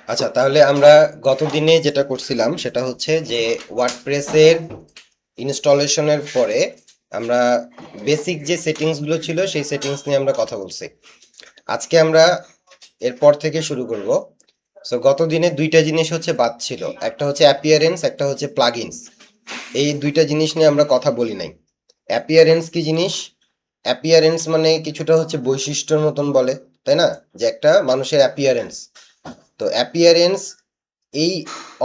আচ্ছা, তাহলে আমরা গত দিনে যেটা করছিলাম সেটা হচ্ছে যে ওয়ার্ডপ্রেসের ইনস্টলেশনের পরে আমরা বেসিক যে সেটিংস গুলো ছিল সেই সেটিংস নিয়ে আমরা কথা বলছি। আজকে আমরা এরপর থেকে শুরু করব। সো গত দিনে দুইটা জিনিস হচ্ছে বাদ ছিল, একটা হচ্ছে অ্যাপিয়ারেন্স, একটা হচ্ছে প্লাগইনস। এই দুইটা জিনিস নিয়ে আমরা কথা বলি নাই। অ্যাপিয়ারেন্স কি জিনিস? অ্যাপিয়ারেন্স মানে কিছুটা হচ্ছে বৈশিষ্ট্যর মতন বলে, তাই না? যে একটা মানুষের অ্যাপিয়ারেন্স। তো অ্যাপিয়ারেন্স এই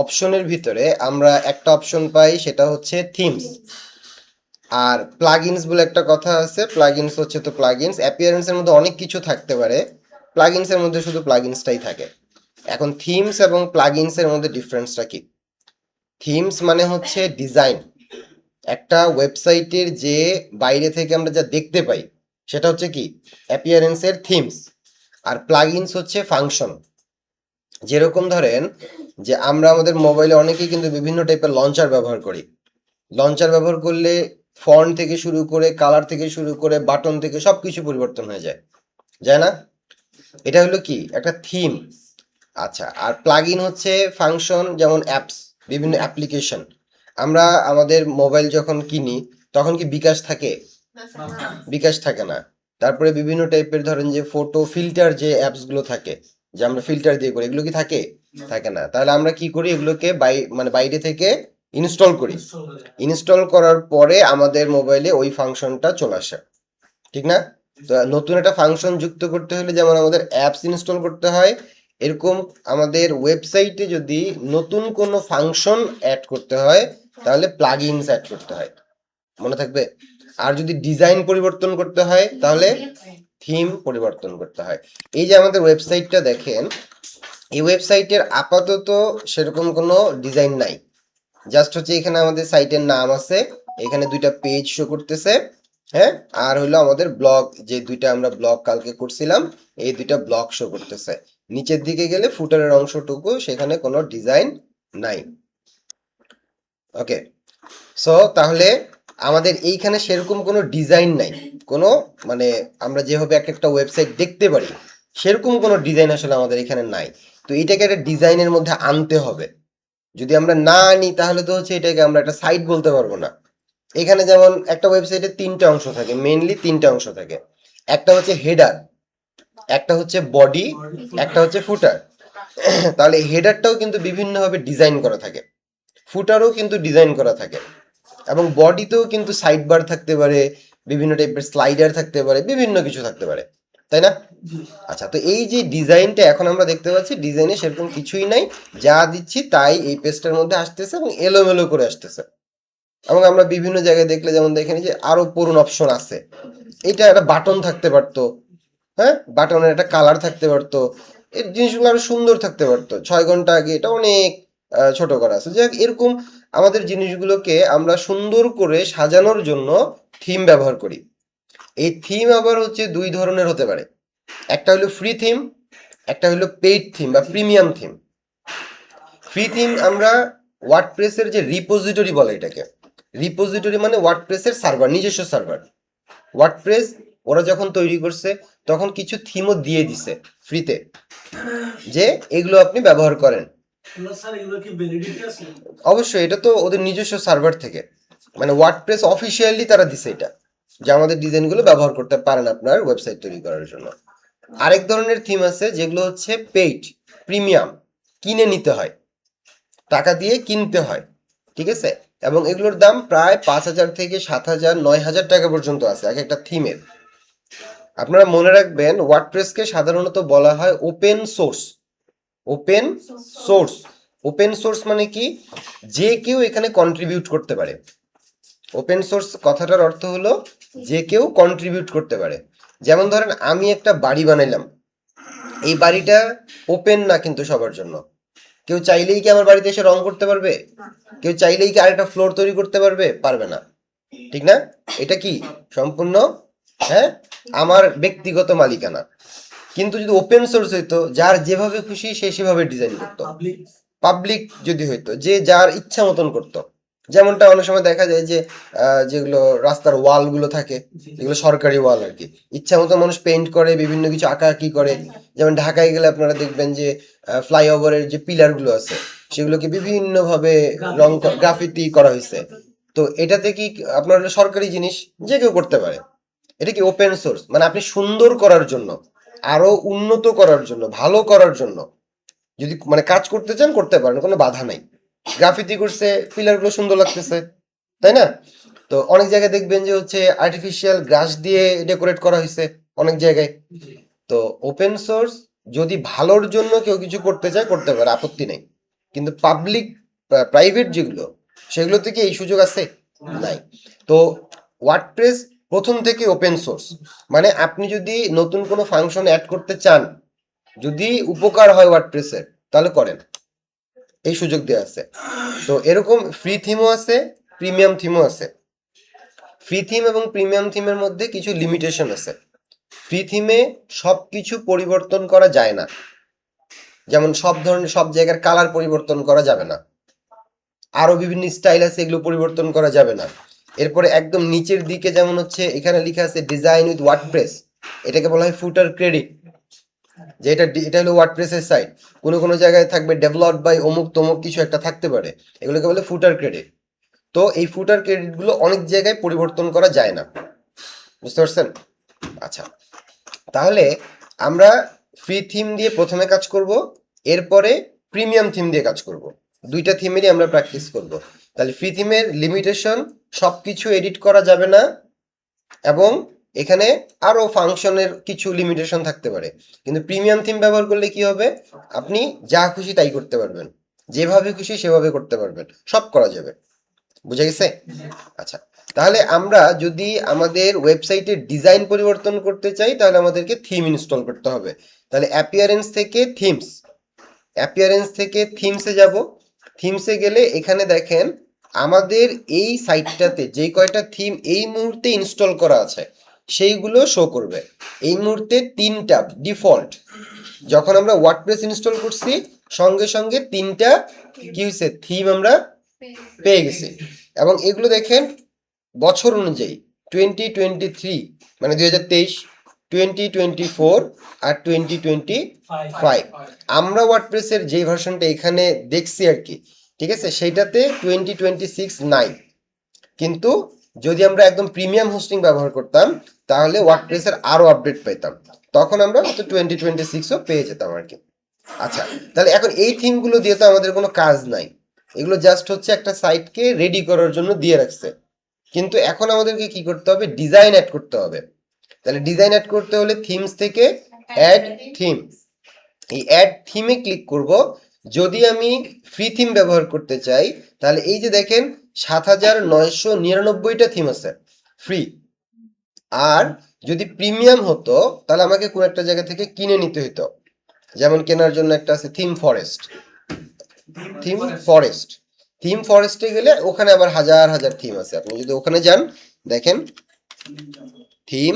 অপশনের ভিতরে আমরা একটা অপশন পাই, সেটা হচ্ছে থিমস। আর প্লাগইনস বলে একটা কথা আছে, প্লাগইনস হচ্ছে তো প্লাগইনস। অ্যাপিয়ারেন্সের মধ্যে অনেক কিছু থাকতে পারে, প্লাগইনসের মধ্যে শুধু প্লাগইনসটাই থাকে। এখন থিমস এবং প্লাগইনসের মধ্যে ডিফারেন্সটা কি? থিমস মানে হচ্ছে ডিজাইন। একটা ওয়েবসাইটের যে বাইরে থেকে আমরা যা দেখতে পাই সেটা হচ্ছে কি অ্যাপিয়ারেন্সের থিমস। আর প্লাগইনস হচ্ছে ফাংশন। যেরকম ধরেন যে আমরা আমাদের মোবাইলে অনেকেই কিন্তু বিভিন্ন টাইপের লঞ্চার ব্যবহার করি। লঞ্চার ব্যবহার করলে ফন্ট থেকে শুরু করে কালার থেকে শুরু করে বাটন থেকে সবকিছু পরিবর্তন হয়ে যায়, যায় না? এটা হলো কি একটা থিম। আচ্ছা, আর প্লাগইন হচ্ছে ফাংশন, যেমন অ্যাপস, বিভিন্ন অ্যাপ্লিকেশন। আমরা আমাদের মোবাইল যখন কিনি তখন কি বিকাশ থাকে? বিকাশ থাকে না। তারপরে বিভিন্ন টাইপের ধরেন যে ফটো ফিল্টার যে অ্যাপস গুলো থাকে, যে আমরা ফিল্টার দিয়ে করি, এগুলো কি থাকে? থাকে না। তাহলে আমরা কি করি, এগুলোকে মানে বাইরে থেকে ইনস্টল করি। ইনস্টল করার পরে আমাদের মোবাইলে ওই ফাংশনটা চলে আসে, ঠিক না? তো নতুন একটা ফাংশন যুক্ত করতে হলে যেমন আমাদের অ্যাপস ইনস্টল করতে হয়, এরকম আমাদের ওয়েবসাইটে যদি নতুন কোনো ফাংশন অ্যাড করতে হয় তাহলে প্লাগইনস অ্যাড করতে হয়। মনে থাকবে? আর যদি ডিজাইন পরিবর্তন করতে হয় তাহলে থিম পরিবর্তন করতে হয়। এই যে আমাদের ওয়েবসাইটটা দেখেন, এই ওয়েবসাইটের আপাতত সেরকম কোনো ডিজাইন নাই। জাস্ট হচ্ছে এখানে আমাদের সাইটের নাম আছে, এখানে দুইটা পেজ শো করতেছে, হ্যাঁ, আর হলো আমাদের ব্লগ, যে দুইটা আমরা ব্লগ কালকে করছিলাম, এই দুইটা ব্লগ শো করতেছে। নিচের দিকে গেলে ফুটারের অংশটুকু, সেখানে কোনো ডিজাইন নাই। ওকে, সো তাহলে আমাদের এইখানে সেরকম কোনো ডিজাইন নাই, কোনো মানে আমরা যেভাবে এক একটা ওয়েবসাইট দেখতে পারি সেরকম কোনো ডিজাইন আসলে আমাদের এখানে নাই। তো এটাকে একটা ডিজাইনের মধ্যে আনতে হবে। যদি আমরা না আনি তাহলে তো হচ্ছে এটাকে আমরা একটা সাইট বলতে পারবো না। এখানে যেমন একটা ওয়েবসাইটে তিনটা অংশ থাকে, মেইনলি তিনটা অংশ থাকে। একটা হচ্ছে হেডার, একটা হচ্ছে বডি, একটা হচ্ছে ফুটার। তাহলে হেডারটাও কিন্তু বিভিন্নভাবে ডিজাইন করা থাকে, ফুটারও কিন্তু ডিজাইন করা থাকে, এবং বডিতেও কিন্তু সাইড বার থাকতে পারে, বিভিন্ন টাইপের স্লাইডার থাকতে পারে, বিভিন্ন কিছু থাকতে পারে, তাই না? আচ্ছা, তো এই যে ডিজাইনটা এখন আমরা দেখতে পাচ্ছি, ডিজাইনে সেরকম কিছুই নাই, যা দিচ্ছি তাই এই পেজটার মধ্যে আসতেছে এবং এলোমেলো করে আসতেছে। এবং আমরা বিভিন্ন জায়গায় দেখলে যেমন দেখেন যে আরো পুরনো অপশন আছে, এটা একটা বাটন থাকতে পারতো, হ্যাঁ, বাটনের একটা কালার থাকতে পারতো, এই জিনিসগুলো আরো সুন্দর থাকতে পারতো। 6 ঘন্টা আগে এটা অনেক ছোট করা আছে। যাক, এরকম আমাদের জিনিসগুলোকে আমরা সুন্দর করে সাজানোর জন্য থিম ব্যবহার করি। এই থিম আবার হচ্ছে দুই ধরনের হতে পারে, একটা হলো ফ্রি থিম, একটা হলো পেইড থিম বা প্রিমিয়াম থিম। ফ্রি থিম আমরা ওয়ার্ডপ্রেসের যে রিপোজিটরি বলে এটাকে, রিপোজিটরি মানে ওয়ার্ডপ্রেসের সার্ভার, নিজস্ব সার্ভার। ওয়ার্ডপ্রেস ওরা যখন তৈরি করছে তখন কিছু থিমও দিয়ে দিছে ফ্রিতে, যে এগুলো আপনি ব্যবহার করেন। অবশ্যই এটা তো ওদের নিজস্ব সার্ভার থেকে, মানে ওয়ার্ডপ্রেস অফিসিয়ালি তারা দিছে এটা, যে আমাদের ডিজাইনগুলো ব্যবহার করতে পারেন আপনার ওয়েবসাইট তৈরি করার জন্য। আরেক ধরনের থিম আছে যেগুলো হচ্ছে পেইড, প্রিমিয়াম, কিনে নিতে হয়, টাকা দিয়ে কিনতে হয়, ঠিক আছে? এবং এগুলোর দাম প্রায় 5,000 থেকে 7,000, 9,000 টাকা পর্যন্ত আছে এক একটা থিমের। আপনারা মনে রাখবেন, ওয়ার্ডপ্রেসকে সাধারণত বলা হয় open source. Open source, open source মানে কি, যে কেউ এখানে কন্ট্রিবিউট করতে পারে। ওপেন সোর্স কথাটার অর্থ হলো যে কেউ কন্ট্রিবিউট করতে পারে। যেমন ধরেন আমি একটা বাড়ি বানাইলাম, এই বাড়িটা ওপেন না কিন্তু সবার জন্য। কেউ চাইলেই কি আমার বাড়িতে এসে রং করতে পারবে? কেউ চাইলেই কি আরেকটা ফ্লোর তৈরি করতে পারবে? পারবে না, ঠিক না? এটা কি সম্পূর্ণ, হ্যাঁ, আমার ব্যক্তিগত মালিকানা। কিন্তু যদি ওপেন সোর্স হইতো, যার যেভাবে খুশি সে সেভাবে ডিজাইন করতো, পাবলিক যদি হইতো, যে যার ইচ্ছা মতন করতো, যেমনটা অনেক সময় দেখা যায় যে যেগুলো রাস্তার ওয়াল গুলো থাকে, যেগুলো সরকারি ওয়াল আর কি, ইচ্ছা মতো মানুষ পেইন্ট করে, বিভিন্ন কিছু আঁকাআঁকি করে। যেমন ঢাকায় গেলে আপনারা দেখবেন যে ফ্লাইওভারের যে পিলার গুলো আছে সেগুলোকে বিভিন্ন ভাবে গ্রাফিতি করা হয়েছে। তো এটাতে কি আপনার হলো সরকারি জিনিস, যে কেউ করতে পারে। এটা কি ওপেন সোর্স, মানে আপনি সুন্দর করার জন্য, আরো উন্নত করার জন্য, ভালো করার জন্য যদি মানে কাজ করতে চান করতে পারেন, কোনো বাধা নাই। গ্রাফিতি করছে, পিলার গুলো সুন্দর লাগতেছে, তাই না? তো অনেক জায়গায় দেখবেন যে হচ্ছে আর্টিফিশিয়াল গ্রাস দিয়ে ডেকোরেট করা হয়েছে অনেক জায়গায়। তো ওপেন সোর্স যদি ভালোর জন্য কেউ কিছু করতে চায় করতে পারে, আপত্তি নেই। কিন্তু পাবলিক প্রাইভেট যেগুলো, সেগুলোতে কি এই সুযোগ আছে? নাই। তো ওয়ার্ডপ্রেস প্রথম থেকে ওপেন সোর্স, মানে আপনি যদি নতুন কোনো ফাংশন অ্যাড করতে চান, যদি উপকার হয় ওয়ার্ডপ্রেসের, তাহলে করেন, এই সুযোগ দেওয়া আছে। তো এরকম ফ্রি থিমও আছে, প্রিমিয়াম থিমও আছে। ফ্রি থিম এবং প্রিমিয়াম থিমের মধ্যে কিছু লিমিটেশন আছে। ফ্রি থিমে সবকিছু পরিবর্তন করা যায় না, যেমন সব ধরনের সব জায়গার কালার পরিবর্তন করা যাবে না, আরো বিভিন্ন স্টাইল আছে এগুলো পরিবর্তন করা যাবে না। এরপরে একদম নিচের দিকে যেমন হচ্ছে এখানে লেখা আছে ডিজাইন উইথ ওয়ার্ডপ্রেস, এটাকে বলা হয় ফুটার ক্রেডিট, যে এটা হলো ওয়ার্ডপ্রেসের সাইট। কোনো কোনো জায়গায় থাকবে ডেভেলপড বাই অমুক তমুক কিছু একটা থাকতে পারে, এগুলোকে বলে ফুটার ক্রেডিট। তো এই ফুটার ক্রেডিট গুলো অনেক জায়গায় পরিবর্তন করা যায় না, বুঝতে পারছেন? আচ্ছা, তাহলে আমরা ফ্রি থিম দিয়ে প্রথমে কাজ করব, এরপরে প্রিমিয়াম থিম দিয়ে কাজ করব। দুইটা থিমেরই আমরা প্র্যাকটিস করব। তাহলে ফ্রি থিমের লিমিটেশন, সবকিছু এডিট করা যাবে না, এবং এখানে আরো ফাংশনের কিছু লিমিটেশন থাকতে পারে। কিন্তু প্রিমিয়াম থিম ব্যবহার করলে কি হবে, আপনি যা খুশি তাই করতে পারবেন, যেভাবে খুশি সেভাবে করতে পারবেন, সব করা যাবে। বুঝা গেছে? আচ্ছা, তাহলে আমরা যদি আমাদের ওয়েবসাইটের ডিজাইন পরিবর্তন করতে চাই, তাহলে আমাদেরকে থিম ইনস্টল করতে হবে। তাহলে অ্যাপিয়ারেন্স থেকে থিমসে যাব। থিমসে গেলে এখানে দেখেন আমাদের এই সাইটটাতে যে কয়টা থিম এই মুহূর্তে ইনস্টল করা আছে সেইগুলো শো করবে। এই মুহূর্তে 3টা ডিফল্ট, যখন আমরা ওয়ার্ডপ্রেস ইনস্টল করছি সঙ্গে সঙ্গে 3টা কি হয়েছে, থিম আমরা পেয়ে গেছি। এবং এগুলো দেখেন বছর অনুযায়ী 2023, মানে 2023, 2024 আর 2025। আমরা ওয়ার্ডপ্রেসের যে ভার্সনটা এখানে দেখছি আর কি, ঠিক আছে, সেইটাতে 2026 নাই। কিন্তু যদি আমরা একদম প্রিমিয়াম হোস্টিং ব্যবহার করতাম, তাহলে ওয়ার্ডপ্রেসের আরো আপডেট পেতাম, তখন আমরা হয়তো 2026ও পেয়ে যেতাম আর কি। আচ্ছা, তাহলে এখন এই থিমগুলো দিয়ে তো আমাদের কোনো কাজ নাই, এগুলো জাস্ট হচ্ছে একটা সাইটকে রেডি করার জন্য দিয়ে রাখছে। কিন্তু এখন আমাদেরকে কি করতে হবে, ডিজাইন অ্যাড করতে হবে। তাহলে ডিজাইন অ্যাড করতে হলে থিমস থেকে অ্যাড থিম, এই অ্যাড থিমে ক্লিক করব। যদি আমি ফ্রি থিম ব্যবহার করতে চাই, তাহলে এই যে দেখেন 7999টা থিম আছে ফ্রি। আর যদি প্রিমিয়াম হতো তাহলে আমাকে কোন একটা জায়গা থেকে কিনে নিতে হতো। যেমন কেনার জন্য একটা আছে থিম ফরেস্টে গেলে ওখানে আবার হাজার হাজার থিম আছে। আপনি যদি ওখানে যান, দেখেন থিম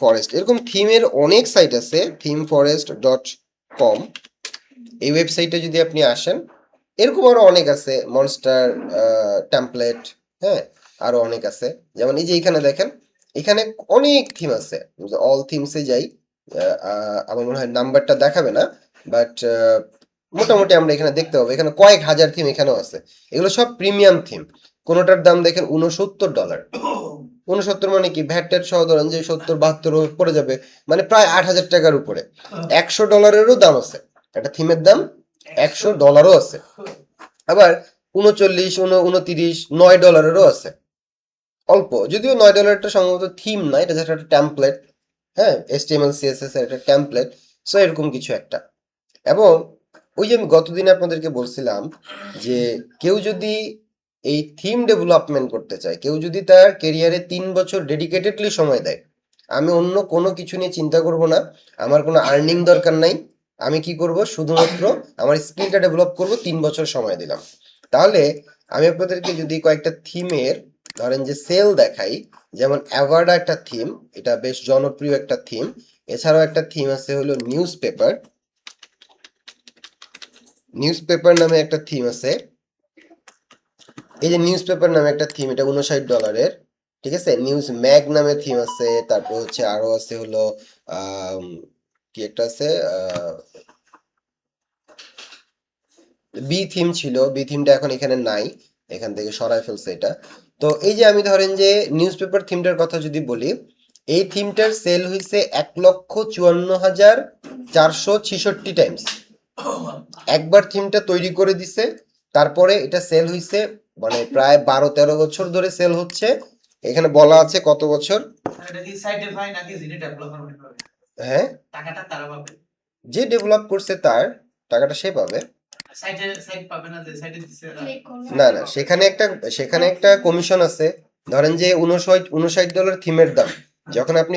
ফরেস্ট, এরকম থিমের অনেক সাইট আছে, themforest.com। এই ওয়েবসাইটে যদি আপনি আসেন, এরকম আরো অনেক আছে, মনস্টার টেমপ্লেট, হ্যাঁ, আরো অনেক আছে। যেমন এই যে এখানে দেখেন, এখানে অনেক থিম আছে। অল থিমসে যাই, আমার মনে হয় নাম্বারটা দেখাবে না, বাট মোটামুটি আমরা এখানে দেখতে পাবো এখানে কয়েক হাজার থিম এখানেও আছে। এগুলো সব প্রিমিয়াম থিম। কোনোটার দাম দেখেন $69। 69 মানে কি, ভ্যাট ট্যাট সহ ধরেন যে 70-72 পড়ে যাবে, মানে প্রায় 8,000 টাকার উপরে। $100-এরও দাম আছে, একটা থিমের দাম $100 আছে। আবার 39, 29, $9-এরও আছে। অল্প, যদিও $9-টা সম্ভবত থিম না, এটা জাস্ট একটা টেমপ্লেট, হ্যাঁ, HTML CSS এর একটা টেমপ্লেট। সো এরকম কিছু একটা। এবং ওই যে আমি গতদিন আপনাদেরকে বলছিলাম যে কেউ যদি এই থিম ডেভেলপমেন্ট করতে চায়, কেউ যদি তার কেরিয়ারে 3 বছর ডেডিকেটেডলি সময় দেয়, আমি অন্য কোনো কিছু নিয়ে চিন্তা করব না, আমার কোনো আর্নিং দরকার নাই, আমি কি করব, শুধুমাত্র আমার স্কিলটা ডেভেলপ করব, 3 বছর সময় দিলাম। তাহলে আমি আপনাদেরকে যদি কয়েকটা থিমের ধরেন যে সেল দেখাই, যেমন অ্যাভার্ডা একটা থিম, এটা বেশ জনপ্রিয় একটা থিম। এছাড়াও একটা থিম আছে হলো নিউজ পেপার নামে একটা থিম আছে। এই যে নিউজ পেপার নামে একটা থিম, এটা $59, ঠিক আছে। নিউজ ম্যাগ নামে থিম আছে, তারপর হচ্ছে আরো আছে হলো আম, কি একটা আছে, বি থিম ছিল, বি থিমটা এখন এখানে নাই, এখান থেকে সরায় ফেলছে এটা। তো এই যে আমি ধরেন যে নিউজ পেপার থিমটার কথা যদি বলি, এই থিমটার সেল হয়েছে 1,54,466 টাইমস। একবার থিমটা তৈরি করে দিছে, তারপরে এটা সেল হইছে, মানে প্রায় 12-13 বছর ধরে সেল হচ্ছে। এখানে বলা আছে কত বছর। হ্যাঁ, যে ডেভেলপ করছে তার টাকাটা সে পাবে। না না, সেখানে একটা কমিশন আছে। ধরেন যে $59 থিমের দাম, যখন আপনি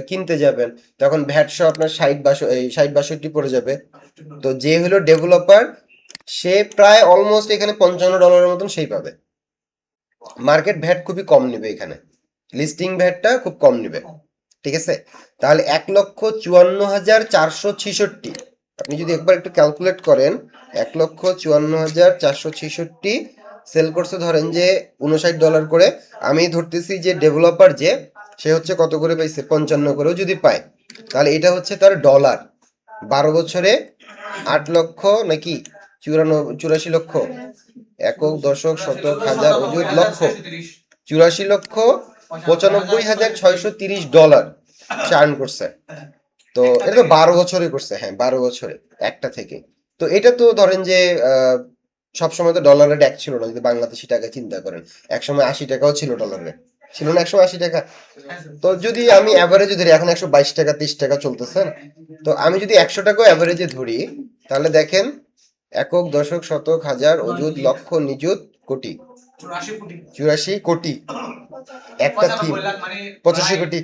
কিনতে যাবেন, তখন ভ্যাট সহ আপনার 60-62 পড়ে যাবে। তো যে হলো ডেভেলপার, সে প্রায় অলমোস্ট এখানে $55 মতন সেই পাবে। মার্কেট ভ্যাট খুবই কম নিবে এখানে, লিস্টিং ভ্যাটটা খুব কম নিবে, ঠিক আছে। তাহলে 1,54,466, আপনি যদি একবার একটু ক্যালকুলেট করেন, 1,54,466 সেল করছে ধরেন যে $59 করে। আমি ধরতেছি যে ডেভেলপার যে, সে হচ্ছে কত করে পাইছে, 55 করেও যদি পায়, তাহলে এটা হচ্ছে তার ডলার। 12 বছরে 8 লক্ষ নাকি 84 লক্ষ, একক দশক শতক হাজার অযুত লক্ষ, 84,95,630 ডলার সে আর্ন করছে। তো এটা তো 12 বছরে করছে, হ্যাঁ 12 বছরে একটা থেকে। তো এটা তো ধরেন যে সবসময় তো ডলারের এক ছিল না, যদি বাংলাদেশি টাকা চিন্তা করেন, একসময় 80 টাকাও ছিল ডলারে, ছিল না একসময় 80 টাকা। তো যদি আমি অ্যাভারেজে ধরি, এখন 122 টাকা 30 টাকা চলতেছে, তো আমি যদি 100 টাকাও অ্যাভারেজে ধরি, তাহলে দেখেন একক দশক শতক হাজার অযুত লক্ষ নিযুত কোটি, 84 কোটি একটা থিম, 85 কোটি,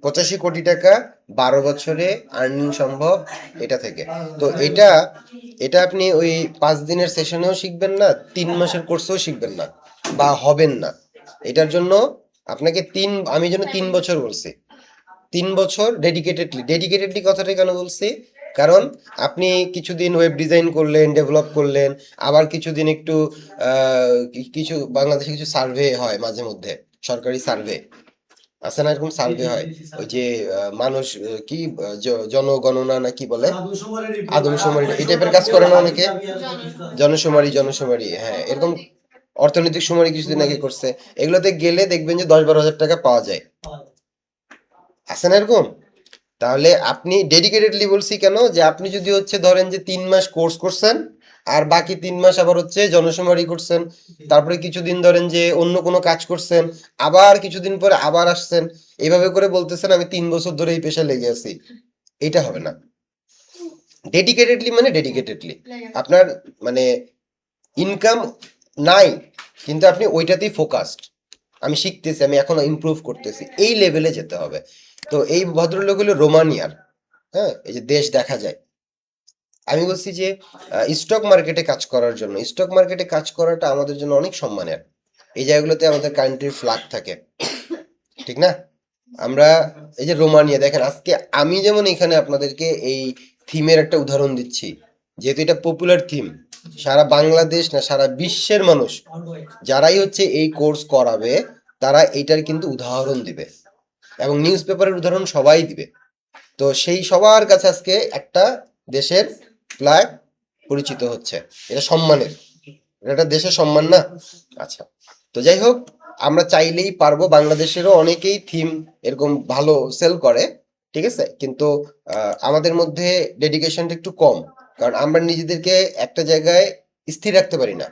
85 কোটি টাকা 12 বছরে আর্নিং সম্ভব এটা থেকে। তো এটা এটা আপনি ওই 5 দিনের সেশনেও শিখবেন না, 3 মাসের কোর্সেও শিখবেন না, বা হবেন না। এটার জন্য আপনাকে আমি যেন 3 বছর বলছি, 3 বছর ডেডিকেটেডলি কথাটা কেন বলছি, কারণ আপনি কিছুদিন ওয়েব ডিজাইন করলেন, ডেভেলপ করলেন, আবার কিছুদিন একটু কিছু বাংলাদেশে কিছু সার্ভে হয় মাঝে মধ্যে, সরকারি সার্ভে আছে না, এরকম সার্ভে হয়, ওই যে মানুষ কি জনগণনা না কি বলে, আদমশুমারি, এই টাইপের কাজ করে না অনেকে, জনশুমারি, হ্যাঁ এরকম অর্থনৈতিক শুমারি কিছুদিন আগে করছে। এগুলোতে গেলে দেখবেন যে 10-12 হাজার টাকা পাওয়া যায়, আছে না এরকম। তাহলে আপনি ডেডিকেটেডলি বলছি কেন, যে আপনি যদি হচ্ছে ধরেন যে 3 মাস কোর্স করছেন, আর বাকি 3 মাস আবার হচ্ছে জনশুমারি করছেন, তারপরে কিছুদিন ধরেন যে অন্য কোনো কাজ করছেন, আবার কিছুদিন পরে আবার আসছেন, এইভাবে করে বলতেছেন আমি 3 বছর ধরে এই পেশায় লেগে আছি, এটা হবে না। ডেডিকেটেডলি মানে ডেডিকেটেডলি আপনার মানে ইনকাম নাই, কিন্তু আপনি ওইটাতেই ফোকাসড, আমি শিখতেছি, আমি এখনো ইমপ্রুভ করতেছি, এই লেভেলে যেতে হবে। তো এই ভদ্রলোক হলো রোমানিয়ার, হ্যাঁ এই যে দেশ দেখা যায়। আমি বলছি যে স্টক মার্কেটে কাজ করার জন্য, স্টক মার্কেটে কাজ করাটা আমাদের জন্য অনেক সম্মানের। এই জায়গাগুলোতে আমাদের কান্ট্রির ফ্ল্যাগ থাকে, ঠিক না। আমরা এই যে রোমানিয়া দেখেন, আজকে আমি যেমন এখানে আপনাদেরকে এই থিমের একটা উদাহরণ দিচ্ছি, যেহেতু এটা পপুলার থিম, সারা বাংলাদেশ না সারা বিশ্বের মানুষ যারাই হচ্ছে এই কোর্স করাবে, তারা এইটার কিন্তু উদাহরণ দিবে, এবং নিউজ পেপারের উদাহরণ সবাই দিবে। তো সেই সবার কাছে আজকে একটা দেশের ফ্ল্যাগ পরিচিত হচ্ছে, এটা সম্মানের, এটা দেশের সম্মান না। আচ্ছা, তো যাই হোক, আমরা চাইলেই পারবো, বাংলাদেশেরও অনেকেই থিম এরকম ভালো সেল করে, ঠিক আছে, কিন্তু আমাদের মধ্যে ডেডিকেশনটা একটু কম, কারণ আমরা নিজেদেরকে একটা জায়গায় স্থির রাখতে পারি না।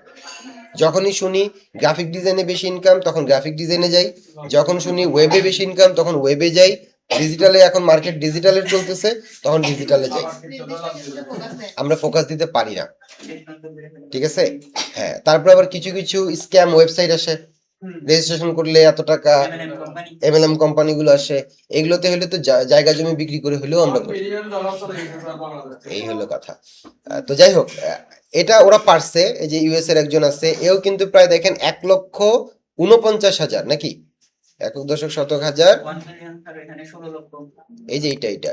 যখনই শুনি গ্রাফিক ডিজাইনে বেশি ইনকাম, তখন গ্রাফিক ডিজাইনে যাই, যখন শুনি ওয়েবে বেশি ইনকাম, তখন ওয়েবে যাই, ডিজিটালে এখন মার্কেট ডিজিটালের চলতেছে, তখন ডিজিটালে যাই, আমরা ফোকাস দিতে পারি না, ঠিক আছে। হ্যাঁ, তারপর আবার কিছু কিছু স্ক্যাম ওয়েবসাইট আসে, রেজিস্ট্রেশন করলে এত টাকা, এমএলএম কোম্পানিগুলো আসে, এগুলোতে হলে তো জায়গা জমি বিক্রি করে হলেও আমরা করি, এই হলো কথা। তো যাই হোক, এটা ওরা পারছে। এই যে ইউএস এর একজন আছে, এও কিন্তু প্রায় দেখেন 1,49,000 নাকি, একক দশক শতক হাজার, এই যে এইটা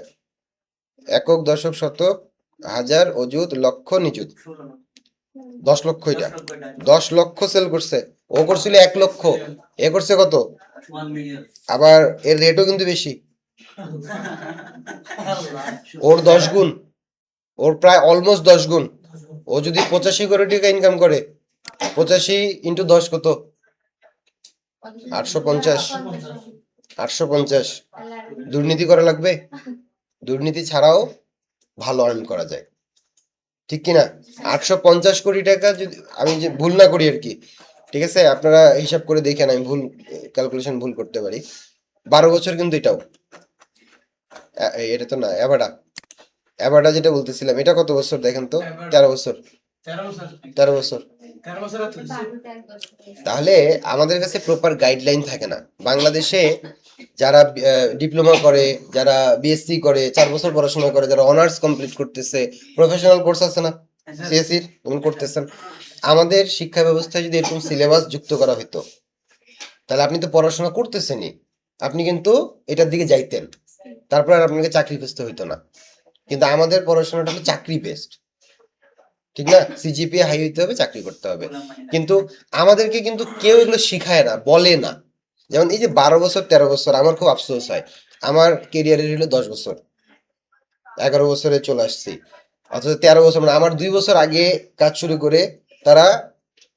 একক দশক শতক হাজার অযুত লক্ষ নিযুত, 10 লক্ষ, এটা 10 লক্ষ সেল করছে। ও করছিল 1 লক্ষ, এ করছে কত? আবার এর রেটও কিন্তু বেশি, ওর 10 গুণ, ওর প্রায় অলমোস্ট 10 গুণ। ও যদি 85 কোটি টাকা ইনকাম করে, 85 × 10 কত? 850। 850। দুর্নীতি করা লাগবে? দুর্নীতি ছাড়াও ভালো আর্ন করা যায়, ঠিক কিনা? 850 কোটি টাকা যদি আমি যে ভুল না করি আর কি, ঠিক আছে, আপনারা হিসাব করে দেখেন, আমি ভুল ক্যালকুলেশন ভুল করতে পারি। 12 বছর কিন্তু এটাও, এটা তো না, অ্যাবাডা, অ্যাবাডা যেটা বলতেছিলাম, এটা কত বছর দেখেন তো? 13 বছর। 13 বছর। তাহলে আমাদের কাছে প্রপার গাইডলাইন থাকে না বাংলাদেশে। যারা ডিপ্লোমা করে, যারা বিএসসি করে, 4 বছর পড়াশোনা করে, যারা অনার্স কমপ্লিট করতেছে, প্রফেশনাল কোর্স আছে না সিএসসির, এমন করতেছেন। আমাদের শিক্ষা ব্যবস্থায় যদি এরকম সিলেবাস যুক্ত করা হতো, তাহলে আপনি তো পড়াশোনা করতেছেনই, আপনি কিন্তু এটার দিকে যাইতেন, তারপর আর আপনাকে চাকরি খুঁজতে হইতো না। কিন্তু আমাদের পড়াশোনাটা হলো চাকরি বেসড, ঠিক না? সিজিপিএ হাই হইতে হবে, চাকরি করতে হবে। কিন্তু আমাদেরকে কিন্তু কেউ এগুলো শিখায় না, বলে না। যেমন এই যে 12 বছর 13 বছর, আমার খুব আফসোস হয়, আমার কেরিয়ারের হলো 10 বছর, 11 বছরে চলে আসছি, অথচ 13 বছর, মানে আমার 2 বছর আগে কাজ শুরু করে তারা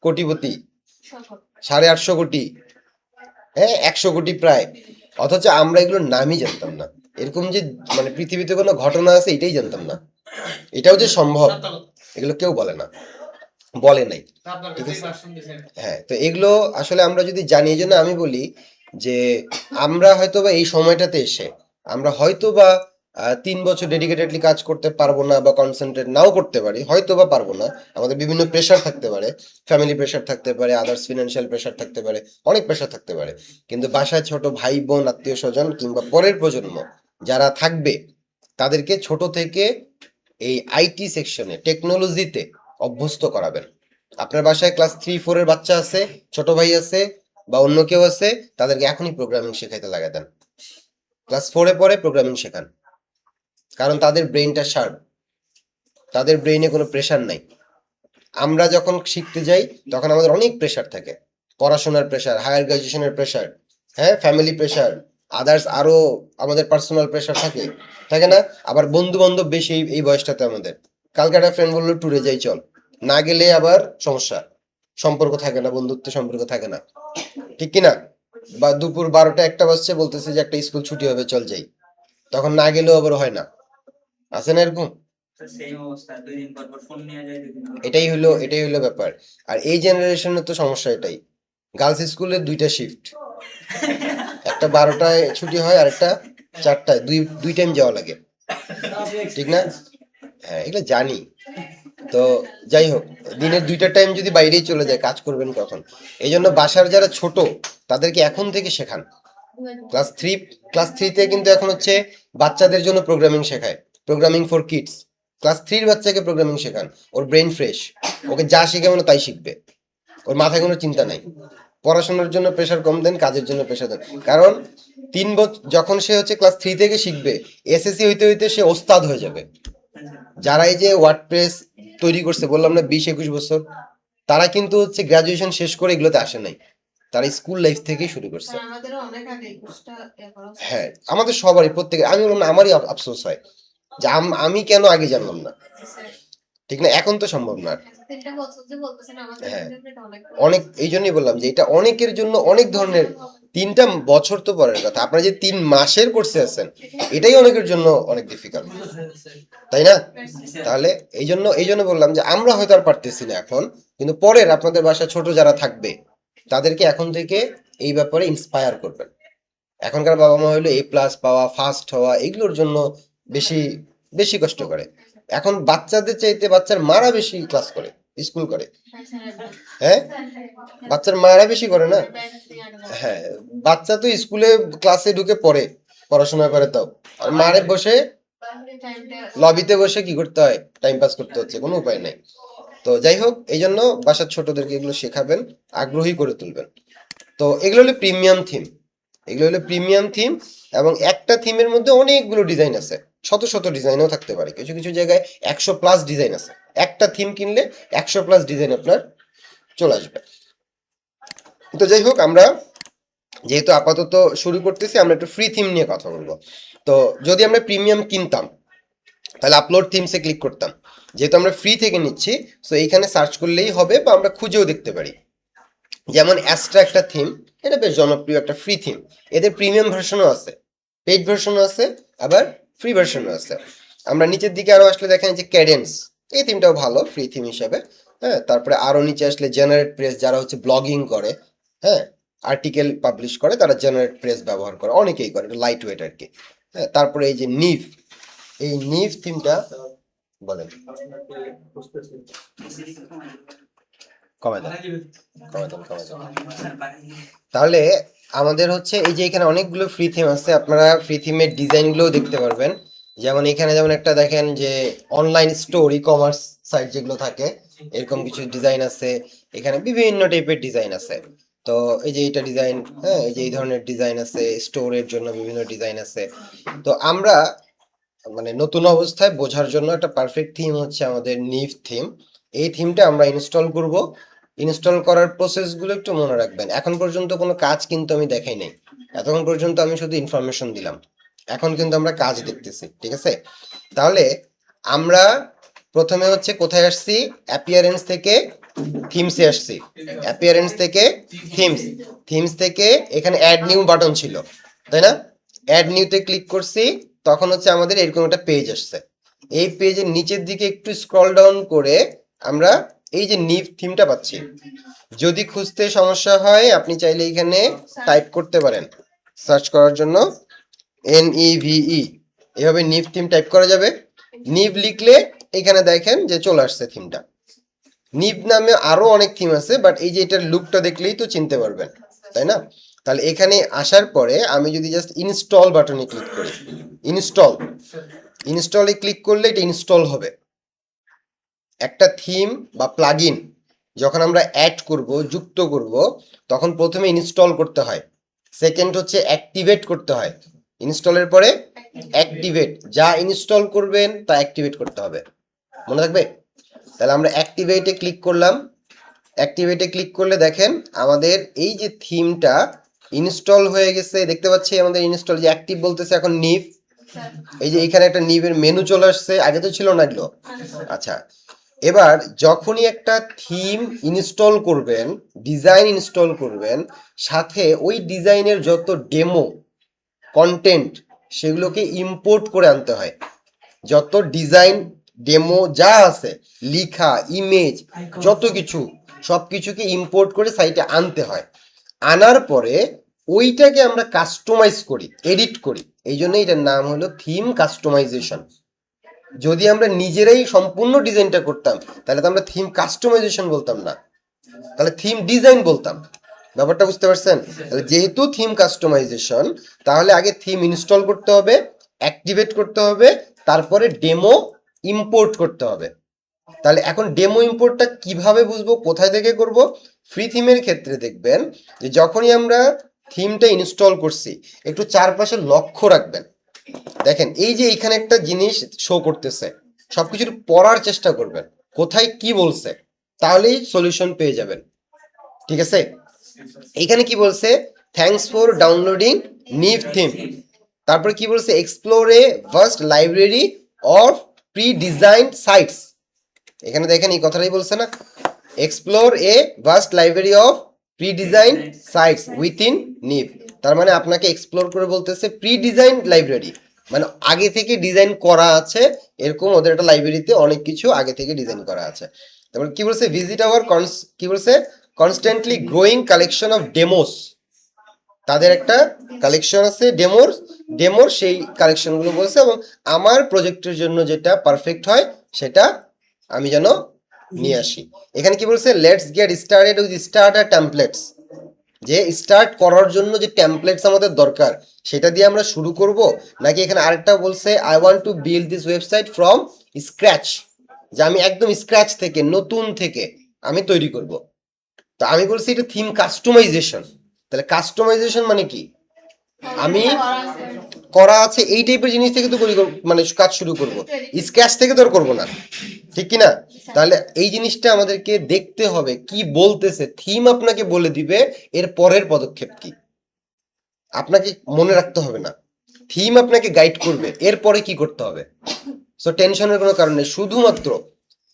কোটিপতি, 850 কোটি, হ্যাঁ 100 কোটি প্রায়। অথচ আমরা এগুলোর নামই জানতাম না, এরকম যে মানে পৃথিবীতে কোনো ঘটনা আছে এটাই জানতাম না, এটাও যে সম্ভব এগুলো কেউ বলে না, বলে নাই, ঠিক আছে? হ্যাঁ, তো এগুলো আসলে আমরা যদি জানি, এই জন্য আমি বলি যে আমরা হয়তো বা এই সময়টাতে এসে আমরা হয়তো বা 3 বছর ডেডিকেটেডলি কাজ করতে পারবো না, বা কনসেন্ট্রেট নাও করতে পারি, হয়তো বা পারবো না, আমাদের বিভিন্ন প্রেশার থাকতে পারে, ফ্যামিলি প্রেশার থাকতে পারে, আদার্স ফিনান্সিয়াল প্রেশার থাকতে পারে, অনেক প্রেশার থাকতে পারে। কিন্তু বাসায় ছোট ভাই বোন, আত্মীয় স্বজন কিংবা পরের প্রজন্ম যারা থাকবে, তাদেরকে ছোট থেকে এই আইটি সেকশনে, টেকনোলজিতে অভ্যস্ত করাবেন। আপনার বাসায় ক্লাস 3-4 এর বাচ্চা আছে, ছোট ভাই আছে, বা অন্য কেউ আছে, তাদেরকে এখনই প্রোগ্রামিং শেখাইতে লাগাই দেন। ক্লাস 4-এ পরে প্রোগ্রামিং শেখান, কারণ তাদের ব্রেইনটা শার্প, তাদের ব্রেইনে কোনো প্রেশার নাই। আমরা যখন শিখতে যাই তখন আমাদের অনেক প্রেশার থাকে, পড়াশোনার প্রেশার, হায়ার গ্রাজুয়েশনের প্রেশার, হ্যাঁ ফ্যামিলি প্রেশার, আদার্স আরো আমাদের পার্সোনাল প্রেশার থাকে, থাকে না? আবার বন্ধু বান্ধব বেশি এই বয়সটাতে আমাদের। কালকে একটা ফ্রেন্ড বললো ট্যুরে যাই চল, না গেলে আবার সমস্যা, সম্পর্ক থাকে না, বন্ধুত্ব সম্পর্ক থাকে না, ঠিক কি না? বা দুপুর 12টা 1টা বাজছে, বলতেছে যে একটা স্কুল ছুটি হবে চল যাই, তখন না গেলেও আবার হয় না, আছে না এরকম? এটাই হলো ব্যাপার। আর এই জেনারেশনের তো সমস্যা এটাই, গার্লস স্কুলে 2টা শিফট, একটা 12টায় ছুটি হয় আর একটা 4টায়, দুই দুই টাইম যাওয়া লাগে, ঠিক না? হ্যাঁ, এগুলো জানি। তো যাই হোক, দিনের 2টা টাইম যদি বাইরেই চলে যায়, কাজ করবেন কখন? এই জন্য বাসার যারা ছোট, তাদেরকে এখন থেকে শেখান। ক্লাস থ্রিতে কিন্তু এখন হচ্ছে বাচ্চাদের জন্য প্রোগ্রামিং শেখায়, প্রোগ্রামিং ফর কিডস। ক্লাস 3-র বাচ্চাকে প্রোগ্রামিং শেখান, ওর ব্রেন ফ্রেশ, ওকে যা শিখাবেন তাই শিখবে, ওর মাথায় কোনো চিন্তা নাই। পড়াশোনার জন্য প্রেশার কম দেন, কাজের জন্য প্রেশার দেন। কারণ 3 বছর যখন সে হচ্ছে ক্লাস 3 থেকে শিখবে, এসএসসি হইতে হইতে সে ওস্তাদ হয়ে যাবে। যারা এই যে ওয়ার্ডপ্রেস তৈরি করছে, বললাম না 20-21 বছর, তারা কিন্তু হচ্ছে গ্রাজুয়েশন শেষ করে এগুলোতে আসে নাই, তারা স্কুল লাইফ থেকেই শুরু করছে। হ্যাঁ, আমাদের সবারই, প্রত্যেকের। আমি বললাম না, আমারই আফসোস হয় যে আমি কেন আগে জানলাম না, ঠিক না? এখন তো সম্ভব না আর। হ্যাঁ, অনেক, এই জন্যই বললাম যে এটা অনেকের জন্য অনেক ধরনের। 3টা বছর তো পরের কথা, আপনারা যে 3 মাসের কোর্সে আছেন, এটাই অনেকের জন্য অনেক ডিফিকাল্ট, তাই না? তাহলে এই জন্য বললাম যে আমরা হয়তো আর পারতেছি না এখন, কিন্তু পরের আপনাদের বাসায় ছোট যারা থাকবে, তাদেরকে এখন থেকে এই ব্যাপারে ইন্সপায়ার করবেন। এখনকার বাবা মা হলো A+ পাওয়া, ফার্স্ট হওয়া, এগুলোর জন্য বেশি বেশি কষ্ট করে। এখন বাচ্চাদের চাইতে বাচ্চার মারা বেশি ক্লাস করে, স্কুল করে। হ্যাঁ, বাচ্চার মায়েরা বেশি করে না? হ্যাঁ, বাচ্চা তো স্কুলে ক্লাসে ঢুকে পড়ে, পড়াশোনা করে, তাও আর মারে বসে লবিতে বসে কি করতে হয়, টাইম পাস করতে হচ্ছে, কোনো উপায় নাই। তো যাই হোক, এই জন্য বাসার ছোটদেরকে এগুলো শেখাবেন, আগ্রহী করে তুলবেন। তো এগুলো হলো প্রিমিয়াম থিম, এগুলো হলো প্রিমিয়াম থিম। এবং একটা থিমের মধ্যে অনেকগুলো ডিজাইন আছে, শত শত ডিজাইনও থাকতে পারে, কিছু কিছু জায়গায় 100+ ডিজাইন আছে। একটা থিম কিনলে 100+ ডিজাইন আপনার চলে আসবে। তো যাই হোক, আমরা যেহেতু আপাতত শুরু করতেছি, আমরা একটু ফ্রি থিম নিয়ে কথা বলবো। তো যদি আমরা প্রিমিয়াম কিনতাম তাহলে আপলোড থিমসে ক্লিক করতাম। যেহেতু আমরা ফ্রি থেকে নিচ্ছি, সো এইখানে সার্চ করলেই হবে, বা আমরা খুঁজেও দেখতে পারি। যেমন অ্যাস্ট্রা একটা থিম, এটা বেশ জনপ্রিয় একটা ফ্রি থিম। এদের প্রিমিয়াম ভার্সনও আছে, পেইড ভার্সনও আছে, আবার ফ্রি ভার্সনও আছে। আমরা নিচের দিকে আরো আসলে দেখেন যে ক্যাডেন্স, এই থিমটাও ভালো ফ্রি থিম হিসাবে। হ্যাঁ, তারপরে আরো নিচে আসলে জেনারেট প্রেস, যারা হচ্ছে ব্লগিং করে, হ্যাঁ, আর্টিকেল পাবলিশ করে, তারা জেনারেট প্রেস ব্যবহার করে, অনেকেই করে, এটা লাইট ওয়েট আর কি। হ্যাঁ, তারপরে এই যে নিভ, এই নিভ থিমটা বলেন, কমে দেন, কমে দেন, কমে দেন। তাহলে আমাদের হচ্ছে এই যে এখানে অনেকগুলো ফ্রি থিম আছে, আপনারা ফ্রি থিমের ডিজাইনগুলোও দেখতে পারবেন। যেমন এখানে যেমন একটা দেখেন যে online store, e commerce site যেগুলো থাকে, এরকম কিছু ডিজাইন আছে। এখানে বিভিন্ন টাইপের ডিজাইন আছে। তো এই যে এটা ডিজাইন, হ্যাঁ, এই যে এই ধরনের ডিজাইন আছে, স্টোরের জন্য বিভিন্ন ডিজাইন আছে। তো আমরা মানে নতুন অবস্থায় বোঝার জন্য একটা পারফেক্ট থিম হচ্ছে আমাদের নিভ থিম। এই থিমটা আমরা ইনস্টল করব। ইনস্টল করার প্রসেসগুলো একটু মনে রাখবেন। এখন পর্যন্ত কোনো কাজ কিন্তু আমি দেখাই নাই, এতক্ষণ পর্যন্ত আমি শুধু ইনফরমেশন দিলাম। এখন কিন্তু আমরা কাজ দেখতেছি, ঠিক আছে? তাহলে আমরা প্রথমে হচ্ছে কোথায় আসছি, অ্যাপিয়ারেন্স থেকে থিমসে আসছি, অ্যাপিয়ারেন্স থেকে থিমস, থিমস থেকে এখানে অ্যাড নিউ বাটন ছিল, তাই না? অ্যাড নিউতে ক্লিক করছি, তখন হচ্ছে আমাদের এরকম একটা পেজ আসছে। এই পেজের নিচের দিকে একটু স্ক্রল ডাউন করে আমরা এই যে নিভ থিমটা পাচ্ছি। যদি খুঁজতে সমস্যা হয়, আপনি চাইলে এখানে টাইপ করতে পারেন, সার্চ করার জন্য NEVE, এভাবে নিভ থিম টাইপ করা যাবে। নিভ লিখলে এখানে দেখেন যে চলে আসছে থিমটা। নিভ নামে আরো অনেক থিম আছে, বাট এই যে এটার লুকটা দেখলেই তো চিনতে পারবেন, তাই না? তাহলে এখানে আসার পরে আমি যদি জাস্ট ইনস্টল বাটনে ক্লিক করি, ইনস্টলে ক্লিক করলে এটা ইনস্টল হবে। একটা থিম বা প্লাগইন যখন আমরা অ্যাড করব, যুক্ত করব, তখন প্রথমে ইনস্টল করতে হয়, সেকেন্ড হচ্ছে অ্যাক্টিভেট করতে হয়। ইনস্টলের পরে অ্যাক্টিভেট, যা ইনস্টল করবেন তা অ্যাক্টিভেট করতে হবে, মনে থাকবে? তাহলে আমরা অ্যাক্টিভেটে ক্লিক করলাম। অ্যাক্টিভেটে ক্লিক করলে দেখেন আমাদের এই যে থিমটা ইনস্টল হয়ে গেছে, দেখতে পাচ্ছি আমাদের ইনস্টল, যে অ্যাক্টিভ বলতেছে এখন নিভ। এই যে এখানে একটা নিভের মেনু চলে আসছে, আগে তো ছিল না এগুলো। আচ্ছা, এবার যখনই একটা থিম ইনস্টল করবেন, ডিজাইন ইনস্টল করবেন, সাথে ওই ডিজাইনের যত ডেমো কন্টেন্ট সেগুলোকে ইম্পোর্ট করে আনতে হয়। যত ডিজাইন ডেমো যা আছে, লিখা, ইমেজ, যত কিছু, সব কিছুকে ইম্পোর্ট করে সাইটে আনতে হয়। আনার পরে ওইটাকে আমরা কাস্টমাইজ করি, এডিট করি। এই জন্য এটার নাম হলো থিম কাস্টমাইজেশন। যদি আমরা নিজেরাই সম্পূর্ণ ডিজাইনটা করতাম, তাহলে তো আমরা থিম কাস্টমাইজেশন বলতাম না, তাহলে থিম ডিজাইন বলতাম। ব্যাপারটা বুঝতে পারছেন? তাহলে যেহেতু থিম কাস্টমাইজেশন, তাহলে আগে থিম ইনস্টল করতে হবে, অ্যাক্টিভেট করতে হবে, তারপরে ডেমো ইম্পোর্ট করতে হবে। তাহলে এখন ডেমো ইম্পোর্টটা কিভাবে বুঝবো, কোথায় থেকে করব? ফ্রি থিমের ক্ষেত্রে দেখবেন যে যখনই আমরা থিমটা ইনস্টল করছি, একটু চারপাশে লক্ষ্য রাখবেন। দেখেন এই যে এইখানে একটা জিনিস শো করতেছে, সবকিছু পড়ার চেষ্টা করবেন কোথায় কি বলছে, তাহলেই সলিউশন পেয়ে যাবেন, ঠিক আছে? এইখানে কি বলছে, thanks for downloading Nive theme. তারপরে কি বলছে, explore a vast library of pre designed sites. এখানে দেখেন এই কথাটাই বলছে না, explore a vast library of pre design sites within Nive. তার মানে আপনাকে এক্সপ্লোর করে বলতেছে প্রি ডিজাইন লাইব্রেরি, মানে আগে থেকে ডিজাইন করা আছে, এরকম ওদের একটা লাইব্রেরিতে অনেক কিছু আগে থেকে ডিজাইন করা আছে। তারপর কি বলছে, ভিজিট আওয়ার কি বলছে, constantly growing collection of demos. তাদের একটা কালেকশন আছে ডেমোর সেই কালেকশনগুলো বলছে, এবং আমার প্রজেক্টের জন্য যেটা পারফেক্ট হয় সেটা আমি যেন নিয়ে আসি। এখানে কি বলছে, let's get started with starter templates. যে স্টার্ট করার জন্য যে টেমপ্লেটস আমাদের দরকার, সেটা দিয়ে আমরা শুরু করব, নাকি এখানে আরেকটা বলছে I want to build this website from scratch, যে আমি একদম স্ক্র্যাচ থেকে, নতুন থেকে আমি তৈরি করব। তো আমি বলছি এটা থিম কাস্টমাইজেশন। তাহলে কাস্টমাইজেশন মানে কি, আমি করা আছে এই টাইপের জিনিস থেকে তো মানে কাজ শুরু করব, স্ক্র্যাচ থেকে তো আর করবো না, ঠিক কি না? তাহলে এই জিনিসটা আমাদেরকে দেখতে হবে কি বলতেছে, থিম আপনাকে বলে দিবে এর পরের পদক্ষেপ কি, আপনাকে মনে রাখতে হবে না, থিম আপনাকে গাইড করবে এরপরে কি করতে হবে। সো টেনশনের কোনো কারণ নেই, শুধুমাত্র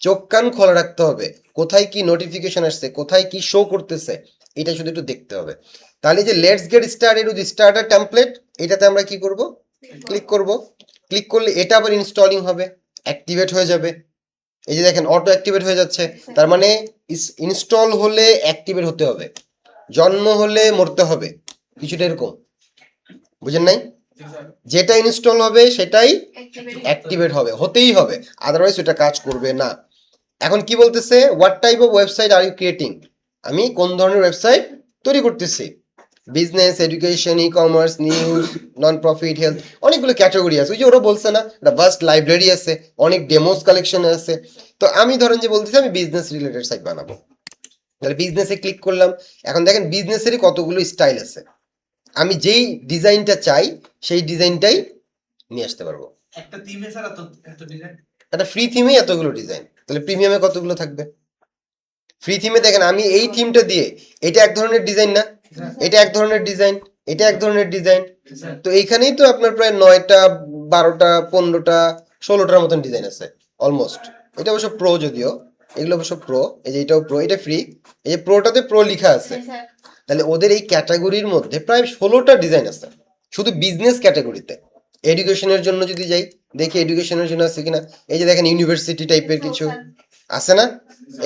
চোখ কান খোলা রাখতে হবে, কোথায় কি নোটিফিকেশন আসছে, কোথায় কি শো করতেছে, এটা শুধু একটু দেখতে হবে। তাহলে যে let's get started with starter template, এটাতে আমরা কি করব, ক্লিক করব। ক্লিক করলে এটা আবার ইনস্টলিং হবে, অ্যাক্টিভেট হয়ে যাবে। এই যে দেখেন অটো অ্যাক্টিভেট হয়ে যাচ্ছে, তার মানে ইনস্টল হলে অ্যাক্টিভেট হতে হবে, জন্ম হলে মরতে হবে, কিছুটা এরকম, বুঝেন নাই? যেটা ইনস্টল হবে সেটাই অ্যাক্টিভেট হবে, হতেই হবে, আদারওয়াইজ এটা কাজ করবে না। এখন কি বলতেছে, what type of website are you creating, আমি কোন ধরনের ওয়েবসাইট তৈরি করতেছি, business, education, e commerce, news, non profit, health, অনেকগুলো ক্যাটাগরি আছে, ওই যে ওরা বলছে না একটা ভাস্ট লাইব্রেরি আছে, অনেক ডেমোস কালেকশন আছে। তো আমি ধরেন যে বলতেছি আমি বিজনেস রিলেটেড সাইট বানাবো, তাহলে বিজনেসে ক্লিক করলাম। এখন দেখেন বিজনেসেরই কতগুলো স্টাইল আছে, আমি যেই ডিজাইনটা চাই সেই ডিজাইনটাই নিয়ে আসতে পারবো। একটা থিমে ছাড়া তো এত ডিজাইন, একটা ফ্রি থিমেই এতগুলো ডিজাইন, তাহলে প্রিমিয়ামে কতগুলো থাকবে? ফ্রি থিমে দেখেন আমি এই থিমটা দিয়ে, এটা এক ধরনের ডিজাইন না, এটা এক ধরনের ডিজাইন, এটা এক ধরনের ডিজাইন, তো এইখানেই তো আপনার প্রায় 9টা 12টা 15টা 16টার মতন ডিজাইন আছে অলমোস্ট। এটা অবশ্য প্রো, যদিও এগুলো অবশ্য প্রো, এই যে এটাও প্রো, এটা ফ্রি, এই যে প্রোটাতে প্রো লেখা আছে। তাহলে ওদের এই ক্যাটাগরির মধ্যে প্রায় 16টা ডিজাইন আছে শুধু বিজনেস ক্যাটাগরিতে। এডুকেশনের জন্য যদি যাই, দেখি এডুকেশনের জন্য আছে কিনা, এই যে দেখেন ইউনিভার্সিটি টাইপের কিছু আছে না,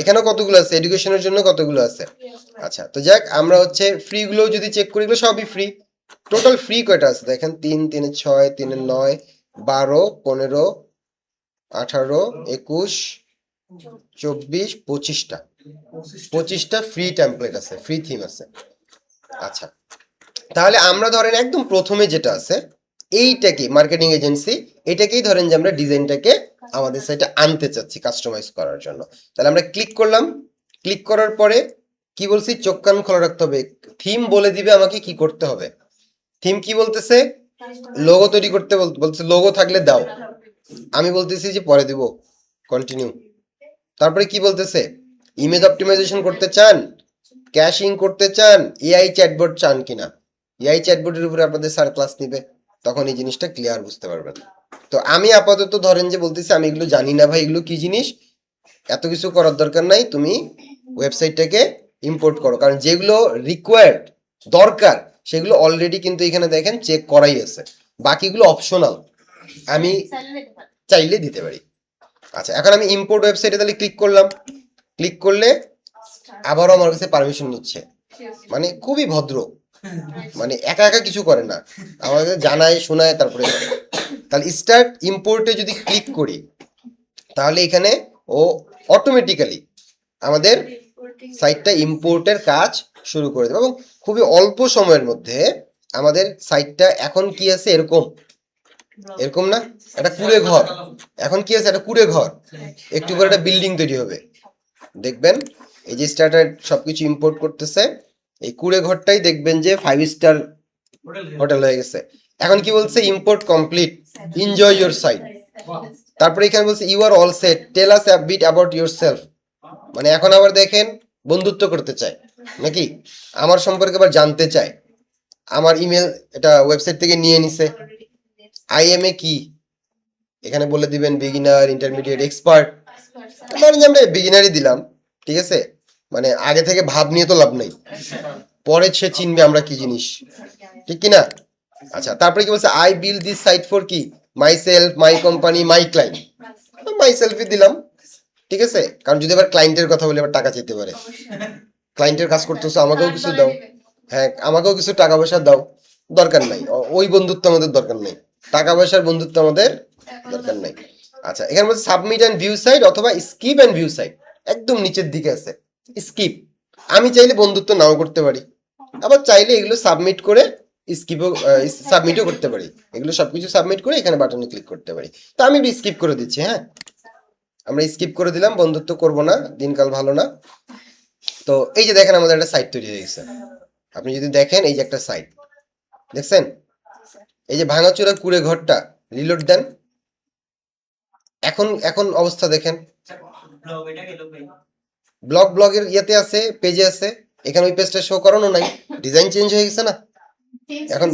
এখানেও কতগুলো আছে, এডুকেশনের জন্য কতগুলো আছে। আচ্ছা, তো যাক আমরা হচ্ছে ফ্রি গুলো যদি চেক করি, এগুলো সবই ফ্রি। টোটাল ফ্রি কয়টা আছে দেখেন, 3 3 6 3 9 12 15 18 21 24 25টা, 25টা ফ্রি টেমপ্লেট আছে, ফ্রি থিম আছে। আচ্ছা, তাহলে আমরা ধরেন একদম প্রথমে যেটা আছে এইটাকে মার্কেটিং এজেন্সি, এটাকেই ধরেন যে আমরা ডিজাইনটাকে আমাদের সাইটে আনতে চাচ্ছি কাস্টমাইজ করার জন্য। তাহলে আমরা ক্লিক করলাম, ক্লিক করার পরে কি বলছি, চোখ কান খোলা রাখতে হবে, থিম বলে দিবে আমাকে কি করতে হবে। থিম কি বলতেছে, লোগো তৈরি করতে বলছে, লোগো থাকলে দাও, আমি বলতেছি যে পরে দিব, কন্টিনিউ। তারপরে কি বলতেছে, ইমেজ অপটিমাইজেশন করতে চান, ক্যাশিং করতে চান, এআই চ্যাটবট চান কিনা। এআই চ্যাটবটের উপরে আপনাদের স্যার ক্লাস নিবে, তখন এই জিনিসটা ক্লিয়ার বুঝতে পারবেন। তো আমি আপাতত ধরেন যে বলতেছি আমি এগুলো জানি না ভাই, এগুলো কি জিনিস, এত কিছু করার দরকার নাই, তুমি ওয়েবসাইটটাকে ইম্পোর্ট করো, কারণ যেগুলো রিকোয়ার্ড দরকার সেগুলো অলরেডি কিন্তু এখানে দেখেন চেক করাই আছে, বাকিগুলো অপশনাল, আমি চাইলে দিতে পারি। আচ্ছা, এখন আমি ইম্পোর্ট ওয়েবসাইটে তাহলে ক্লিক করলাম, ক্লিক করলে আবারও আমার কাছে পারমিশন নিচ্ছে, মানে খুবই ভদ্র, মানে একা একা কিছু করে না, আমাকে জানায় শোনায় তারপরে করে। তাহলে স্টার্ট ইম্পোর্টে যদি ক্লিক করি, তাহলে এখানে ও অটোমেটিক্যালি আমাদের সাইটটা ইম্পোর্টের কাজ শুরু করে দেবে, এবং খুবই অল্প সময়ের মধ্যে আমাদের সাইটটা এখন কি আছে এরকম, এরকম না একটা কুড়ে ঘর, এখন কি আছে একটা কুড়ে ঘর, একটু করে একটা বিল্ডিং তৈরি হবে, দেখবেন এই যে স্টার্টার সবকিছু ইম্পোর্ট করতেছে, এই কুড়ে ঘরটাই দেখবেন যে 5 স্টার হোটেল হয়ে গেছে। এখন কি বলছে, import complete, enjoy your site. তারপরে এখানে বলছে you are all set, tell us a bit about yourself, মানে এখন আবার দেখেন বন্ধুত্ব করতে চায় নাকি, আমার সম্পর্কে আবার জানতে চায়, আমার ইমেল এটা ওয়েবসাইট থেকে নিয়ে নিছে। আইএমএ কি, এখানে বলে দিবেন বিগিনার, ইন্টারমিডিয়েট, এক্সপার্ট, ধরেন যে আমরা বিগিনারই দিলাম, ঠিক আছে, মানে আগে থেকে ভাব নিয়ে তো লাভ নেই, পরে সে চিনবে আমরা কি জিনিস, ঠিক কিনা। আচ্ছা, তারপরে কি বলছে, I build this site for কি, myself, my company, my client, my সেলফই দিলাম, ঠিক আছে, কারণ যদি আবার ক্লায়েন্টের কথা বলে আবার টাকা চাইতে পারে, ক্লায়েন্টের কাজ করতেছো আমাকেও কিছু দাও, হ্যাঁ আমাকেও কিছু টাকা পয়সা দাও, দরকার নাই, ওই বন্ধুত্ব আমাদের দরকার নেই, টাকা পয়সার বন্ধুত্ব আমাদের দরকার নাই। আচ্ছা, এখানে বলছে সাবমিট অ্যান্ড ভিউ সাইট অথবা স্কিপ অ্যান্ড ভিউ সাইট, একদম নিচের দিকে আছে স্কিপ, আমি চাইলে বন্ধুত্ব নাও করতে পারি, আবার চাইলে এগুলো সাবমিট করে স্কিপও সাবমিটও করতে পারি, এগুলো সবকিছু সাবমিট করে এখানে বাটনে ক্লিক করতে পারি। তো আমি স্কিপ করে দিচ্ছি, হ্যাঁ আমরা স্কিপ করে দিলাম, বন্ধুত্ব করব না, দিনকাল ভালো না। তো এই যে দেখেন আমাদের একটা সাইট তৈরি হয়ে গেছে, আপনি যদি দেখেন এই যে একটা সাইট দেখছেন, এই যে ভাঙাচোরা কুড়ে ঘরটা রিলোড দেন, এখন এখন অবস্থা দেখেন, ব্লগ এটা গেল ভাই। ব্লগের ইয়েতে আছে, পেজে আছে, এখানে ওই পেজটা শো করানো নাই, ডিজাইন চেঞ্জ হয়ে গেছে না। এখন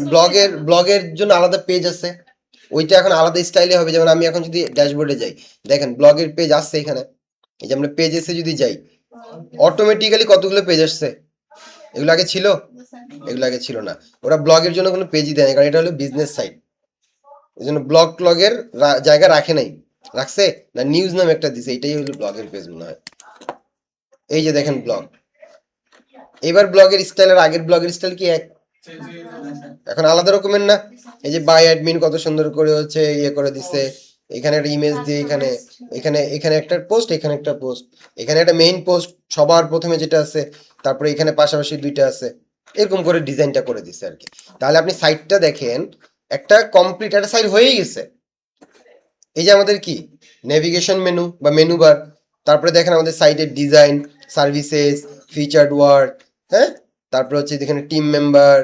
ব্লগের জন্য আলাদা পেজ আছে, ওইটা এখন আলাদা স্টাইলে হবে। যেমন আমি এখন যদি ড্যাশবোর্ডে যাই, দেখেন ব্লগের পেজ আসছে এখানে, এই যে আমরা পেজ এসে যদি যাই, অটোমেটিক্যালি কতগুলো পেজ আসছে। এগুলো আগে ছিল? এগুলো আগে ছিল না। ওরা ব্লগের জন্য কোনো পেজই দেয় না, কারণ এটা হলো বিজনেস সাইট। এই জন্য ব্লগের জায়গা রাখে নাই। রাখছে না, নিউজ নামে একটা দিছে, এটাই হলো ব্লগের পেজ মনে হয়। এই যে দেখেন ব্লগ, এবার ব্লগের স্টাইল আর আগের ব্লগের স্টাইল কি এক? এখন আলাদা রকমের না। এই যে বাই অ্যাডমিন কত সুন্দর করে হচ্ছে ইয়ে করে দিছে, এখানে একটা ইমেজ দিয়ে, এখানে এখানে এখানে একটা পোস্ট, এখানে একটা পোস্ট, এখানে একটা মেইন পোস্ট সবার প্রথমে যেটা আছে, তারপরে এখানে পাশাপাশি দুইটা আছে, এরকম করে ডিজাইনটা করে দিছে আর কি। তাহলে আপনি সাইটটা দেখেন, একটা কমপ্লিট একটা সাইট হয়েই গেছে। এই যে আমাদের কি নেভিগেশন মেনু বা মেনু বার, তারপরে দেখেন আমাদের সাইটের ডিজাইন, সার্ভিসেস, ফিচার্ড ওয়ার্ক, হ্যাঁ, তারপরে হচ্ছে এখানে টিম মেম্বার,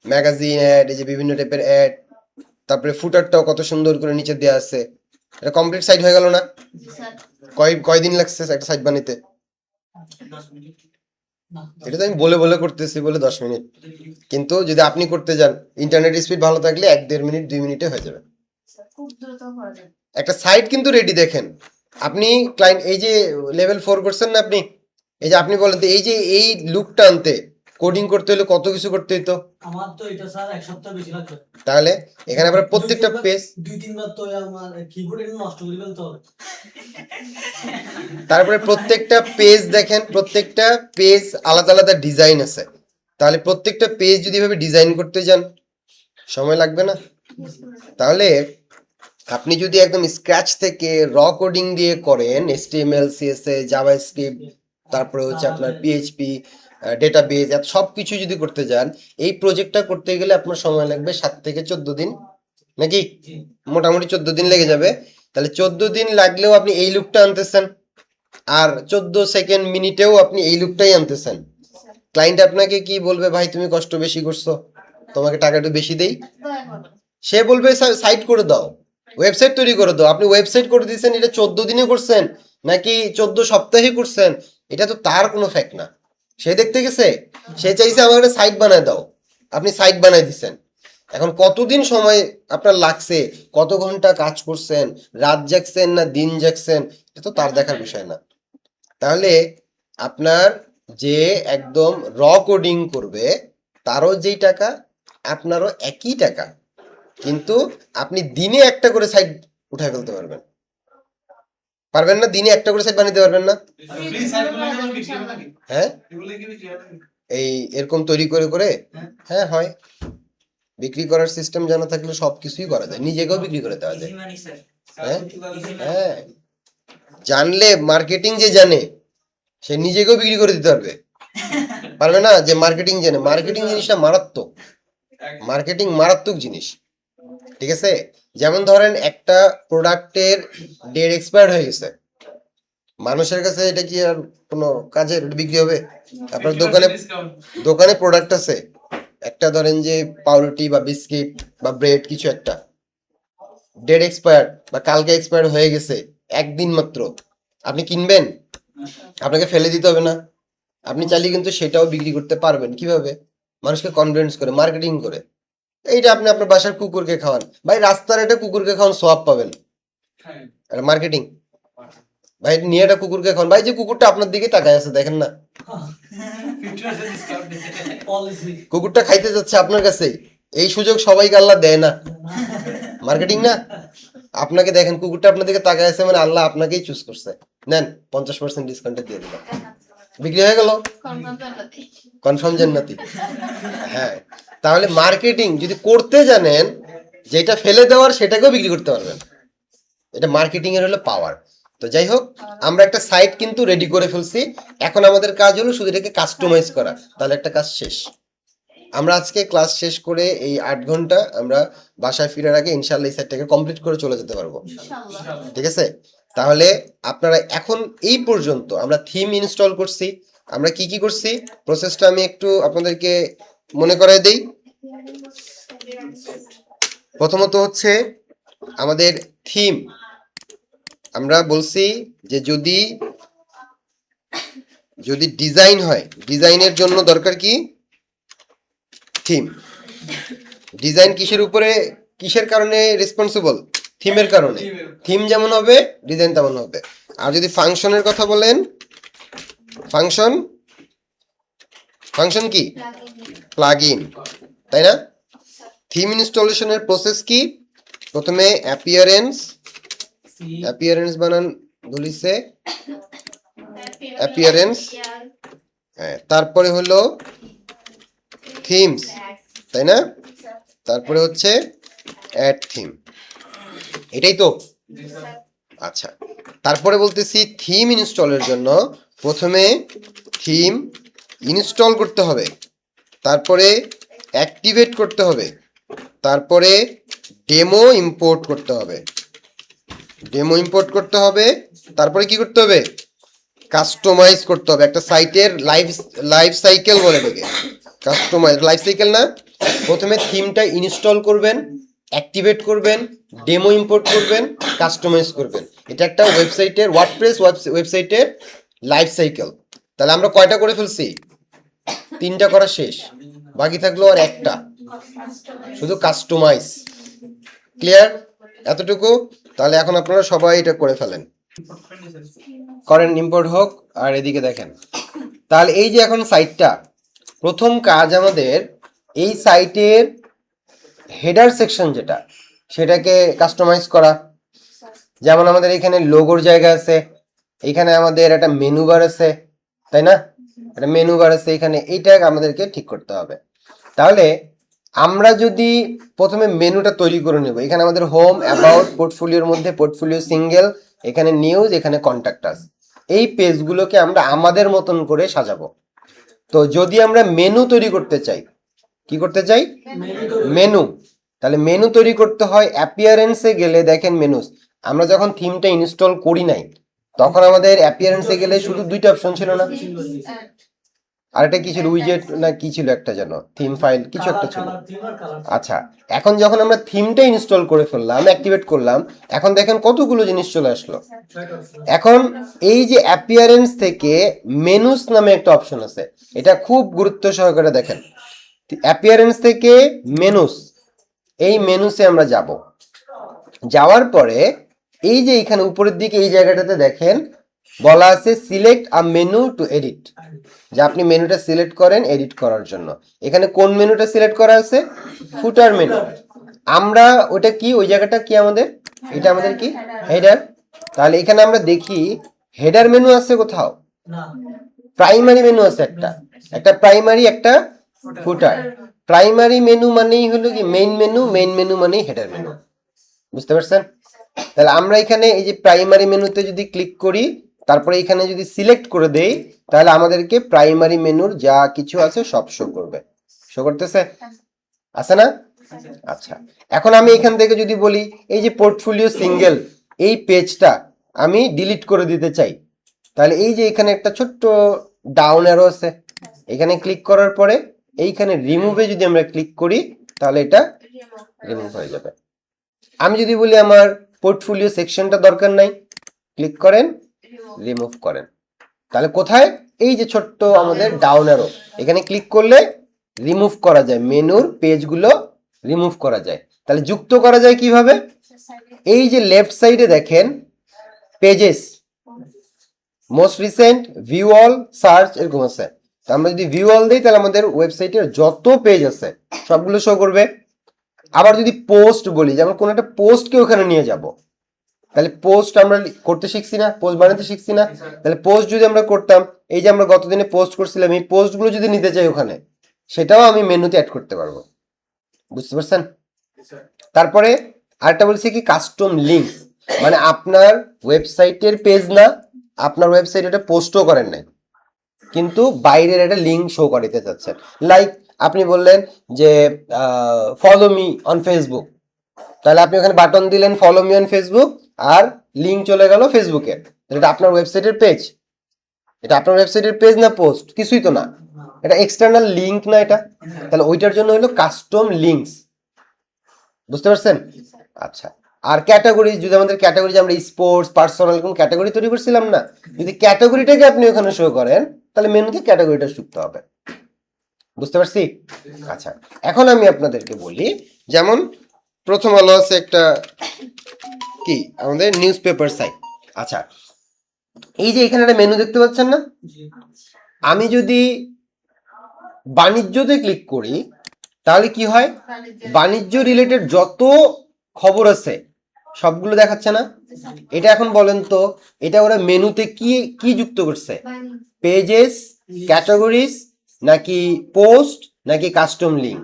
ম্যাগাজিন অ্যাড, এই যে বিভিন্ন টাইপের অ্যাড, তারপরে ফুটারটাও কত সুন্দর করে নিচে দেওয়া আছে। এটা কমপ্লিট সাইট হয়ে গেল না? কয়দিন লাগছে একটা সাইট বানাইতে? 10 মিনিট। না, এটা তো আমি বলে বলে করতেছি বলে 10 মিনিট, কিন্তু যদি আপনি করতে যান, ইন্টারনেট স্পিড ভালো থাকলে 1-1.5 মিনিট 2 মিনিটে হয়ে যাবে খুব দ্রুত হয়ে যায়। একটা সাইট কিন্তু রেডি। দেখেন আপনি ক্লায়েন্ট, এই যে লেভেল 4 করছেন না আপনি, এই যে আপনি বলেন তো, এই যে এই লুকটা আনতে কোডিং করতে হলে কত কিছু করতে হতো? আমার তো এটা স্যার এক সপ্তাহ বেশি লাগবে। তাহলে এখানে আবার প্রত্যেকটা পেজ, 2-3 বার তো আমার কিবোর্ড এটা নষ্ট করে ফেলতে হবে। তারপরে প্রত্যেকটা পেজ দেখেন, প্রত্যেকটা পেজ আলাদা আলাদা ডিজাইন আছে। তাহলে প্রত্যেকটা পেজ যদি এভাবে ডিজাইন করতে যান, সময় লাগবে না? তাহলে আপনি যদি একদম স্ক্র্যাচ থেকে র কোডিং দিয়ে করেন, HTML CSS জাভাস্ক্রিপ্ট, তারপরে হচ্ছে আপনার পিএইচপি, ডেটাবেজ, এত সব কিছু যদি করতে যান, এই প্রজেক্টটা করতে গেলে আপনার সময় লাগবে 7 থেকে 14 দিন, নাকি? মোটামুটি 14 দিন লেগে যাবে। তাহলে 14 দিন লাগলেও আপনি এই লুকটা আনতেছেন, আর 14 সেকেন্ড মিনিটেও আপনি এই লুকটাই আনতেছেন। ক্লায়েন্ট আপনাকে কি বলবে? ভাই তুমি কষ্ট বেশি করছো, তোমাকে টাকা একটু বেশি দেই। দয়া করে। সে বলবে সাইট করে দাও, ওয়েবসাইট তৈরি করে দাও। আপনি ওয়েবসাইট করে দিয়েছেন, এটা 14 দিনে করছেন নাকি 14 সপ্তাহে করছেন, এটা তো তার কোনো ফ্যাক্ট না। সে দেখতে গেছে, সে চাইছে আমার একটা সাইট বানায় দাও, আপনি সাইট বানাই দিচ্ছেন। এখন কতদিন সময় আপনার লাগছে, কত ঘন্টা কাজ করছেন, রাত জাগছেন না দিন জাগছেন, এটা তো তার দেখার বিষয় না। তাহলে আপনার যে একদম র কোডিং করবে, তারও যেই টাকা, আপনারও একই টাকা, কিন্তু আপনি দিনে একটা করে সাইট উঠায় ফেলতে পারবেন। পারবেন না? দিনে একটা করে সাইট বানাতে পারবেন না? ফ্রি সাইটগুলো কেমন বিক্রি হবে নাকি? হ্যাঁ, এগুলো কি বিক্রি হবে নাকি? এই এরকম তৈরি করে করে, হ্যাঁ। হ্যাঁ হয়। বিক্রি করার সিস্টেম জানা থাকলে সবকিছুই করা যায়, নিজেকেও বিক্রি করে দেওয়া যায়। ইজি মানি স্যার। হ্যাঁ? সার্ভিস হ্যাঁ, জানলে, মার্কেটিং যে জানে সে নিজেকেও বিক্রি করে দিতে পারবে। পারবে না? যে মার্কেটিং জানে, মার্কেটিং জিনিসটা মারাত্মক, মার্কেটিং মারাত্মক জিনিস, ঠিক আছে? যেমন ধরেন একটা প্রোডাক্টের ডেট এক্সপায়ার্ড হয়ে গেছে, মানুষের কাছে এটা কি আর কোনো কাজের? এটা বিক্রি হবে? আপনার দোকানে ডিসকাউন্ট দোকানে প্রোডাক্ট আছে একটা, ধরেন যে পাউরুটি বা বিস্কিট বা ব্রেড কিছু একটা, ডেট এক্সপায়ার্ড বা কালকে এক্সপায়ার্ড হয়ে গেছে, একদিন মাত্র, আপনি কিনবেন? আপনাকে ফেলে দিতে হবে না? আপনি চাইলে কিন্তু সেটাও বিক্রি করতে পারবেন। কিভাবে? মানুষকে কনভিন্স করে, মার্কেটিং করে। এইটা আপনি আপনার বাসার কুকুরকে খাওয়ান, ভাই রাস্তার এটা কুকুরকে খাওয়ান, সোয়াব পাবেন। হ্যাঁ এটা মার্কেটিং। ভাই নিয়ে এটা কুকুরকে খাওয়ান, ভাই যে কুকুরটা আপনার দিকে তাকায় আছে দেখেন না, 50% ডিসকাউন্ট পলিসি কুকুরটা খাইতে যাচ্ছে আপনার কাছে, এই সুযোগ সবাইকে আল্লাহ দেয় না। মার্কেটিং না? আপনাকে দেখেন কুকুরটা আপনার দিকে তাকায় আছে, মানে আল্লাহ আপনাকেই চুজ করছে, নেন 50% ডিসকাউন্টে দিয়ে দিলাম, বিক্রি হয়ে গেল, কনফার্ম জানাতে। কনফার্ম জান্নাতি। হ্যাঁ, তাহলে মার্কেটিং যদি করতে জানেন, যেটা ফেলে দেওয়ার সেটাকেও বিক্রি করতে পারবেন। এটা মার্কেটিং এর হলো পাওয়ার। তো যাই হোক, আমরা একটা সাইট কিন্তু রেডি করে ফেলছি, এখন আমাদের কাজ হলো শুধু এটাকে কাস্টমাইজ করা, তাহলে একটা কাজ শেষ। আমরা আজকে ক্লাস শেষ করে এই 8 ঘন্টা আমরা বাসায় ফিরার আগে ইনশাল্লাহ এই সাইটটাকে কমপ্লিট করে চলে যেতে পারবো, ইনশাআল্লাহ। ঠিক আছে? তাহলে আপনারা এখন এই পর্যন্ত আমরা থিম ইনস্টল করছি, আমরা কি কি করছি প্রসেসটা আমি একটু আপনাদেরকে মনে করাই দেই। প্রথমত হচ্ছে আমাদের থিম, আমরা বলছি যে যদি যদি ডিজাইন হয়, ডিজাইনের জন্য দরকার কি? থিম। ডিজাইন কিসের উপরে, কিসের কারণে রেসপন্সিবল? থিমের কারণে। থিম যেমন হবে ডিজাইন তেমন হবে। আর যদি ফাংশনের কথা বলেন, ফাংশন, ফাংশন কি? প্লাগইন, তাই না? থিম ইনস্টলেশনের প্রসেস কি? প্রথমে অ্যাপিয়ারেন্স, অ্যাপিয়ারেন্স বানান বলিছে, অ্যাপিয়ারেন্স, হ্যাঁ, তারপরে হলো থিমস, তাই না? তারপরে হচ্ছে অ্যাড থিম, এটাই তো। আচ্ছা, তারপরে বলতেছি থিম ইনস্টলের জন্য প্রথমে থিম ইনস্টল করতে হবে, তারপরে অ্যাক্টিভেট করতে হবে, তারপরে ডেমো ইম্পোর্ট করতে হবে, ডেমো ইম্পোর্ট করতে হবে, তারপরে কি করতে হবে? কাস্টমাইজ করতে হবে। একটা সাইটের লাইফ সাইকেল বলে এটাকে, কাস্টমাইজ লাইফ সাইকেল না? প্রথমে থিমটা ইনস্টল করবেন, অ্যাক্টিভেট করবেন, ডেমো ইম্পোর্ট করবেন, কাস্টমাইজ করবেন। এটা একটা ওয়েবসাইটের, ওয়ার্ডপ্রেস ওয়েবসাইটের লাইফ সাইকেল। তাহলে আমরা কয়টা করে ফেলছি? 3টা করা শেষ, বাকি থাকলো আর একটা, শুধু কাস্টমাইজ। ক্লিয়ার এতটুকু? তাহলে এখন আপনারা সবাই এটা করে ফেলেন, করেন, ইম্পোর্ট হোক। আর এদিকে দেখেন, তাহলে এই যে এখন সাইটটা, প্রথম কাজ আমাদের এই সাইটের হেডার সেকশন যেটা, সেটাকে কাস্টমাইজ করা। যেমন আমাদের এখানে লোগোর জায়গা আছে, এখানে আমাদের একটা মেনু বার আছে, তাই না? একটা মেনু বার আছে এখানে, এইটা আমাদেরকে ঠিক করতে হবে। তাহলে আমরা যদি প্রথমে মেনুটা তৈরি করে নেব, এখানে আমাদের হোম, অ্যাবাউট, পোর্টফোলিওর মধ্যে পোর্টফোলিও সিঙ্গেল, এখানে নিউজ, এখানে কন্ট্যাক্ট আস, এই পেজগুলোকে আমরা আমাদের মতন করে সাজাবো। তো যদি আমরা মেনু তৈরি করতে চাই, কি করতে চাই? মেনু। তাহলে মেনু তৈরি করতে হয়, অ্যাপিয়ারেন্সে গেলে দেখেন মেনুস। আমরা যখন থিমটা ইনস্টল করি নাই, তখন আমাদের অ্যাপিয়ারেন্সে গেলে শুধু 2টা অপশন ছিল না? আর এটা কি ছিল? উইজেট না কি ছিল একটা, যেন থিম ফাইল কিছু একটা ছিল। আচ্ছা, এখন যখন আমরা থিমটা ইনস্টল করে ফেললাম, অ্যাক্টিভেট করলাম, এখন দেখেন কতগুলো জিনিস চলে আসলো। এখন এই যে অ্যাপিয়ারেন্স থেকে মেনুস নামে একটা অপশন আছে, এটা খুব গুরুত্ব সহকারে দেখেন। অ্যাপিয়ারেন্স থেকে মেনুস, এই মেনুসে আমরা যাব। যাওয়ার পরে এই যে এখানে উপরের দিকে এই জায়গাটাতে দেখেন বলা আছে সিলেক্ট আ মেনু টু এডিট, যে আপনি মেনুটা সিলেক্ট করেন এডিট করার জন্য। এখানে কোন মেনুটা সিলেক্ট করা আছে? ফুটার মেনু। আমরা ওটা কি, ওই জায়গাটা কি আমাদের? এটা আমাদের কি? হেডার। তাহলে এখানে আমরা দেখি হেডার মেনু আছে কোথাও? প্রাইমারি মেনু আছে একটা, একটা প্রাইমারি, একটা ফুটার। প্রাইমারি মেনু মানেই হলো কি মেইন মেনু, মেইন মেনু মানেই হেডার মেনু। বুঝতে পারছেন? তাহলে আমরা এখানে এই যে প্রাইমারি মেনুতে যদি ক্লিক করি, তারপরে এখানে যদি সিলেক্ট করে দেই, তাহলে আমাদেরকে প্রাইমারি মেনুর যা কিছু আছে সব শো করবে। শো করতেছে? আছে না? আচ্ছা, এখন আমি এখান থেকে যদি বলি এই যে পোর্টফোলিও সিঙ্গেল, এই পেজটা আমি ডিলিট করে দিতে চাই, তাহলে এই যে এখানে একটা ছোট্ট ডাউন অ্যারো আছে, এখানে ক্লিক করার পরে এইখানে রিমুভে যদি আমরা ক্লিক করি, তাহলে এটা রিমুভ হয়ে যাবে। আমি যদি বলি আমার পোর্টফোলিও সেকশনটা দরকার নাই, ক্লিক করেন, রিমুভ করেন, তাহলে কোথায়? এই যে ছোট্ট আমাদের ডাউন অ্যারো, এখানে ক্লিক করলে রিমুভ করা যায়, মেনুর পেজগুলো রিমুভ করা যায়। তাহলে যুক্ত করা যায় কিভাবে? এই যে লেফট সাইডে দেখেন pages, most recent, view all, search, এরকম আছে। তো আমরা যদি ভিউ অল দিই, তাহলে আমাদের ওয়েবসাইটের যত পেজ আছে সবগুলো শো করবে। আবার যদি পোস্ট বলি, যেমন কোনো একটা পোস্টকে ওখানে নিয়ে যাব, তাহলে পোস্ট আমরা করতে শিখছি না, পোস্ট বানাতে শিখছি না? তাহলে পোস্ট যদি আমরা করতাম, এই যে আমরা গতদিনে পোস্ট করছিলাম, এই পোস্টগুলো যদি নিতে চাই ওখানে, সেটাও আমি মেনুতে অ্যাড করতে পারবো। বুঝতে পারছেন? তারপরে আরেকটা বলছি কি কাস্টম লিঙ্ক, মানে আপনার ওয়েবসাইটের পেজ না, আপনার ওয়েবসাইট এটা পোস্টও করেন নাই, কিন্তু বাইরের একটা লিঙ্ক শো করাতে চাচ্ছেন। লাইক আপনি বললেন যে ফলো মি অন ফেসবুক, তাহলে আপনি ওখানে বাটন দিলেন ফলো মি অন ফেসবুক, আর লিঙ্ক চলে গেল ফেসবুকে। এটা আপনার ওয়েবসাইটের পেজ? এটা আপনার ওয়েবসাইটের পেজ না পোস্ট? কিছুই তো না, এটা এক্সটার্নাল লিঙ্ক না এটা। তাহলে ওইটার জন্য হলো কাস্টম লিঙ্কস। বুঝতে পারছেন? আচ্ছা, আর ক্যাটাগরি, যদি আমাদের ক্যাটাগরি, যে আমরা স্পোর্টস, পার্সোনাল, কোন ক্যাটাগরি তৈরি করছিলাম না, যদি ক্যাটাগরিটাকে আপনি ওখানে শো করেন, তাহলে মেনুতে ক্যাটাগরিটা যুক্ত হবে। বুঝতে পারছি? আচ্ছা, এখন আমি আপনাদেরকে বলি, যেমন প্রথম আলো আছে একটা কি আমাদের নিউজ পেপার সাইট। আচ্ছা, এই যে এখানে একটা মেনু দেখতে পাচ্ছেন না, জি আমি যদি বাণিজ্যতে ক্লিক করি তাহলে কি হয়, বাণিজ্য রিলেটেড যত খবর আছে সবগুলো দেখাচ্ছে না? এটা এখন বলেন তো, এটা ওরা মেনুতে কি কি যুক্ত করছে? পেজেস, ক্যাটাগরিজ, নাকি পোস্ট, নাকি কাস্টম লিঙ্ক?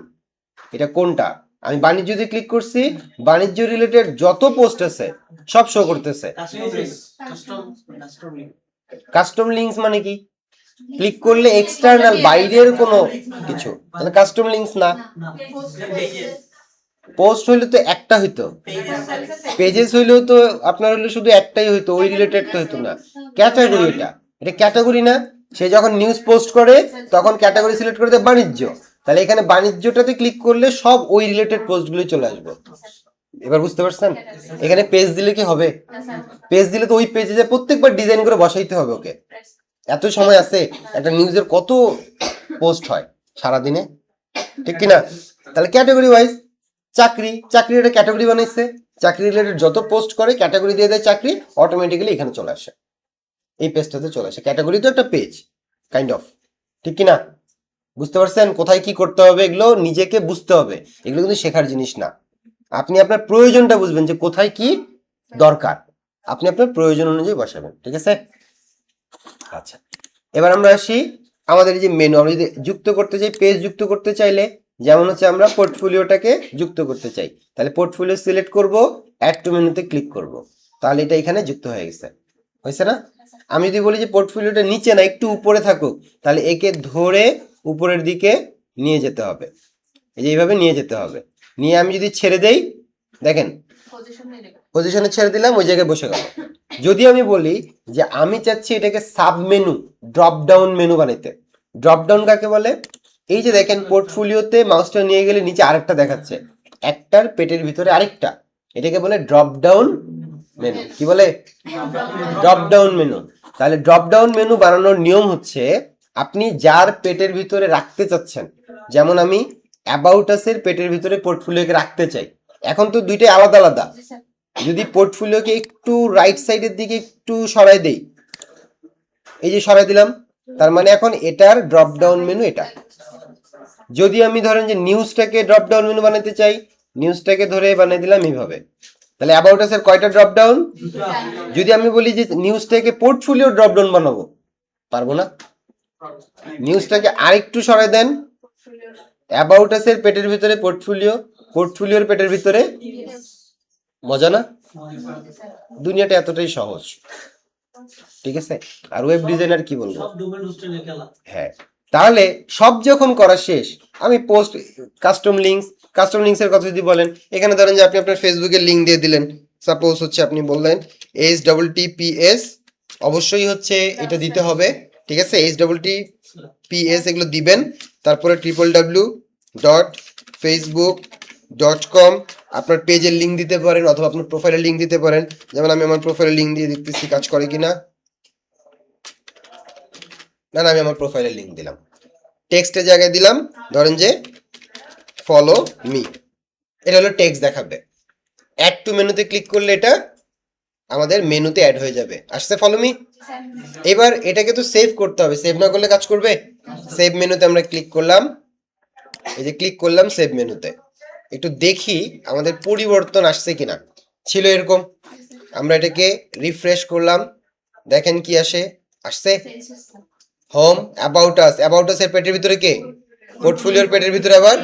এটা কোনটা? আমি বাণিজ্যতে ক্লিক করছি, বাণিজ্য রিলেটেড যত পোস্ট আছে সব শো করতেছে। কাস্টম লিঙ্কস মানে কি? ক্লিক করলে এক্সটার্নাল বাইরের কোনো কিছু, তাহলে কাস্টম লিঙ্কস না। না পোস্ট হইলে তো একটা হইতো, পেজেস হইলেও তো আপনার হইলে শুধু একটাই হইতো, ওই রিলেটেড তো হইতো না। ক্যাটাগরি, এটা ক্যাটাগরি না? সে যখন নিউজ পোস্ট করে তখন ক্যাটাগরি সিলেক্ট করে দেয় বাণিজ্য, তাহলে এখানে বাণিজ্যটাতে ক্লিক করলে সব ওই রিলেটেড পোস্টগুলো চলে আসবে। এবার বুঝতে পারছেন? এখানে পেজ দিলে কি হবে? পেজ দিলে তো ওই পেজে প্রত্যেকবার ডিজাইন করে বসাইতে হবে ওকে। এত সময় আছে, একটা নিউজের কত পোস্ট হয় সারাদিনে, ঠিক কিনা? তাহলে ক্যাটাগরি ওয়াইজ চাকরির একটা ক্যাটাগরি বানাইছে, চাকরি রিলেটেড যত পোস্ট করে ক্যাটাগরি দিয়ে দেয় চাকরি, অটোমেটিক্যালি এখানে চলে আসে, এই পেজটাতে চলে আসে। ক্যাটাগরি তো একটা পেজ কাইন্ড অফ, ঠিক কিনা? বুঝতে পারছেন কোথায় কি করতে হবে? এগুলো নিজেকে বুঝতে হবে, এগুলো কিন্তু শেখার জিনিস না। আপনি আপনার প্রয়োজনটা বুঝবেন যে কোথায় কি দরকার, আপনি আপনার প্রয়োজন অনুযায়ী বসাবেন, ঠিক আছে? আচ্ছা, এবার আমরা আসি আমাদের এই যে মেনু, আমরা যদি যুক্ত করতে চাই, পেজ যুক্ত করতে চাইলে, যেমন হচ্ছে আমরা পোর্টফোলিওটাকে যুক্ত করতে চাই, তাহলে পোর্টফোলিও সিলেক্ট করব, অ্যাড টু মেনুতে ক্লিক করব, তাহলে এটা এখানে যুক্ত হয়ে গেছে। হয়েছে না? আমি যদি বলি যে পোর্টফোলিওটা নিচে না একটু উপরে থাকুক, তাহলে একে ধরে উপরের দিকে নিয়ে যেতে হবে, এই যে এইভাবে নিয়ে যেতে হবে। নিয়ে আমি যদি ছেড়ে দেই, দেখেন পজিশনে ছেড়ে দিলাম, ওই জায়গায় বসে গেল। যদি আমি বলি যে আমি চাচ্ছি এটাকে sub menu, drop down menu বানাইতে, ড্রপ ডাউন কাকে বলে? এই যে দেখেন পোর্টফোলিওতে মাউসটা নিয়ে গেলে নিচে আরেকটা দেখাচ্ছে, একটার পেটের ভিতরে আরেকটা, এটাকে বলে ড্রপ ডাউন মেনু। কি বলে? Drop down menu. তাহলে ড্রপ ডাউন মেনু বানানোর নিয়ম হচ্ছে, আপনি যার পেটের ভিতরে রাখতে চাচ্ছেন, যেমন আমি অ্যাবাউট আসের পেটের ভিতরে পোর্টফোলিওকে রাখতে চাই, এখন তো দুইটাই আলাদা আলাদা। যদি পোর্টফোলিওকে একটু রাইট সাইডের দিকে একটু সরাই দেই, এই যে সরাই দিলাম, তার মানে এখন এটার ড্রপ ডাউন মেনু এটা। যদি আমি ধরেন যে নিউজটাকে ড্রপ ডাউন মেনু বানাতে চাই, নিউজটাকে ধরে বানিয়ে দিলাম এইভাবে, তাহলে অ্যাবাউট আসের কয়টা ড্রপ ডাউন? যদি আমি বলি যে নিউজটাকে পোর্টফোলিও ড্রপ ডাউন বানাবো, পারবো না। নিউজটাকে আরেকটু সরাই দেন, অ্যাবাউট আসের পেটের ভিতরে পোর্টফোলিও, পোর্টফোলিওর পেটের ভিতরে, মজা না? দুনিয়াটা এতটাই সহজ, ঠিক আছে? আর ওয়েব ডিজাইনার কি বলবো, সব ডোমেন হোস্টেলে খেলা। হ্যাঁ। তাহলে সব যখন করা শেষ, আমি পোস্ট কাস্টম লিঙ্কস এর কথা যদি বলেন, এখানে ধরেন যে আপনি আপনার ফেসবুকের লিঙ্ক দিয়ে দিলেন, সাপোজ হচ্ছে আপনি বললেন HTTPS, অবশ্যই হচ্ছে এটা দিতে হবে, ঠিক আছে? HTTPS এগুলো দিবেন, তারপরে www.facebook.com, আপনার পেজের লিঙ্ক দিতে পারেন অথবা আপনার প্রোফাইলের লিঙ্ক দিতে পারেন। যেমন আমি আমার প্রোফাইলের লিঙ্ক দিয়ে দেখতেছি কাজ করে কিনা। না, আমি আমার প্রোফাইলের লিঙ্ক দিলাম, টেক্সটের জায়গায় দিলাম ধরেন যে ফলো মি, এটা হলো টেক্সট দেখাবে। অ্যাড টু মেনুতে ক্লিক করলে এটা আমাদের মেনুতে অ্যাড হয়ে যাবে, আসছে ফলো মি। এবার এটাকে তো সেভ করতে হবে, সেভ না করলে কাজ করবে? সেভ মেনুতে আমরা ক্লিক করলাম, এই যে ক্লিক করলাম সেভ মেনুতে, একটু দেখি আমাদের পরিবর্তন আসছে কিনা। ছিল এরকম, আমরা এটাকে রিফ্রেশ করলাম, দেখেন কি আসে, আসছে হোম, অ্যাবাউট আস এর পেটের ভিতরে কে? পোর্টফোলিওর পেটের ভিতরে আবার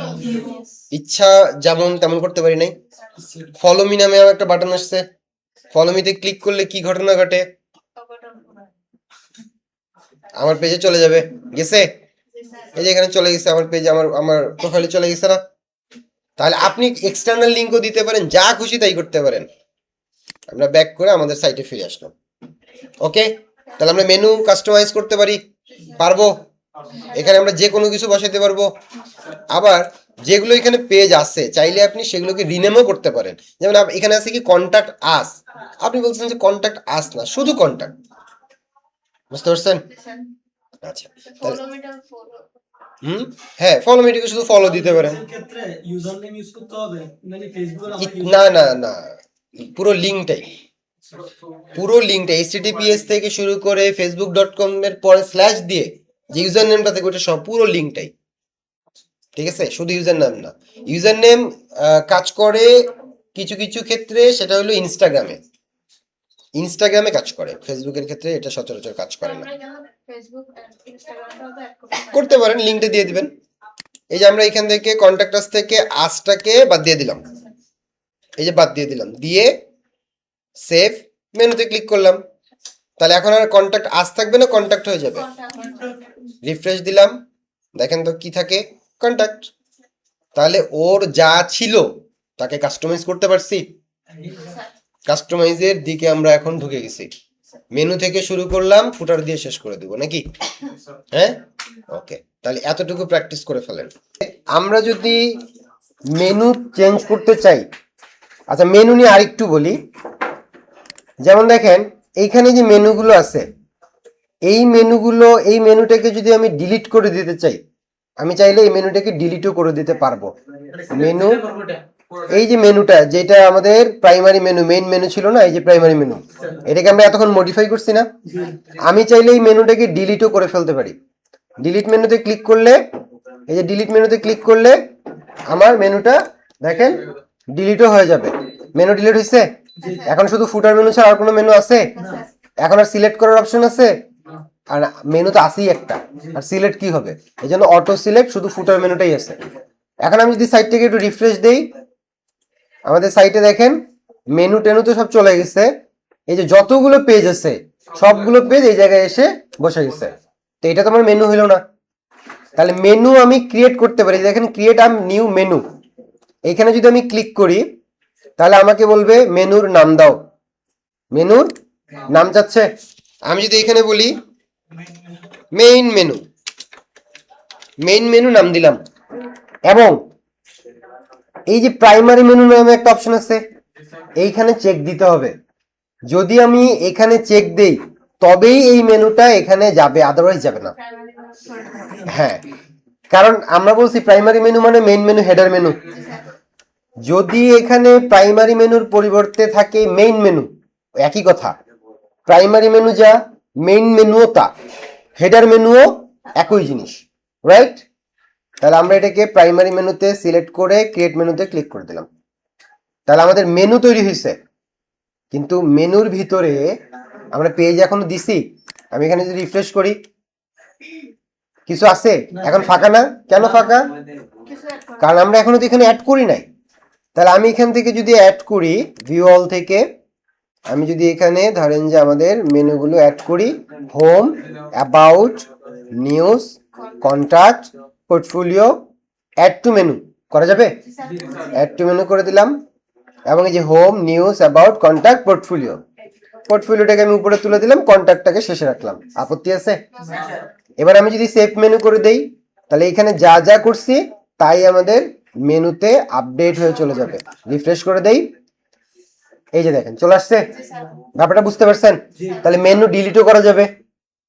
ইচ্ছা যেমন তেমন করতে পারি নাই। ফলো মি নামে আমার একটা বাটন আসছে, ফলো মিতে ক্লিক করলে কি ঘটনা ঘটে? আমার পেজে চলে যাবে, গেছে? এই যে এখানে চলে গেছে আমার পেজে, আমার প্রোফাইলে চলে গেছে না? তাহলে আপনি এক্সটার্নাল লিঙ্কও দিতে পারেন, যা খুশি তাই করতে পারেন। আমরা ব্যাক করে আমাদের সাইটে ফিরে আসলাম। ওকে, তাহলে আমরা মেনু কাস্টমাইজ করতে পারবো, এখানে আমরা যে কোনো কিছু বসাইতে পারবো। আবার যেগুলো এখানে পেজ আছে চাইলে আপনি সেগুলোকে রিনেমও করতে পারেন। যেমন এখানে আছে কি কন্টাক্ট আস, আপনি বলছেন যে কন্টাক্ট আস না, শুধু কন্টাক্ট, বুঝতে পারছেন? আচ্ছা ফলো মিটার ফলো হ্যাঁ ফলো মিটিকে শুধু ফলো দিতে পারেন। এর ক্ষেত্রে ইউজার নেম ইউজ করতে হবে মানে ফেসবুকের আমরা না না না, পুরো লিঙ্কটাই, পুরো লিঙ্কটা এইচটিটিপিএস থেকে শুরু করে facebook.com এর পরে স্ল্যাশ দিয়ে যে ইউজার নেমটা থেকে ওটা সব পুরো লিঙ্কটাই, ঠিক আছে? শুধু ইউজার নেম না, ইউজার নেম কাজ করে কিছু কিছু ক্ষেত্রে, সেটা হলো ইনস্টাগ্রামে কাজ করে, ফেসবুকের ক্ষেত্রে এটা সচরাচর কাজ করে না। আমরা কেন ফেসবুক ইনস্টাগ্রামটাও তো অ্যাড করতে পারেন, লিঙ্কটা দিয়ে দিবেন। এই যে আমরা এখান থেকে কন্ট্যাক্টাস থেকে আজটাকে বাদ দিয়ে দিলাম, এই যে বাদ দিয়ে দিলাম, দিয়ে সেভ মেনুতে ক্লিক করলাম। তাহলে এখন আর কন্ট্যাক্ট আজ থাকবে না, কন্ট্যাক্ট হয়ে যাবে। রিফ্রেশ দিলাম, দেখেন তো কি থাকে, কন্ট্যাক্ট। তাহলে ওর যা ছিল তাকে কাস্টমাইজ করতে পারছি। কাস্টমাইজের দিকে আমরা এখন ঢুকে গেছি, মেনু থেকে শুরু করলাম, ফুটার দিয়ে শেষ করে দেবো নাকি? হ্যাঁ, ওকে। তাহলে এতটুকু প্র্যাকটিস করে ফেলেন। আমরা যদি মেনু চেঞ্জ করতে চাই, আচ্ছা মেনু নিয়ে আরেকটু বলি। যেমন দেখেন এইখানে যে মেনুগুলো আছে, এই মেনুটাকে যদি আমি ডিলিট করে দিতে চাই, আমি চাইলে এই মেনুটাকে ডিলিটও করে দিতে পারবো। মেনু, এই যে মেনুটা যেটা আমাদের প্রাইমারি মেনু, মেইন মেনু ছিল না, এই যে প্রাইমারি মেনু, এটাকে আমরা এতক্ষণ মডিফাই করছি না, আমি চাইলে এই মেনুটাকে ডিলিটও করে ফেলতে পারি। ডিলিট মেনুতে ক্লিক করলে, এই যে ডিলিট মেনুতে ক্লিক করলে আমার মেনুটা দেখেন ডিলিটও হয়ে যাবে। মেনু ডিলিট হয়েছে। এখন শুধু ফুটার মেনু ছাড়া আর কোনো মেনু আছে? এখন আর সিলেক্ট করার অপশন আছে? আর মেনু তো আছেই একটা, আর সিলেক্ট কি হবে? এই জন্য অটো সিলেক্ট, শুধু ফুটার মেনুটাই আছে। এখন আমি যদি সাইটটাকে একটু রিফ্রেশ দেই, আমাদের সাইটে দেখেন মেনু টেনু তো সব চলে গেছে। এই যে যতগুলো পেজ আছে সবগুলো পেজ এই জায়গায় এসে বসে গেছে। তো এটা তো আমার মেনু হলো না। তাহলে মেনু আমি ক্রিয়েট করতে পারি, দেখেন ক্রিয়েট আ নিউ মেনু, এইখানে যদি আমি ক্লিক করি তাহলে আমাকে বলবে মেনুর নাম দাও। মেনুর নাম চাচ্ছে, আমি যদি এখানে বলি মেইন মেনু নাম দিলাম, এবং এই যে প্রাইমারি মেনু নামে একটা অপশন আছে, এইখানে চেক দিতে হবে। যদি আমি এখানে চেক দেই তবেই এই মেনুটা এখানে যাবে, আদারওয়াইজ যাবে না। হ্যাঁ, কারণ আমরা বলছি প্রাইমারি মেনু মানে মেইন মেনু, হেডার মেনু। যদি এখানে প্রাইমারি মেনুর পরিবর্তে থাকে মেইন মেনু, একই কথা। প্রাইমারি মেনু যা, মেইন মেনুও তা, হেডার মেনুও একই জিনিস, রাইট? তাহলে আমরা এটাকে প্রাইমারি মেনুতে সিলেক্ট করে ক্রিয়েট মেনুতে ক্লিক করে দিলাম। তাহলে আমাদের মেনু তৈরি হয়েছে, কিন্তু মেনুর ভিতরে আমরা পেজ এখনো দিছি। আমি এখানে যদি রিফ্রেশ করি, কিছু আছে? এখন ফাঁকা না। কেন ফাঁকা? কারণ আমরা এখনো তো এখানে অ্যাড করি নাই। তাহলে আমি এখান থেকে যদি অ্যাড করি, ভিউ অল থেকে আমি যদি এখানে ধরেন যে আমাদের মেনুগুলো অ্যাড করি, home, about, news, contact, portfolio, add to menu করা যাবে? অ্যাড টু মেনু করে দিলাম, এবং এই যে হোম, নিউজ, অ্যাবাউট, কন্টাক্ট, পোর্টফোলিওটাকে আমি উপরে তুলে দিলাম, কন্টাক্টটাকে শেষে রাখলাম। আপত্তি আছে? এবার আমি যদি সেভ মেনু করে দেই, তাহলে এখানে যা যা করছি তাই আমাদের মেনুতে আপডেট হয়ে চলে যাবে। রিফ্রেশ করে দেই, এই যে দেখেন চলে আসছে। ব্যাপারটা বুঝতে পারছেন? তাহলে মেনু ডিলিটও করা যাবে,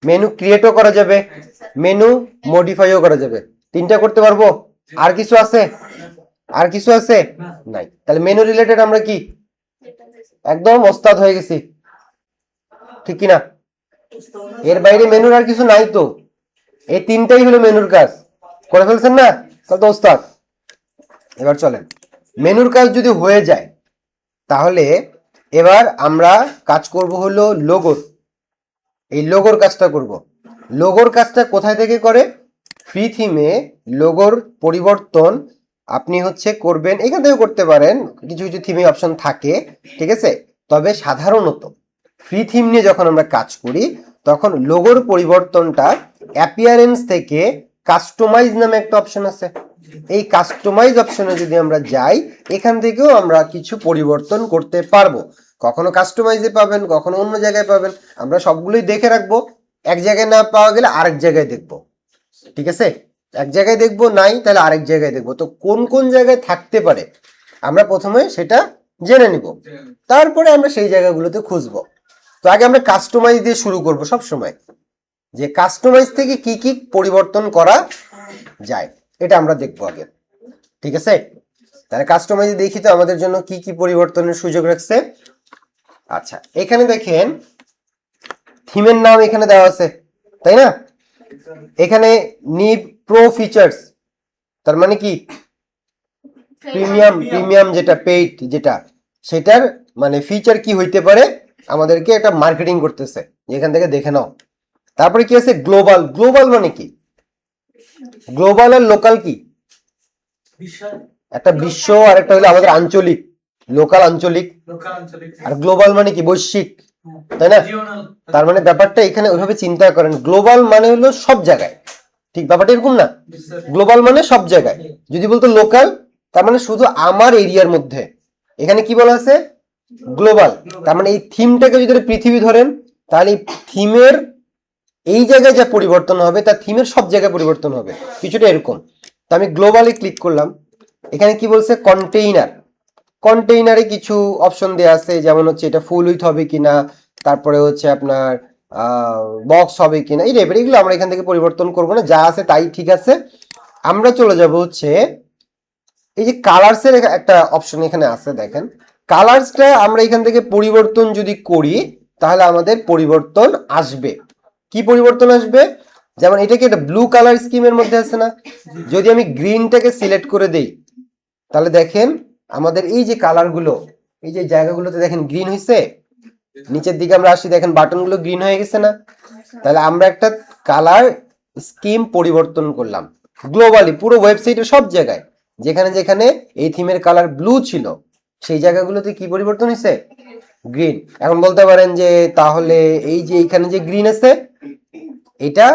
মেনু ক্রিয়েটও করা যাবে, মেনু মডিফাইও করা যাবে। তিনটা করতে পারবো। আর কিছু আছে? আর কিছু আছে? নাই। তাহলে মেনু রিলেটেড আমরা কি একদম ওস্তাদ হয়ে গেছি, ঠিক কিনা? এর বাইরে মেনুর আর কিছু নাই তো। এই তিনটাই হলো মেনুর কাজ, করে ফেলছেন না? তাহলে তো ওস্তাদ। এবার চলেন, মেনুর কাজ যদি হয়ে যায় তাহলে এবার আমরা কাজ করব হলো লোগোর। এই লোগোর কাজটা করব। লোগোর কাজটা কোথায় থেকে করে? ফ্রি থিমে লোগোর পরিবর্তন আপনি করবেন, এখান থেকে করতে পারেন, কিছু কিছু থিমে অপশন থাকে, ঠিক আছে? তবে সাধারণত ফ্রি থিম নিয়ে যখন আমরা কাজ করি তখন লোগোর পরিবর্তনটা অ্যাপিয়ারেন্স থেকে কাস্টমাইজ নামে একটা অপশন আছে। এই কাস্টমাইজ অপশনে যদি আমরা যাই, এখান থেকেও আমরা কিছু পরিবর্তন করতে পারবো। কখনো কাস্টমাইজে পাবেন, কখনো অন্য জায়গায় পাবেন। আমরা সবগুলোই দেখে রাখবো, এক জায়গায় না পাওয়া গেলে আরেক জায়গায় দেখবো, ঠিক আছে? এক জায়গায় দেখবো নাই, তাহলে আরেক জায়গায় দেখবো। তো কোন কোন জায়গায় থাকতে পারে আমরা প্রথমে সেটা জেনে নিব, তারপরে আমরা সেই জায়গাগুলোতে খুঁজবো। তো আগে আমরা কাস্টমাইজ দিয়ে শুরু করবো সব সময়। যে কাস্টমাইজ থেকে কি কি পরিবর্তন করা যায়, এটা আমরা দেখবো আগে। ঠিক আছে, তাহলে কাস্টমাইজে দেখি তো আমাদের জন্য কি কি পরিবর্তনের সুযোগ রাখছে। আচ্ছা, এখানে দেখেন থিমের নাম এখানে দেওয়া আছে, তাই না? এখানে নিব প্রো ফিচার্স, তার মানে কি প্রিমিয়াম যেটা পেইড যেটা, সেটার মানে ফিচার কি হইতে পারে আমাদেরকে একটা মার্কেটিং করতেছে, এখান থেকে দেখে নাও। তারপরে কি আছে গ্লোবাল, গ্লোবাল মানে কি? গ্লোবাল আর লোকাল কি? বিশ্বাস একটা বিশ্ব আর একটা হলো আমাদের আঞ্চলিক, লোকাল আঞ্চলিক, লোকাল আঞ্চলিক আর গ্লোবাল মানে কি বৈশ্বিক, তাই না? রিজিওনাল। তার মানে ব্যাপারটা এখানে ওইভাবে চিন্তা করেন, গ্লোবাল মানে হলো সব জায়গায়, ঠিক ব্যাপারটা এরকম না? গ্লোবাল মানে সব জায়গায়। যদি বলতো লোকাল, তার মানে শুধু আমার এরিয়ার মধ্যে। এখানে কি বলা আছে? গ্লোবাল। তার মানে এই থিমটাকে যদি পৃথিবী ধরেন, তাহলে এই থিমের এই জায়গায় যা পরিবর্তন হবে তার থিমের সব জায়গায় পরিবর্তন হবে, কিছুটা এরকম। তো আমি গ্লোবালে ক্লিক করলাম, এখানে কি বলছে কন্টেইনার, কন্টেইনারে কিছু অপশন দেওয়া আছে, যেমন হচ্ছে এটা ফুল উইথ হবে কিনা, তারপরে হচ্ছে আপনার বক্স হবে কিনা, এই টাইপের। এগুলো আমরা এখান থেকে পরিবর্তন করবো না, যা আছে তাই ঠিক আছে। আমরা চলে যাব হচ্ছে এই যে কালার্সের একটা অপশন এখানে আছে, দেখেন কালার্সটা আমরা এখান থেকে পরিবর্তন যদি করি তাহলে আমাদের পরিবর্তন আসবে। কি পরিবর্তন আসবে? যেমন এটাকে একটা ব্লু কালার স্কিমের মধ্যে আছে না, যদি আমি গ্রিনটাকে সিলেক্ট করে দেই তাহলে দেখেন আমাদের এই যে কালারগুলো, এই যে জায়গাগুলোতে দেখেন গ্রিন হয়েছে, নিচের দিকে আমরা আসি দেখেন বাটনগুলো গ্রিন হয়ে গেছে না? তাহলে আমরা একটা কালার স্কিম পরিবর্তন করলাম গ্লোবালি, পুরো ওয়েবসাইটের সব জায়গায় যেখানে যেখানে এই থিমের কালার ব্লু ছিল সেই জায়গাগুলোতে কি পরিবর্তন হয়েছে? গ্রিন। এখন বলতে পারেন যে তাহলে এই যে এখানে যে গ্রিন আছে এটা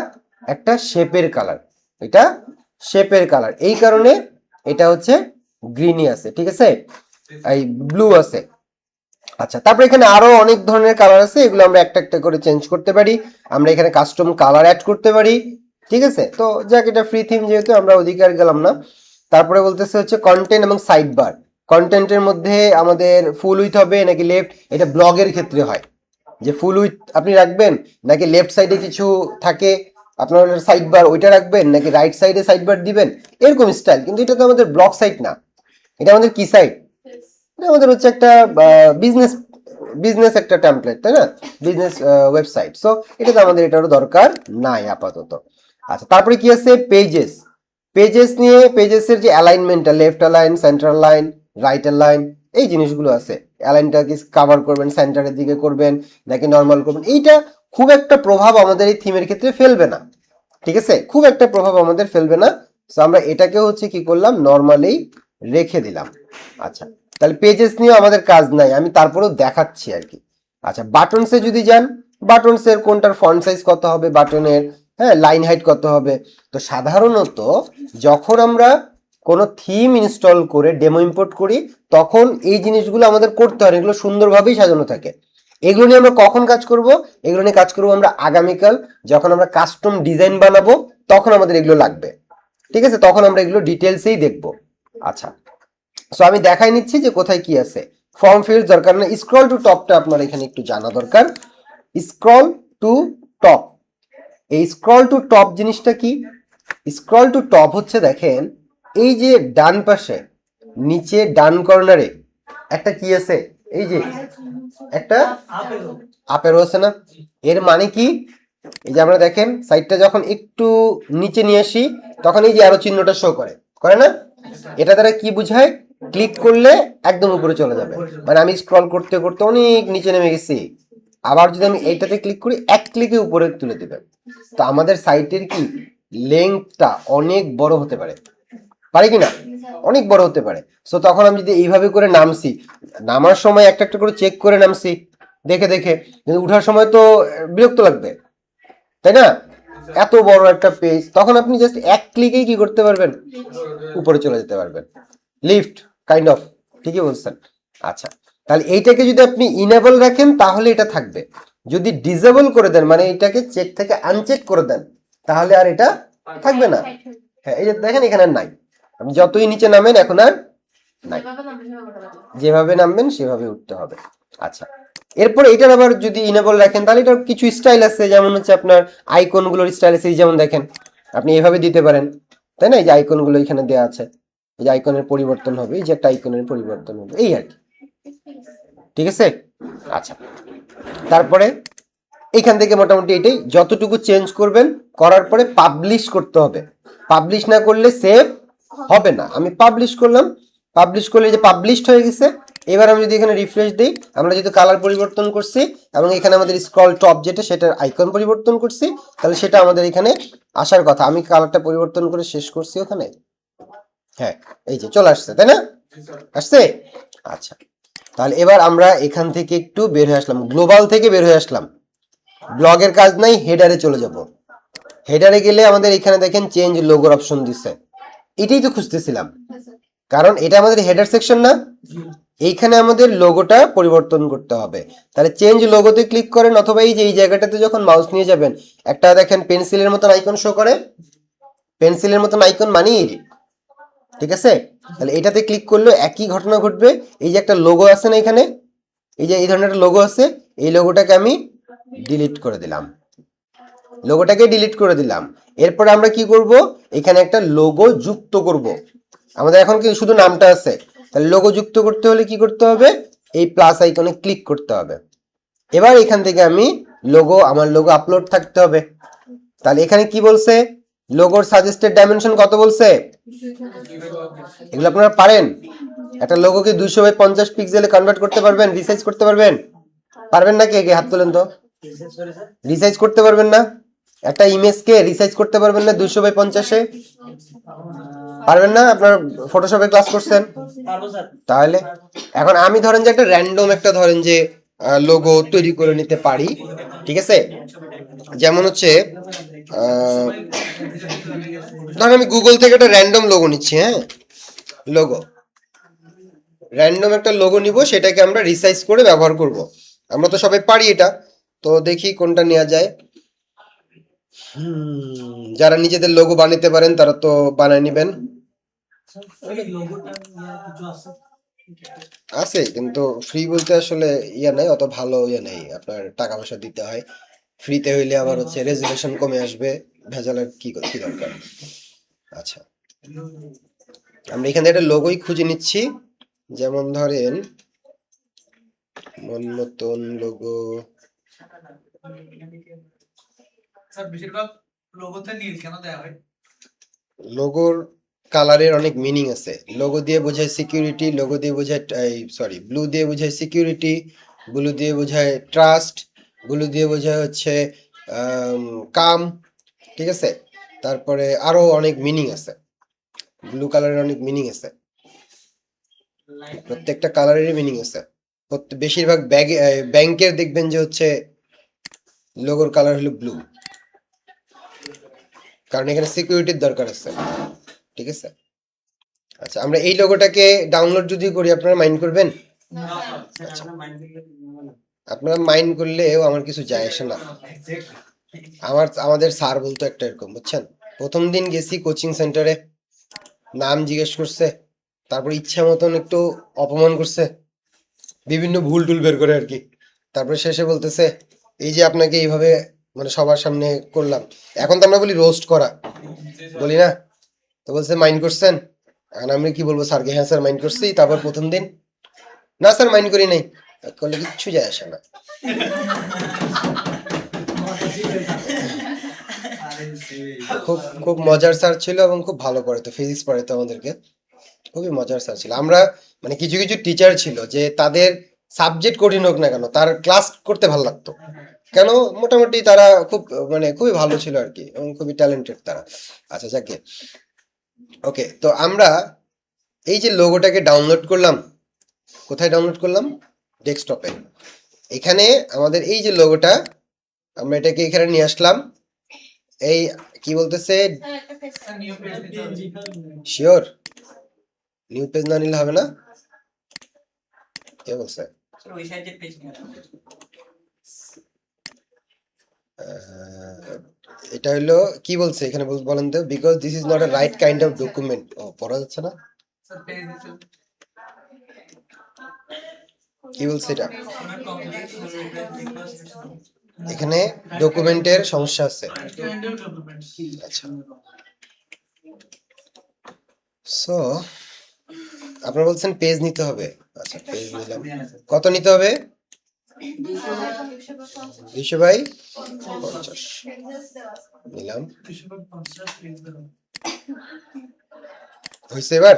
একটা শেপের কালার, এটা শেপের কালার, এই কারণে এটা হচ্ছে গ্রিনই আছে, ঠিক আছে, এই ব্লু আছে। আচ্ছা, তারপরে এখানে আরো অনেক ধরনের কালার আছে, এগুলো আমরা একটা একটা করে চেঞ্জ করতে পারি। আমরা এখানে কাস্টম কালার অ্যাড করতে পারি, ঠিক আছে। তো যাক, এটা ফ্রি থিম যেহেতু আমরা ওদিকে আর গেলাম না। তারপরে বলতেছে হচ্ছে কন্টেন্ট এবং সাইড বার, কন্টেন্টের মধ্যে আমাদের ফুল উইথ হবে নাকি লেফট, এটা ব্লগের ক্ষেত্রে হয় যে ফুল উইথ আপনি রাখবেন নাকি লেফট সাইডে কিছু থাকে আপনার সাইড বার ওইটা রাখবেন নাকি রাইট সাইডে সাইড বার দিবেন, এরকম স্টাইল। কিন্তু এটা তো আমাদের ব্লগ সাইট না, এটা আমাদের কি সাইট? এটা আমাদের হচ্ছে একটা বিজনেস বিজনেস একটা টেমপ্লেট, তাই না, বিজনেস ওয়েবসাইট। সো এটা তো আমাদের এটারও দরকার নাই আপাতত। আচ্ছা, তারপরে কি আছে পেজেস, পেজেস নিয়ে পেজেসের যে অ্যালাইনমেন্টটা, left align, centre line, right align, এই জিনিসগুলো আছে। অ্যালাইনটা কি কাভার করবেন, সেন্টারের দিকে করবেন নাকি নর্মাল করবেন, এইটা খুব একটা প্রভাব আমাদের এই থিমের ক্ষেত্রে ফেলবে না, ঠিক আছে, খুব একটা প্রভাব আমাদের ফেলবে না। সো আমরা এটাকে হচ্ছে কি করলাম, নর্মালি রেখে দিলাম। আচ্ছা, তাহলে পেজেস নিয়ে আমাদের কাজ নাই, আমি তারপরেও দেখাচ্ছি আর কি। আচ্ছা, বাটনসে যদি যান, বাটনসের কোনটার ফন্ট সাইজ কত হবে বাটনের, হ্যাঁ, লাইন হাইট কত হবে। তো সাধারণত যখন আমরা কোনো থিম ইনস্টল করে ডেমো ইম্পোর্ট করি তখন এই জিনিসগুলো আমাদের করতে হয়, এগুলো সুন্দরভাবেই সাজানো থাকে। এগুলো নিয়ে আমরা কখন কাজ করব? এগুলো নিয়ে কাজ করবো আমরা আগামীকাল, যখন আমরা কাস্টম ডিজাইন বানাবো তখন আমাদের এগুলো লাগবে, ঠিক আছে, তখন আমরা এগুলো ডিটেলসেই দেখবো। আচ্ছা, সো আমি দেখাই নিচ্ছি যে কোথায় কি আছে। ফর্ম ফিল্ড দরকার না, স্ক্রল টু টপটা আপনার এখানে একটু জানা দরকার। স্ক্রল টু টপ, এই স্ক্রল টু টপ জিনিসটা কি? স্ক্রল টু টপ হচ্ছে দেখেন এই যে ডান পাশে নিচে ডান কর্নারে একটা কি আছে, এই যে একটা আপেলো আপেরো আছে না, এর মানে কি? এই যে আমরা দেখেন সাইডটা যখন একটু নিচে নিয়ে আসি তখন এই যে আরো চিহ্নটা শো করে, করে না? এটা দ্বারা কি বোঝায়? ক্লিক করলে একদম উপরে চলে যাবে, মানে আমি স্ক্রল করতে করতে অনেক নিচে নেমে গেছি, আবার যদি আমি এইটাতে ক্লিক করি এক ক্লিকে উপরে তুলে দেবে। তো আমাদের সাইটের কি লেন্থটা অনেক বড় হতে পারে, পারে কিনা? অনেক বড় হতে পারে। সো তখন আমি যদি এইভাবে করে নামছি, নামার সময় একটা একটা করে চেক করে নামছি দেখে দেখে, কিন্তু উঠার সময় তো বিরক্ত লাগবে, তাই না? এত বড় একটা পেজ, তখন আপনি জাস্ট এক ক্লিকেই কি করতে পারবেন? উপরে চলে যেতে পারবেন, লিফট কাইন্ড অফ, ঠিকই বলছেন। আচ্ছা, তাহলে এইটাকে যদি আপনি ইনেবল রাখেন তাহলে এটা থাকবে, যদি ডিসেবল করে দেন মানে এটাকে চেক থেকে আনচেক করে দেন তাহলে আর এটা থাকবে না। হ্যাঁ, এই যে দেখেন এখানে আর নাই, আপনি যতই নিচে নামেন এখন আর নাই, যেভাবে নামবেন সেভাবে উঠতে হবে। আচ্ছা, এরপর এটার আবার যদি ইনেবল রাখেন তাহলে এটার কিছু স্টাইল আছে, যেমন হচ্ছে আপনার আইকনগুলোর স্টাইল আছে, এই যেমন দেখেন আপনি এভাবে দিতে পারেন, তাই না? এই যে আইকনগুলো এখানে দেওয়া আছে, এই যে আইকনের পরিবর্তন হবে, এই যে একটা আইকনের পরিবর্তন হবে, এই আর কি। ঠিক আছে? আচ্ছা, তারপরে এখান থেকে মোটামুটি এটাই, যতটুকু চেঞ্জ করবেন করার পরে পাবলিশ করতে হবে। পাবলিশ না করলে সেভ হবে না। আমি পাবলিশ করলাম, পাবলিশ করলে যে পাবলিশড হয়ে গেছে। এবার আমি যদি এখানে রিফ্রেশ দিই, আমরা যেহেতু কালার পরিবর্তন করছি এবং এখানে আমাদের স্ক্রল টপ যেটা সেটার আইকন পরিবর্তন করছি, তাহলে সেটা আমাদের এখানে আসার কথা। আমি কালারটা পরিবর্তন করে শেষ করছি ওখানে, হ্যাঁ এই যে চলে আসছে, তাই না? আসছে? আচ্ছা, তাহলে এবার আমরা এখান থেকে একটু বের হয়ে আসলাম, গ্লোবাল থেকে বের হয়ে আসলাম। ব্লগের কাজ নাই, হেডারে চলে যাব। হেডারে গেলে আমাদের এখানে দেখেন চেঞ্জ লোগোর অপশন দিচ্ছে, এটাই তো খুঁজতেছিলাম, কারণ এটা আমাদের হেডার সেকশন না, এইখানে আমাদের লোগোটা পরিবর্তন করতে হবে। তাহলে চেঞ্জ লোগোতে ক্লিক করেন, অথবা এই যে এই জায়গাটাতে যখন মাউস নিয়ে যাবেন একটা দেখেন পেন্সিলের মতন আইকন শো করে, পেন্সিলের মতন আইকন মানি এডিট, ঠিক আছে? তাহলে এটাতে ক্লিক করলে একই ঘটনা ঘটবে। এই যে একটা লোগো আছে না এখানে, এই যে এই ধরনের একটা লোগো আছে, এই লোগোটাকে আমি ডিলিট করে দিলাম, লোগোটাকে ডিলিট করে দিলাম। এরপর আমরা কি করব, এখানে একটা লোগো যুক্ত করব। আমাদের এখন কি শুধু নামটা আছে, তাহলে লোগো যুক্ত করতে হলে কি করতে হবে, এই প্লাস আইকনে ক্লিক করতে হবে। এবার এখান থেকে আমি লোগো, আমার লোগো আপলোড থাকতে হবে। তাহলে এখানে কি বলছে, লোগোর সাজেস্টেড ডাইমেনশন কত বলছে, এগুলো আপনারা পারেন? একটা লোগোকে 200x50 পিক্সেলে কনভার্ট করতে পারবেন, রিসাইজ করতে পারবেন? পারবেন না? কে কে হাত তোলেন তো। রিসাইজ করতে পারবেন না? একটা ইমেজকে রিসাইজ করতে পারবেন না 200x50-এ? পারবেন না? আপনার ফটোশপে ক্লাস করছেন? পারবো স্যার। তাহলে এখন আমি ধরেন যে একটা র্যান্ডম একটা ধরেন যে লোগো তৈরি করে নিতে পারি, ঠিক আছে? যেমন হচ্ছে ধরেন আমি গুগল থেকে একটা র্যান্ডম লোগো নিচ্ছি, হ্যাঁ লোগো, র্যান্ডম একটা লোগো নিব, সেটাকে আমরা রিসাইজ করে ব্যবহার করব। আমরা তো সবাই পারি এটা, তো দেখি কোনটা নেওয়া যায়। যারা নিজেদের লোগো বানাতে পারেন তারা তো বানায় নিবেন। ওই লোগোটা কিছু আছে? আছে, কিন্তু ফ্রি বলতে আসলে ইয়ে নাই, অত ভালো ইয়ে নেই, আপনার টাকা পয়সা দিতে হয়। ফ্রিতে হইলে আবার হচ্ছে রেজুলেশন কমে আসবে, ভেজালের কি কি দরকার। আচ্ছা, আমরা এখানে একটা লোগোই খুঁজে নিচ্ছি, যেমন ধরেন মন মতন লোগো। স্যার বেশিরভাগ লোগোতে নীল কেন দেয়া হয়? লোগোর কালারের অনেক মিনিং আছে। লোগো দিয়ে বোঝায় সিকিউরিটি, লোগো দিয়ে বোঝায় ব্লু দিয়ে বোঝায় সিকিউরিটি, ব্লু দিয়ে বোঝায় ট্রাস্ট, ব্লু দিয়ে বোঝায় হচ্ছে কাম, ঠিক আছে? তারপরে আরো অনেক মিনিং আছে, ব্লু কালারের অনেক মিনিং আছে, প্রত্যেকটা কালারেরই মিনিং আছে। বেশিরভাগ ব্যাংকের দেখবেন যে হচ্ছে লোগোর কালার হলো ব্লু, কারণ এখানে সিকিউরিটির দরকার আছে, ঠিক আছে? আচ্ছা, আমরা এই লোগোটাকে ডাউনলোড যদি করি আপনারা মাইন্ড করবেন? আচ্ছা, আপনারা মাইন্ড করলেও আমার কিছু যায় আসে না। আমাদের স্যার বলতো একটা এরকম, বুঝছেন, প্রথম দিন গেছি কোচিং সেন্টারে, নাম জিজ্ঞেস করছে, তারপর ইচ্ছা মতন একটু অপমান করছে, বিভিন্ন ভুল টুল বের করে আর কি। তারপরে শেষে বলতেছে এই যে আপনাকে এইভাবে মানে সবার সামনে করলাম, এখন তো আমরা বলি রোস্ট করা, বলি না? তো বলছে মাইন্ড করছেন? এখন আমি কি বলবো স্যারকে, হ্যাঁ স্যার মাইন্ড করছি। তারপর প্রথম দিন, না স্যার মাইন্ড করি নাই, করলে কিচ্ছু যায় আসে না। খুব খুব মজার স্যার ছিল এবং খুব ভালো পড়াতো, ফিজিক্স পড়াতো আমাদেরকে, খুবই মজার স্যার ছিল। আমরা মানে কিছু কিছু টিচার ছিল যে তাদের সাবজেক্ট কঠিন হোক না কেন তার ক্লাস করতে ভালো লাগতো, কেন মোটামুটি তারা খুব মানে খুবই ভালো ছিল আর কি, এবং খুবই ট্যালেন্টেড তারা। আচ্ছা যাকে, ওকে, তো আমরা এই যে লোগোটাকে ডাউনলোড করলাম, কোথায় ডাউনলোড করলাম? ডেস্কটপে। এখানে আমাদের এই যে লোগোটা, আমরা এটাকে এখানে নিয়ে আসলাম। এই কি বলতেছে, স্যার নিউ পেজ দিতে হবে। শিওর নিউ পেজ না নিলে হবে না? কে বলছে? স্যার ওই সাইডের পেজ নিয়ে এটা হলো কি বলছে এখানে, বলেন তো, because this is not a right kind of document. ও পড়া যাচ্ছে না। স্যার পেজ দিতে হবে। কি বলছে এটা? Not complete, so because এখানে ডকুমেন্টের সমস্যা আছে। Standard documents. আচ্ছা, সো আপনারা বলছেন পেজ নিতে হবে। আচ্ছা, পেজ নিলাম। কত নিতে হবে? 200/50 নিলাম। Bishop 50 page দেবো। হয়েছে? এবার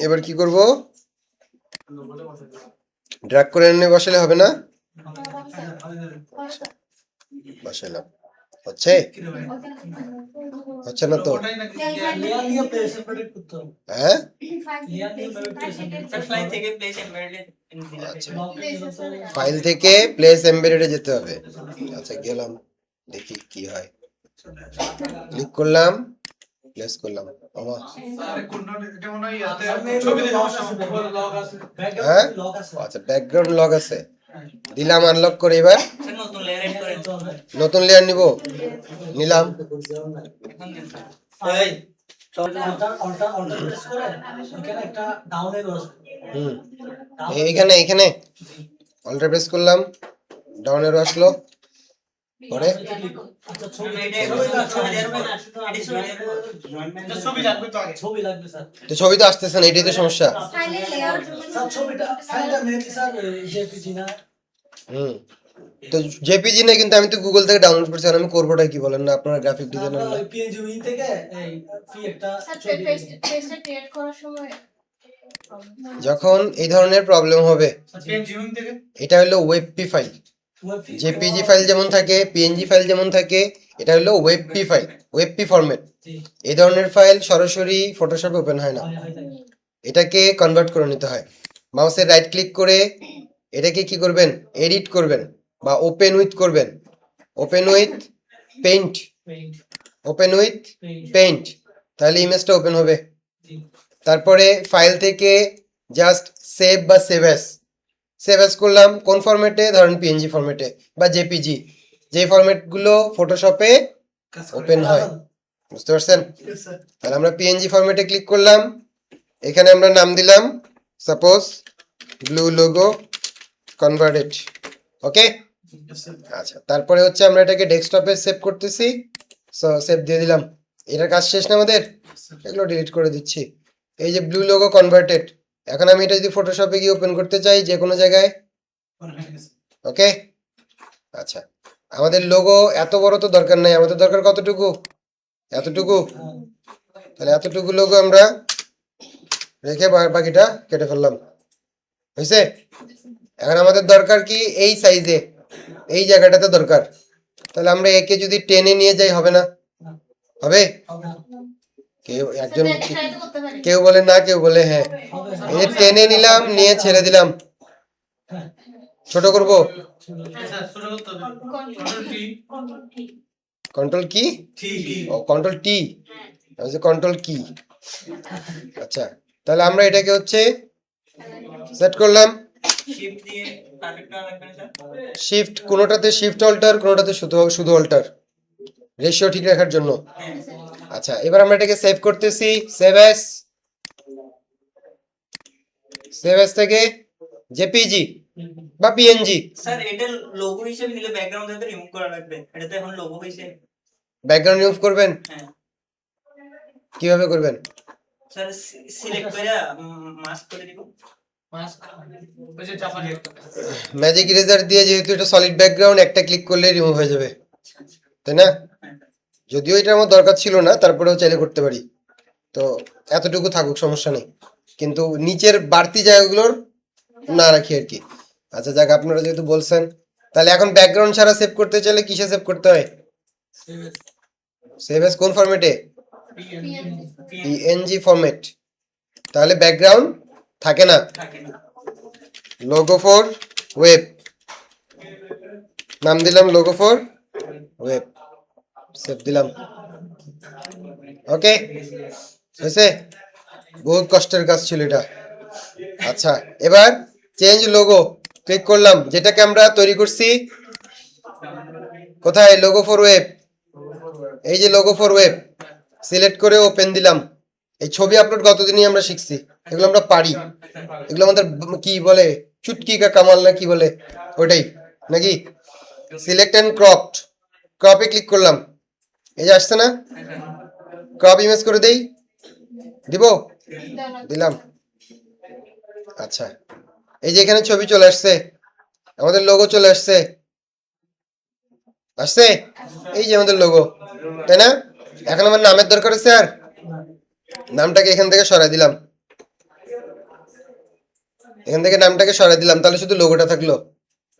এবার কি করব? ড্র্যাগ করে এনে বসালে হবে না? বসালাম। হচ্ছে? হচ্ছে না তো? ওটাই নাকি লেয়ার নিয়ে প্লেস সেপারেট করতে হবে। হ্যাঁ, লেয়ার নিয়ে প্লেস সেপারেট sir fly থেকে place embedded in the আচ্ছা। করতে ফাইল থেকে প্লেস এমবেডেডে যেতে হবে। আচ্ছা, গেলাম, দেখি কি হয়। ক্লিক করলাম, প্লেস করলাম। আমার আরে কোন নোট এটা মনে হয় ইয়াতে সামনে ছবিতে লগ সমস্যা আছে, হবে লগ আছে হ্যাঁ? ব্যাকগ্রাউন্ড লগ আছে। আচ্ছা, ব্যাকগ্রাউন্ড লগ আছে। দিলাম, আনলক করে। এবার sir নতুন layer add করেন নতুন লেয়ার নিব। নিলাম। এখন দিন sir এই অল্টার প্রেস করে এখানে একটা ডাউন এরো আছে। হুম, এইখানে এইখানে অল্টার প্রেস করলাম, ডাউন এরো আসলো। পরে আচ্ছা ছবি এটা ছবি লাগবে তো আগে ছবি লাগবে স্যার। তো ছবি তো আসতেছে না, এটাই তো সমস্যা। স্যার ছবিটা ফাইলটা মেনলি স্যার জেপিজি না। হুম, তো জেপিজি না, কিন্তু আমি তো গুগল থেকে ডাউনলোড করছি। আর আমি করবোটা কি বলেন না? আপনারা গ্রাফিক ডিজাইনার আমরা না? ওই পিএনজি উইন থেকে এই ফ্রি একটা স্যার ছবি পেজটা ক্রিয়েট করার সময় যখন এই ধরনের প্রবলেম হবে, পেন জিউন থেকে এটা হলো ওয়েবপি ফাইল। জেপিজি ফাইল যেমন থাকে, পিএনজি ফাইল যেমন থাকে, এটা হলো ওয়েবপি ফাইল, ওয়েবপি ফরম্যাট। এই ধরনের ফাইল সরাসরি ফটোশপে ওপেন হয় না, এটাকে কনভার্ট করে নিতে হয়। মাউসের রাইট ক্লিক করে এটাকে কি করবেন? এডিট করবেন বা ওপেন উইথ করবেন। Open with paint, open with paint, তাহলে ইমেজটা ওপেন হবে। তারপরে ফাইল থেকে জাস্ট সেভ বা সেভ অ্যাজ করলাম। কোন ফরম্যাটে? ধরেন পিএনজি ফরম্যাটে বা জেপিজি, যে ফরম্যাটগুলো ফটোশপে ওপেন হয়। বুঝতে পারছেন? তাহলে আমরা পিএনজি ফরম্যাটে ক্লিক করলাম। এখানে আমরা নাম দিলাম সাপোজ ব্লু লোগো কনভার্টেড। ওকে, আচ্ছা। তারপরে হচ্ছে আমরা এটাকে ডেস্কটপে সেভ করতেছি। সো সেভ দিয়ে দিলাম। এটার কাজ শেষ না আমাদের? এগুলো ডিলিট করে দিচ্ছি। এই যে ব্লু লোগো কনভার্টেড, এখন আমি এটা যদি ফটোশপে গিয়ে ওপেন করতে চাই যে কোনো জায়গায়, ওকে। আচ্ছা, আমাদের লোগো এত বড় তো দরকার নাই, আমাদের দরকার কতটুকু? এতটুকু। তাহলে এতটুকু লোগো আমরা রেখে বাকিটা কেটে ফেললাম। হয়েছে? এখন আমাদের দরকার কি? এই সাইজে, এই জায়গাটাতে দরকার। তাহলে আমরা একে যদি টেনে নিয়ে যাই, হবে না? হবে? কেউ একজন কেউ বলে না, কেউ বলে হ্যাঁ। এই যে টেনে নিলাম, নিয়ে ছেড়ে দিলাম। ছোট করব, স্যার ছোট করতে হবে কন্ট্রোল টি কন্ট্রোল কি? টি ও, কন্ট্রোল টি, কন্ট্রোল কি। আচ্ছা, তাহলে আমরা এটাকে হচ্ছে সেট করলাম। shift দিয়ে perfect করা লাগবে না স্যার শিফট, কোনোটাতে শিফট অল্টার, কোনোটাতে শুধু শুধু অল্টার, রেশিও ঠিক রাখার জন্য। আচ্ছা, এবার আমরা এটাকে সেভ করতেছি। সেভ অ্যাজ থেকে জেপিজি বা পিএনজি। স্যার এটা লোগো হিসেবে নিলে ব্যাকগ্রাউন্ড থেকে রিমুভ করা লাগবে, এটা তো এখন লোগো হইছে। ব্যাকগ্রাউন্ড রিমুভ করবেন? হ্যাঁ কিভাবে করবেন? স্যার সিলেক্ট করে মাস্ক করে দিব। মাস্ক ওই যে জাপানি ম্যাজিক ইরেজার দিয়ে, যেহেতু এটা সলিড ব্যাকগ্রাউন্ড, একটা ক্লিক করলে রিমুভ হয়ে যাবে, তাই না? যদিও এটা আমার দরকার ছিল না, তারপরেও চাইলে করতে পারি। তো এতটুকু থাকুক, সমস্যা নেই, কিন্তু নিচের বাড়তি জায়গাগুলোর না রাখি আর কি। আচ্ছা যাক, আপনারা যেহেতু বলছেন, তাহলে এখন ব্যাকগ্রাউন্ড ছাড়া সেভ করতে চাইলে কিসে সেভ করতে হয়? সেভ অ্যাজ কোন ফরম্যাটে? PNG format. তাহলে ব্যাকগ্রাউন্ড থাকে না। থাকে না লোগো ফর ওয়েব, নাম দিলাম লোগো ফর ওয়েব, সেভ দিলাম। ওকে, হয়েছে? বহুত কষ্টের কাজ ছিল এটা। আচ্ছা, এবার চেঞ্জ লোগো ক্লিক করলাম, যেটাকে আমরা তৈরি করছি। কোথায়? Logo for web. এই যে লোগো ফর ওয়েব, সিলেক্ট করে ওপেন দিলাম। এই ছবি আপলোড কতদিনই আমরা শিখছি, এগুলো আমরা পারি, এগুলো আমাদের কি বলে চুটকি কা কামাল না কি বলে ওটাই নাকি। সিলেক্ট এন্ড ক্রপড, ক্রপে ক্লিক করলাম, এই যে আসছে না, ক্রপ ইমেজ করে দেই, দিব, দিলাম। আচ্ছা, এই যে এখানে ছবি চলে আসছে, আমাদের লোগো চলে আসছে, আসছে, এই যে আমাদের লোগো, তাই না? এখন আমার নামের দরকার আছে, আর নামটাকে এখান থেকে সরাই দিলাম, এখান থেকে নামটাকে সরাই দিলাম, তাহলে শুধু লোগোটা থাকলো।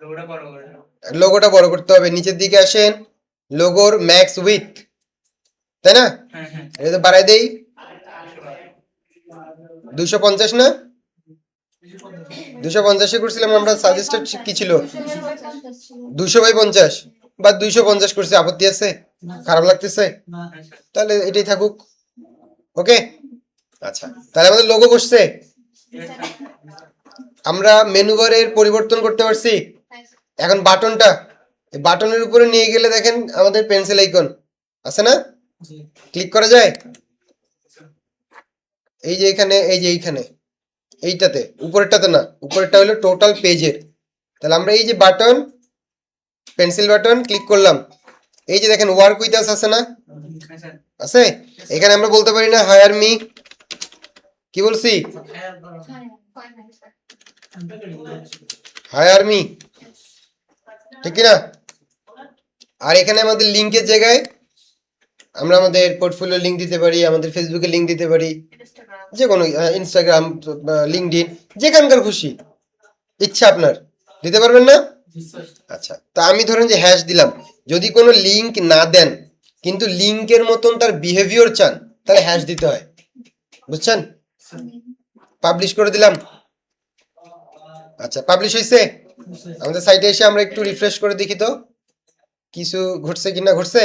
লোগোটা বড় করে দাও। লোগোটা বড় করতে হবে, নিচের দিকে আসেন, লোগোর ম্যাক্স উইথ, তাই না? এটা বাড়াই দেই 250 না, 250 করছিলাম আমরা, সাজেস্টেড কি ছিল 200/50 বা 250 করছি, আপত্তি আছে? খারাপ লাগতেছে? না তাহলে এটাই থাকুক, ওকে। আচ্ছা, তাহলে আমাদের লোগো বসছে। আমরা মেনু বারের পরিবর্তন করতে পারছি। এখন বাটনটা, এই বাটনের উপরে নিয়ে গেলে দেখেন আমাদের পেন্সিল আইকন আছে না, জি ক্লিক করা যায়। এই যে এখানে, এই যে এইখানে, এইটাতে, উপরেরটাতে না, উপরেরটা হলো টোটাল পেজের। তাহলে আমরা এই যে বাটন, পেন্সিল বাটন ক্লিক করলাম, এই যে দেখেন ওয়ার্ক উইথ আস আছে না, আছে। এখানে আমরা বলতে পারি না হায়ার মি, কি বলছি, হায়ার মি, ঠিক কি না? আর এখানে আমাদের লিংকের জায়গায় আমরা আমাদের পোর্টফোলিও লিংক দিতে পারি, আমাদের ফেসবুকে লিংক দিতে পারি, যে কোনো ইনস্টাগ্রাম, লিঙ্কডইন, যেখানকার খুশি ইচ্ছা আপনার দিতে পারবেন না। জি স্যার আচ্ছা, তা আমি ধরেন যে হ্যাশ দিলাম, যদি কোনো লিংক না দেন কিন্তু লিংকের মতন তার বিহেভিয়ার চান, তাহলে হ্যাশ দিতে হয়, বুঝছেন? পাবলিশ করে দিলাম। আচ্ছা, পাবলিশ হয়েছে। আমাদের সাইটে এসে আমরা একটু রিফ্রেশ করে দেখি তো কিছু ঘটছে কিনা। ঘটছে,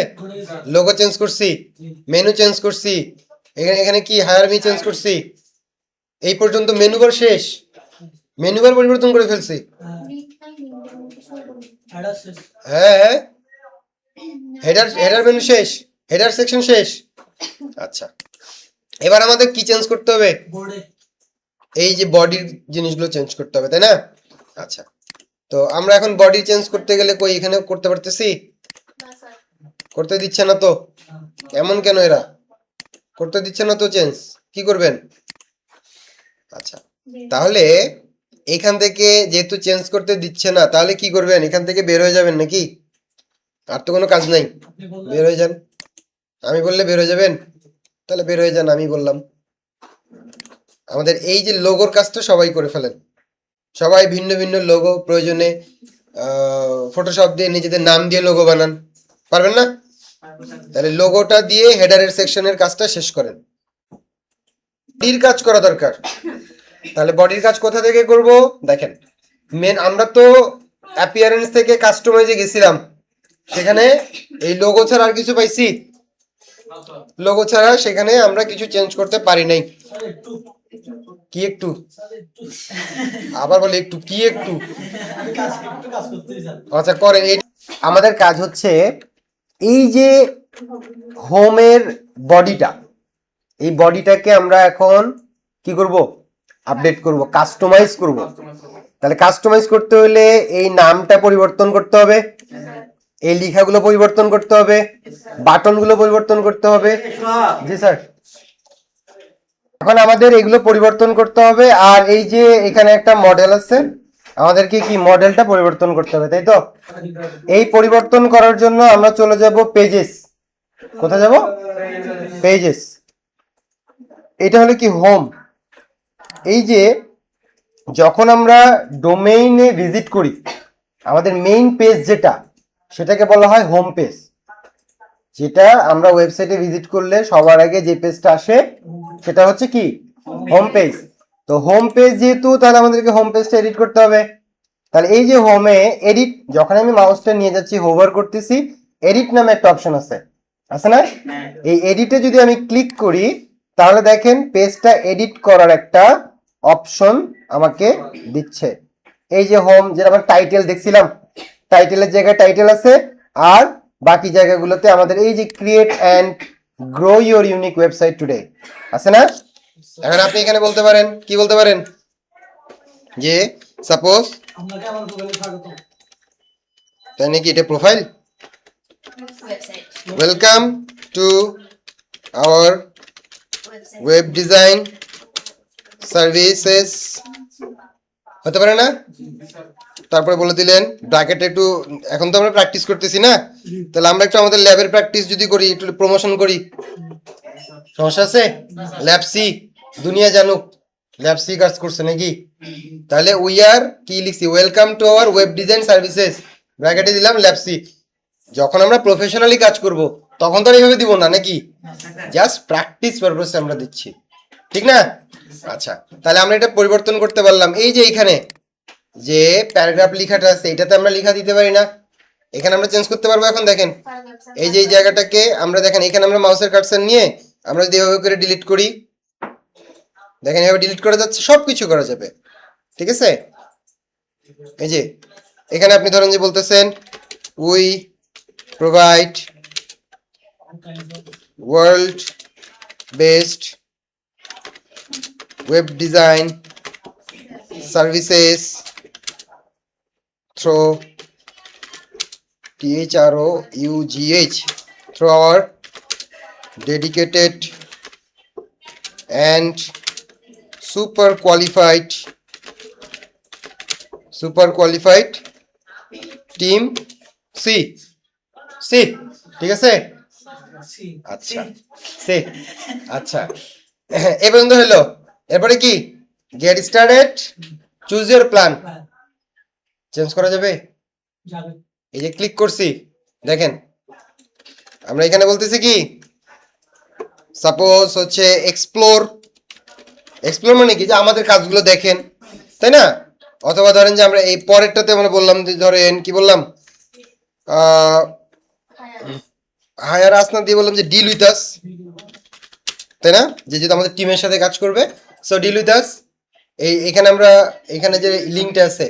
লোগো চেঞ্জ করছি, মেনু চেঞ্জ করছি, এখানে এখানে কি হায়ার মি চেঞ্জ করছি, এই পর্যন্ত মেনু বার শেষ, মেনু বার পরিবর্তন করে ফেলছি। অ্যাডাস শেষ হ্যাঁ হ্যাঁ, হেডার হেডার মেনু শেষ, হেডার সেকশন শেষ। আচ্ছা, এবার আমাদের কি চেঞ্জ করতে হবে, বোর্ডে এই যে বডির জিনিসগুলো চেঞ্জ করতে হবে, তাই না? আচ্ছা, তো আমরা এখন বডি চেঞ্জ করতে গেলে কই এখানে করতে পারতেছি, করতে দিচ্ছে না তো, এমন কেন এরা করতে দিচ্ছে না তো চেঞ্জ, কি করবেন? আচ্ছা, তাহলে এখান থেকে যেহেতু চেঞ্জ করতে দিচ্ছে না, তাহলে কি করবেন, এখান থেকে বের হয়ে যাবেন নাকি? আর তো কোনো কাজ নাই, আপনি বললেন বের হয়ে যান। আমি বললে বের হয়ে যাবেন, তাহলে বের হয়ে যান, আমি বললাম। আমাদের এই যে লোগোর কাজটা সবাই করে ফেলেন, সবাই ভিন্ন ভিন্ন লোগো, প্রয়োজনে ফটোশপ দিয়ে নিজেদের নাম দিয়ে লোগো বানান, পারবেন না? তাহলে লোগোটা দিয়ে হেডারের সেকশনের কাজটা শেষ করেন। বডির কাজ করা দরকার, তাহলে বডির কাজ কোথা থেকে করব, দেখেন মেন আমরা তো অ্যাপিয়ারেন্স থেকে কাস্টমাইজে গেছিলাম, সেখানে এই লোগো ছাড়া আর কিছু পাইছি, লোগো ছাড়া সেখানে আমরা কিছু চেঞ্জ করতে পারি নাই। স্যার একটু কি একটু, স্যার একটু আবার বলে একটু, কি একটু, আমি একটু কাজ করতেই স্যার আচ্ছা করেন। এই আমাদের কাজ হচ্ছে এই যে হোমের বডিটা, এই বডিটাকে আমরা এখন কি করব, আপডেট করব, কাস্টমাইজ করব। তাহলে কাস্টমাইজ করতে হলে এই নামটা পরিবর্তন করতে হবে, এই লেখাগুলো পরিবর্তন করতে হবে, বাটনগুলো পরিবর্তন করতে হবে। জি স্যার, এখন আমাদের এগুলো পরিবর্তন করতে হবে। আর এই যে এখানে একটা মডেল আছে, আমাদেরকে কি মডেলটা পরিবর্তন করতে হবে, তাই তো? এই পরিবর্তন করার জন্য আমরা চলে যাব পেজেস। কোথায় যাব, পেজেস। এটা হলো কি হোম। এই যে যখন আমরা ডোমেইনে ভিজিট করি, আমাদের মেইন পেজ যেটা, সেটাকে বলা হয় হোম পেজ। যেটা আমরা ওয়েবসাইটে ভিজিট করলে সবার আগে যে পেজটা আসে সেটা হচ্ছে কি, হোম পেজ। তো হোম পেজ যেহেতু, তাহলে আমাদেরকে হোম পেজটা এডিট করতে হবে। তাহলে এই যে হোমে এডিট, যখন আমি মাউসটা নিয়ে যাচ্ছি, হোভার করতেছি, এডিট নামে একটা অপশন আছে, আছে না? এই এডিটে যদি আমি ক্লিক করি, তাহলে দেখেন পেজটা এডিট করার একটা অপশন আমাকে দিচ্ছে। এই যে হোম, যেটা আমরা টাইটেল দেখছিলাম, টাইটেলের জায়গায় টাইটেল আছে, আর বাকি জায়গাগুলোতে আমাদের এই যে create and grow your unique website today আছে না? এখন আপনি এখানে বলতে পারেন, কি বলতে পারেন যে সাপোজ, আপনাকে আমার গুগলে স্বাগত। তাই নাকি, এটা profile, website welcome to hour website web design services, হতে পারে না? তারপরে বলে দিলেন ব্র্যাকেটে একটু, এখন তো আমরা প্র্যাকটিস করতেছি না, তাহলে আমরা একটু আমাদের ল্যাবের প্র্যাকটিস যদি করি, একটু প্রমোশন করি, সমস্যা আছে? ল্যাব সি দুনিয়া জানুক ল্যাব সি কাজ করছে নাকি। তাহলে উই আর কি লিখছি, welcome to our web design services, ব্র্যাকেটে দিলাম ল্যাব সি। যখন আমরা প্রফেশনালি কাজ করব তখন তো আর এইভাবে দিব না নাকি, জাস্ট প্র্যাকটিস পারপাসে আমরা দিচ্ছি, ঠিক না? আচ্ছা, তাহলে আমরা এটা পরিবর্তন করতে পারলাম। এই যে এখানে যে প্যারাগ্রাফ লেখাটা আছে এটাতে আমরা লেখা দিতে পারি না, এখানে আমরা চেঞ্জ করতে পারবো। এখন দেখেন এই যে এই জায়গাটাকে আমরা, দেখেন এখানে আমরা মাউসের কার্সার নিয়ে আমরা যদি এভাবে করে ডিলিট করি, দেখেন এভাবে ডিলিট করা যাচ্ছে, সবকিছু করা যাবে, ঠিক আছে? এই যে এখানে আপনি ধরেন যে বলতেছেন we provide world best web design services through THROUGH through our dedicated and super qualified team C ঠিক আছে? সি আচ্ছা সে আচ্ছা এই পর্যন্ত হলো। এরপরে কি, get started, choose your plan, change করা যাবে। যাবে। এই যে ক্লিক করছি, দেখেন আমরা এখানে বলতেছি কি, সাপোজ হচ্ছে এক্সপ্লোর মানে কি, যে আমাদের কাজগুলো দেখেন, তাই না? অথবা ধরেন যে আমরা এই পরেরটাতে আমরা বললাম যে ধরেন কি বললাম, হায়ার আস না দিয়ে বললাম যে ডিল উইথ আস, তাই না? যে যেহেতু আমাদের টিমের সাথে কাজ করবে, সো ডিল উইথ আস। এখানে আমরা এখানে যে লিঙ্কটা আছে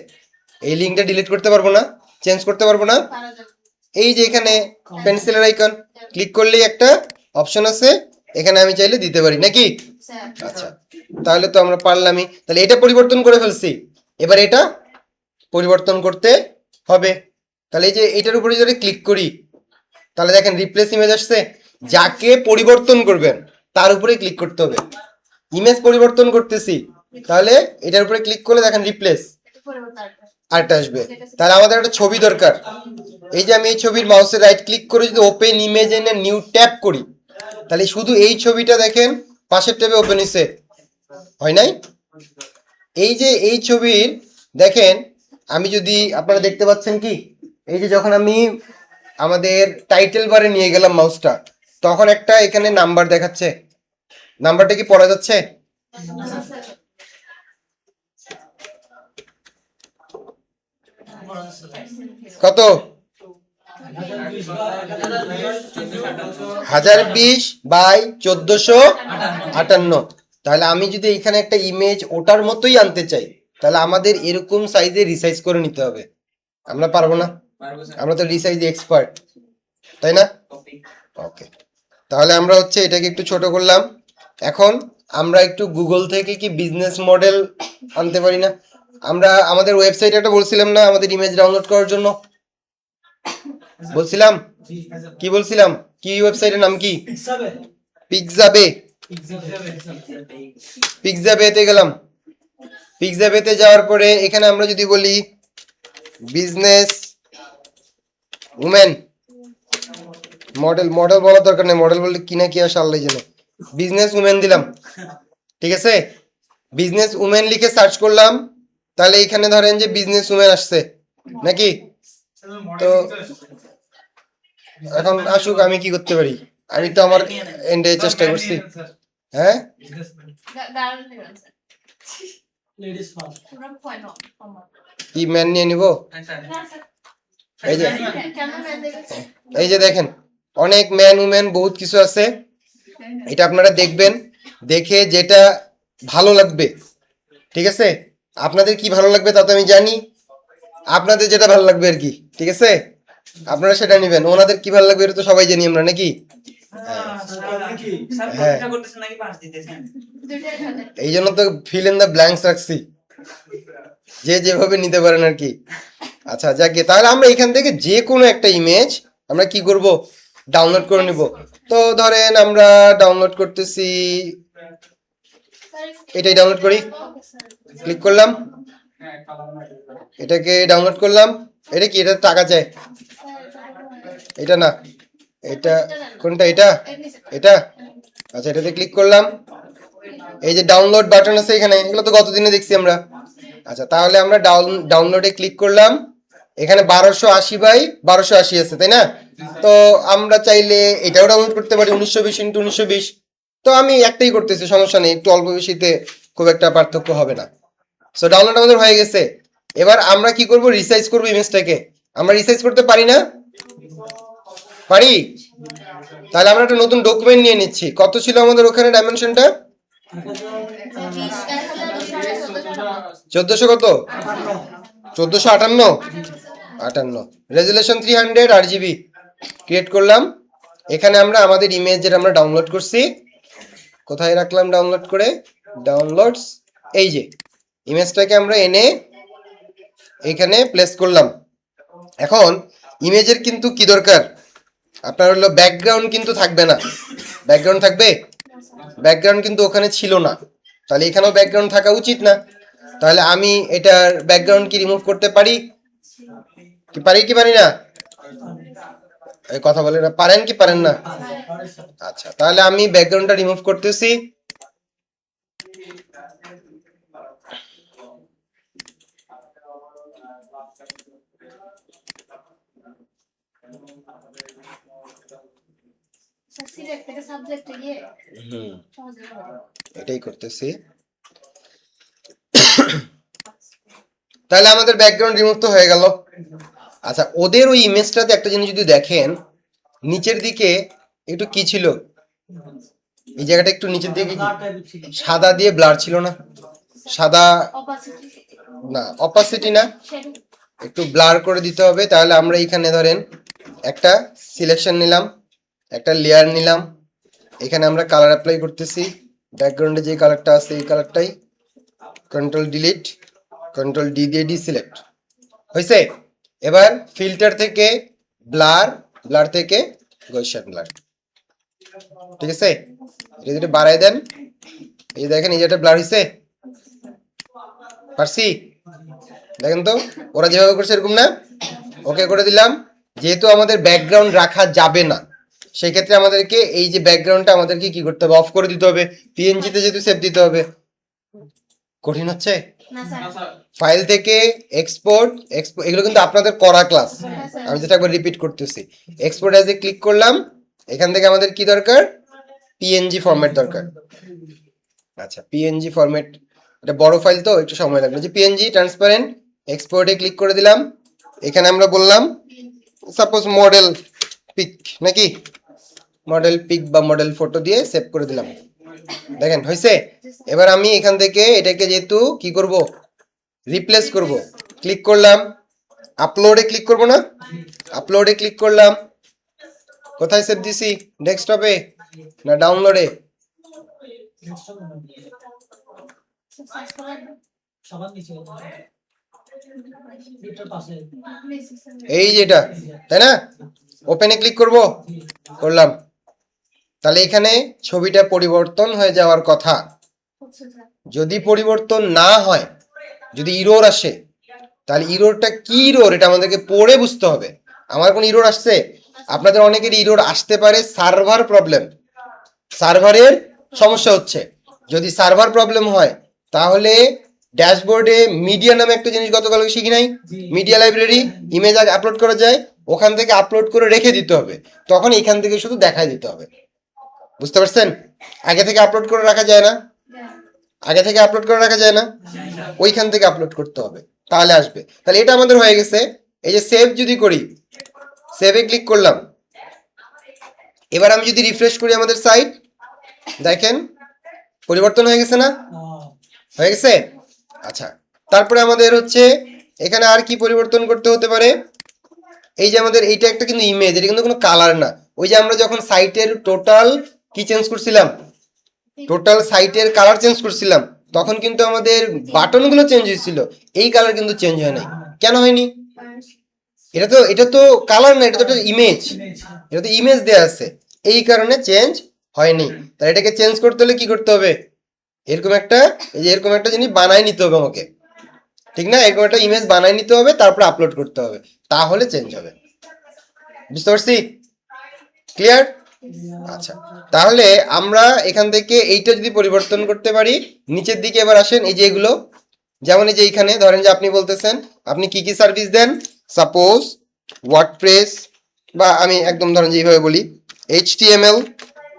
এই লিঙ্কটা ডিলিট করতে পারবো না, চেঞ্জ করতে পারবো না। পারা যাবে এই যে এখানে পেন্সিলের আইকন ক্লিক করলেই একটা অপশন আছে, এখানে আমি চাইলে দিতে পারি নাকি। স্যার আচ্ছা, তাহলে তো আমরা পারলামই। তাহলে এটা পরিবর্তন করে ফেলছি, এবার এটা পরিবর্তন করতে হবে। তাহলে এই যে এটার উপরে যদি ক্লিক করি, তাহলে দেখেন রিপ্লেস ইমেজ আসছে। যাকে পরিবর্তন করবেন তার উপরে ক্লিক করতে হবে। ইমেজ পরিবর্তন করতেছি, তাহলে এটার উপরে ক্লিক করলে দেখেন রিপ্লেস একটু পরিবর্তন আসবে। আরেকটা আসবে। তাহলে আমাদের একটা ছবি দরকার। এই যে আমি এই ছবির মাউসে রাইট ক্লিক করে যদি ওপেন ইমেজ এনে নিউ ট্যাব করি, তাহলে শুধু এই ছবিটা দেখেন পাশের ট্যাবে ওপেন হইছে, হয় নাই? এই যে এই ছবির দেখেন, আমি যদি, আপনারা দেখতে পাচ্ছেন কি, এই যে যখন আমি আমাদের টাইটেল বারে নিয়ে গেলাম মাউসটা, তখন একটা এখানে নাম্বার দেখাচ্ছে, নাম্বারটা কি পড়া যাচ্ছে? কত? 1020/1458। তাহলে আমি যদি এখানে একটা ইমেজ ওটার মতোই আনতে চাই, তাহলে আমাদের এরকম সাইজে রিসাইজ করে নিতে হবে। আমরা পারবো না, আমরা তো রিসাইজে এক্সপার্ট, তাই না? ওকে, তাহলে আমরা হচ্ছে এটাকে একটু ছোট করলাম। এখন আমরা একটু গুগল থেকে কি বিজনেস মডেল আনতে পারি না? আমরা আমাদের ওয়েবসাইটে একটা বলছিলাম না আমাদের ইমেজ ডাউনলোড করার জন্য, বলছিলাম কি বলছিলাম, কি ওয়েবসাইটের নাম কি? পিক্সাবে পিক্সাবে। পিক্সাবেতে গেলাম, পিক্সাবেতে যাওয়ার পরে এখানে আমরা যদি বলি বিজনেস উমেন মডেল, মডেল বলার দরকার নেই, মডেল বললে কি না কি আসে আল্লাহ জানে। বিজনেস উমেন দিলাম, ঠিক আছে? বিজনেস উমেন লিখে সার্চ করলাম, তাহলে এখানে ধরেন যে বিজনেস উমেন আসছে নাকি। তো এখন আসুক, আমি কি করতে পারি? আমি তো আমার এন্ডে চেষ্টা করছি। হ্যাঁ, দারুণ হয়ে গেছে লেডিস ফার্স্ট পুরো পয়েন্ট কমন কি ম্যান নিয়ে নিব? এই যে কেন ম্যান দেখেছে এই যে দেখেন অনেক ম্যান উমেন বহুত কিছু আছে, এটা আপনারা দেখবেন, দেখে যেটা ভালো লাগবে, ঠিক আছে? আপনাদের কি ভালো লাগবে তা তো আমি জানি, আপনাদের যেটা ভালো লাগবে আর কি, ঠিক আছে? আপনারা সেটা নেবেন, ওনাদের কি ভালো লাগবে এটা তো সবাই জানি আমরা নাকি। তাহলে কি স্যার হ্যাঁ। পরীক্ষা করতেছেন নাকি পাস দিতেছেন? দুইটাই ভালো। এই জন্য তো ফিল ইন দ্য ব্ল্যাঙ্কস রাখছি, যে যেভাবে নিতে পারেন আর কি। আচ্ছা যাকে, তাহলে আমরা এখান থেকে যে কোনো একটা ইমেজ আমরা কি করব, ডাউনলোড করে নিব। তো ধরেন আমরা ডাউনলোড করতেছি, এটাই ডাউনলোড করি, ক্লিক করলাম, এটাকে ডাউনলোড করলাম। এটা কি, এটা টাকা চাই? এটা না, এটা কোনটা, এটা এটা আচ্ছা, এটাতে ক্লিক করলাম। এই যে ডাউনলোড বাটন আছে এখানে, এগুলো তো গতদিনে দেখছি আমরা। আচ্ছা তাহলে আমরা ডাউনলোডে ক্লিক করলাম। এখানে 1280 বাই 1280 আছে, তাই না? তো আমরা চাইলে এটাও ডাউনলোড করতে পারি, 1920 × 1920। তো আমি একটাই করতেছি, সমস্যা নেই, একটু অল্প বেশিতে খুব একটা পার্থক্য হবে না। সো ডাউনলোড আমাদের হয়ে গেছে। এবার আমরা কি করব, রিসাইজ করব ইমেজটাকে। আমরা রিসাইজ করতে পারি না? পারি। তাহলে আমরা একটা নতুন ডকুমেন্ট নিয়ে নিচ্ছি। কত ছিল আমাদের ওখানে ডাইমেনশনটা? 1400 কত? 1458 58 রেজুলেশন 300 RGB ক্রিয়েট করলাম। এখানে আমরা আমাদের ইমেজ যেটা আমরা ডাউনলোড করছি, কোথায় রাখলাম ডাউনলোড করে, ডাউনলোডস, এই যে ইমেজটাকে আমরা এনে এখানে প্লেস করলাম। এখন ইমেজের কিন্তু কি দরকার, আপনার হলো ব্যাকগ্রাউন্ড কিন্তু থাকবে না। ব্যাকগ্রাউন্ড থাকবে? ব্যাকগ্রাউন্ড কিন্তু ওখানে ছিল না, তাহলে এখানেও ব্যাকগ্রাউন্ড থাকা উচিত না। তাহলে আমি এটার ব্যাকগ্রাউন্ড কি রিমুভ করতে পারি? কি পারি কি পারি না? এই কথা বলে না, পারেন কি পারেন না? আচ্ছা তাহলে আমি ব্যাকগ্রাউন্ডটা রিমুভ করতেছি। সিলেক্ট থেকে সাবজেক্টে গিয়ে হুম, সহজে হবে। এটাই করতেছি। তাহলে আমাদের ব্যাকগ্রাউন্ড রিমুভ তো হয়ে গেল। আচ্ছা ওদের ওই ইমেজটাতে একটা জিনিস যদি দেখেন, নিচের দিকে একটু কি ছিল, এই জায়গাটা একটু নিচের দিকে কি সাদা দিয়ে ব্লার ছিল না? সাদা অপাসিটি না, অপাসিটি না, শ্যাডো একটু ব্লার করে দিতে হবে। তাহলে আমরা এখানে ধরেন একটা সিলেকশন নিলাম, একটা লেয়ার নিলাম, এখানে আমরা কালার অ্যাপ্লাই করতেছি। ব্যাকগ্রাউন্ডে যে কালারটা আছে এই কালারটাই, কন্ট্রোল ডিলিট, কন্ট্রোল ডি দিয়ে ডিসিলেক্ট হয়েছে। এবার ফিল্টার থেকে ব্লার, ব্লার থেকে গৌসিয়ান ব্লার, ঠিক আছে? এটা যদি বাড়াই দেন, এই দেখেন এই যেটা ব্লার হয়েছে, পারছি? দেখেন তো ওরা যেভাবে করছে এরকম না? ওকে করে দিলাম। যেহেতু আমাদের ব্যাকগ্রাউন্ড রাখা যাবে না, সেই ক্ষেত্রে আমাদেরকে এই যে ব্যাকগ্রাউন্ডটা আমাদেরকে কি করতে হবে, অফ করে দিতে হবে। পিএনজিতে যেহেতু সেভ দিতে হবে, কঠিন হচ্ছে। না স্যার ফাইল থেকে এক্সপোর্ট, এগুলো কিন্তু আপনাদের করা ক্লাস, হ্যাঁ স্যার আমি যেটা একবার রিপিট করতেছি। এক্সপোর্ট অ্যাজ এ ক্লিক করলাম। এখান থেকে আমাদের কি দরকার, পিএনজি ফরম্যাট দরকার। আচ্ছা পিএনজি ফরম্যাট, এটা বড় ফাইল তো একটু সময় লাগবে। যে পিএনজি ট্রান্সপারেন্ট, এক্সপোর্টে ক্লিক করে দিলাম। এখানে আমরা বললাম সাপোজ মডেল পিক, নাকি মডেল পিক বা মডেল ফটো দিয়ে সেভ করে দিলাম। দেখেন হয়েছে। এবার আমি এখান থেকে এটাকে যেহেতু কি করব, রিপ্লেস করব, ক্লিক করলাম, আপলোডে ক্লিক করব না, আপলোডে ক্লিক করলাম। কোথায় সেভ দিছি, ডেস্কটপে না ডাউনলোডে? সার্চ করার সবার নিচে এটার পাশে এই যেটা, তাই না? ওপেনে ক্লিক করব, করলাম। তাহলে এখানে ছবিটা পরিবর্তন হয়ে যাওয়ার কথা। হচ্ছে স্যার যদি পরিবর্তন না হয়, যদি ইরোর আসে, তাহলে ইরোরটা কি ইরোর এটা আমাদেরকে পড়ে বুঝতে হবে। আমার কোন ইরোর আসছে? আপনাদের অনেকের ইরোর আসতে পারে সার্ভার প্রবলেম, সার্ভারের সমস্যা হচ্ছে। যদি সার্ভার প্রবলেম হয় তাহলে ড্যাশবোর্ডে মিডিয়া নামে একটা জিনিস গতকাল শিখি নাই, মিডিয়া লাইব্রেরি, ইমেজ আপলোড করা যায়, ওখান থেকে আপলোড করে রেখে দিতে হবে। তখন এখান থেকে শুধু দেখাই দিতে হবে, বুঝতে পারছেন? আগে থেকে আপলোড করে রাখা যায় না, আগে থেকে আপলোড করে রাখা যায় না, ওইখান থেকে আপলোড করতে হবে, তাহলে আসবে। তাহলে এটা আমাদের হয়ে গেছে। এই যে সেভ যদি করি, সেভে ক্লিক করলাম। এবার আমি যদি রিফ্রেশ করি আমাদের সাইট, দেখেন পরিবর্তন হয়ে গেছে না? হয়ে গেছে। আচ্ছা তারপরে আমাদের হচ্ছে এখানে আর কি পরিবর্তন করতে হতে পারে। এই যে আমাদের এইটা একটা কিন্তু ইমেজ, এটা কিন্তু কোনো কালার না, ওই যে আমরা যখন সাইটের টোটাল কি চেঞ্জ করছিলাম, টোটাল সাইটের কালার চেঞ্জ করছিলাম, তখন কিন্তু আমাদের বাটনগুলো চেঞ্জ হয়েছিল, এই কালার কিন্তু চেঞ্জ হয় নাই। কেন হয়নি? এটা তো কালার না, এটা তো একটা ইমেজ, এটা তো ইমেজ দেয়া আছে, এই কারণে চেঞ্জ হয়নি। তাই এটাকে চেঞ্জ করতে হলে কি করতে হবে, এরকম একটা, এই যে এরকম একটা জিনিস বানাই নিতে হবে আমাকে, ঠিক না? এরকম একটা ইমেজ বানাই নিতে হবে, তারপর আপলোড করতে হবে, তাহলে চেঞ্জ হবে। বুঝতে পারছি? ক্লিয়ার? আচ্ছা, তাহলে আমরা এখান থেকে এইটা যদি পরিবর্তন করতে পারি, নিচের দিকে এবার আসেন। এই যে এগুলো, যেমন এই যে এইখানে ধরেন যে আপনি বলতেছেন আপনি কি কি সার্ভিস দেন, সাপোজ ওয়ার্ডপ্রেস, বা আমি একদম ধরেন যে এইভাবে বলি HTML,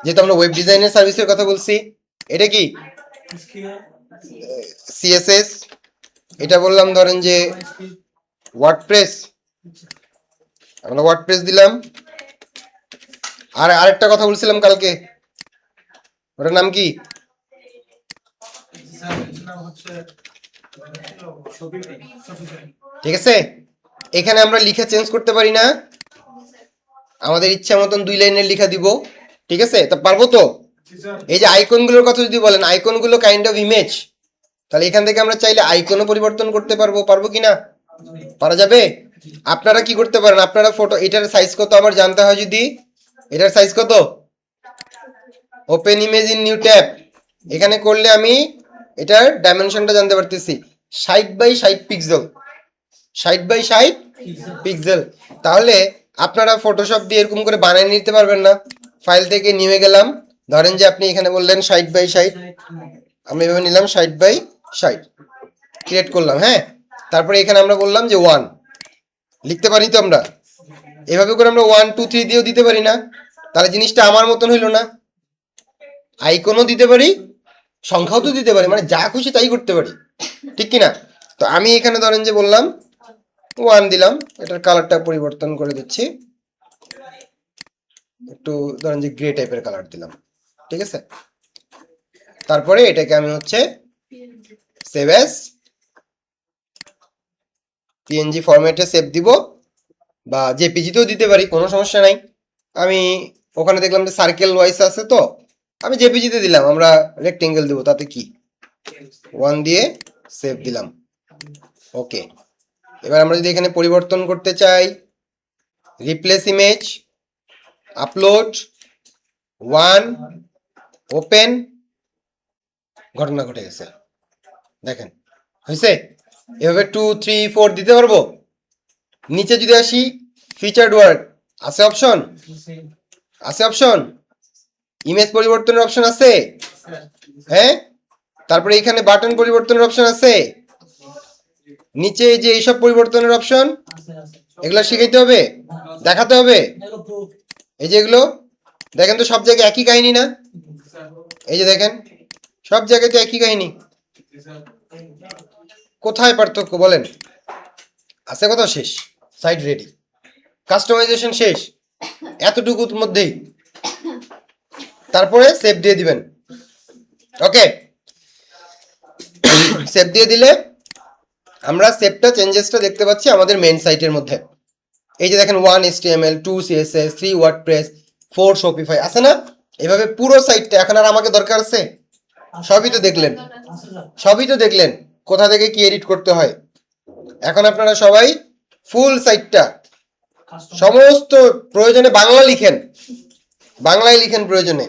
যেহেতু আমরা ওয়েব ডিজাইনের সার্ভিসের কথা বলছি। এটা কি CSS, এটা বললাম ধরেন যে ওয়ার্ডপ্রেস, আমরা ওয়ার্ডপ্রেস দিলাম। আর আরেকটা কথা বলছিলাম কালকে, ওটার নাম কি? স্যার এর নাম হচ্ছে শপিফাই। ঠিক আছে, এখানে আমরা লিখে চেঞ্জ করতে পারি না, আমাদের ইচ্ছা মতন 2 লাইনের লিখা দিব, ঠিক আছে? তা পারবো তো? এই যে আইকনগুলোর কথা যদি বলেন, আইকনগুলো কাইন্ড অফ ইমেজ, তাহলে এখান থেকে আমরা চাইলে আইকনও পরিবর্তন করতে পারবো, পারবো কি না? পারা যাবে। আপনারা কি করতে পারেন, আপনারা ফটো, এটার সাইজ কত আমার জানতে হয়, যদি এটার সাইজ কত, open image in new tab, এখানে করলে আমি এটার ডাইমেনশনটা জানতে পারতেছি, 60x60 পিক্সেল, 60x60 পিক্সেল। তাহলে আপনারা ফটোশপ দিয়ে এরকম করে বানিয়ে নিতে পারবেন না? ফাইল থেকে নিয়ে গেলাম, ধরেন যে আপনি এখানে বললেন 60x60, আমি এভাবে নিলাম 60x60, ক্রিয়েট করলাম, হ্যাঁ। তারপরে এখানে আমরা বললাম যে 1 লিখতে পারি তো আমরা, এভাবে করে আমরা 1 2 3 দিয়েও দিতে পারি না? তাহলে জিনিসটা আমার মতন হইলো না, আইকনও দিতে পারি, সংখ্যাও তো দিতে পারি, মানে যা খুশি তাই করতে পারি, ঠিক কি না? তো আমি এখানে ধরেন যে বললাম 1 দিলাম, এটার কালারটা পরিবর্তন করে দিচ্ছি, একটু ধরেন যে গ্রে টাইপের কালার দিলাম, ঠিক আছে? তারপরে এটাকে আমি হচ্ছে সেভ অ্যাজ PNG ফরম্যাটে সেভ দিব, বা জেপিজিতেও দিতে পারি, কোনো সমস্যা নাই। আমি ওখানে দেখলাম যে সার্কেল ওয়াইজ আছে, তো আমি জেপিজিতে দিলাম, আমরা রেক্টেঙ্গেল দিব, তাতে কি, 1 দিয়ে সেভ দিলাম, ওকে। এবার আমরা যদি এখানে পরিবর্তন করতে চাই, রিপ্লেস ইমেজ, আপলোড, 1, ওপেন, ঘটনা ঘটে গেছে, দেখেন হয়েছে। এভাবে 2 3 4 দিতে পারবো। নিচে যদি আসি, ফিচার্ড ওয়ার্ড আছে, অপশন আছে, অপশন ইমেজ পরিবর্তনের অপশন আছে, হ্যাঁ। তারপরে এখানে বাটন পরিবর্তনের অপশন আছে, নিচে এই যে এইসব পরিবর্তনের অপশন, এগুলো শিখাইতে হবে, দেখাতে হবে। এই যে এগুলো দেখেন তো, সব জায়গায় একই কাহিনী না? এই যে দেখেন, সব জায়গায় তো একই কাহিনী, কোথায় পার্থক্য বলেন? আছে কোথাও? শেষ, সাইট রেডি, কাস্টমাইজেশন শেষ, এতটুকুর মধ্যেই। তারপরে সেভ দিয়ে দিবেন, ওকে। সেভ দিয়ে দিলে আমরা সেভটা, চেঞ্জেসটা দেখতে পাচ্ছি আমাদের মেইন সাইটের মধ্যে। এই যে দেখেন 1 HTML, 2 CSS, 3 ওয়ার্ডপ্রেস, 4 শপিফাই আছে না? এভাবে পুরো সাইটটা। এখন আর আমাকে দরকার আছে? সবই তো দেখলেন, সবই তো দেখলেন কোথা থেকে কি এডিট করতে হয়। এখন আপনারা সবাই ফুল সাইটটা, সমস্ত প্রয়োজনে বাংলা লিখেন, বাংলায় লিখেন প্রয়োজনে,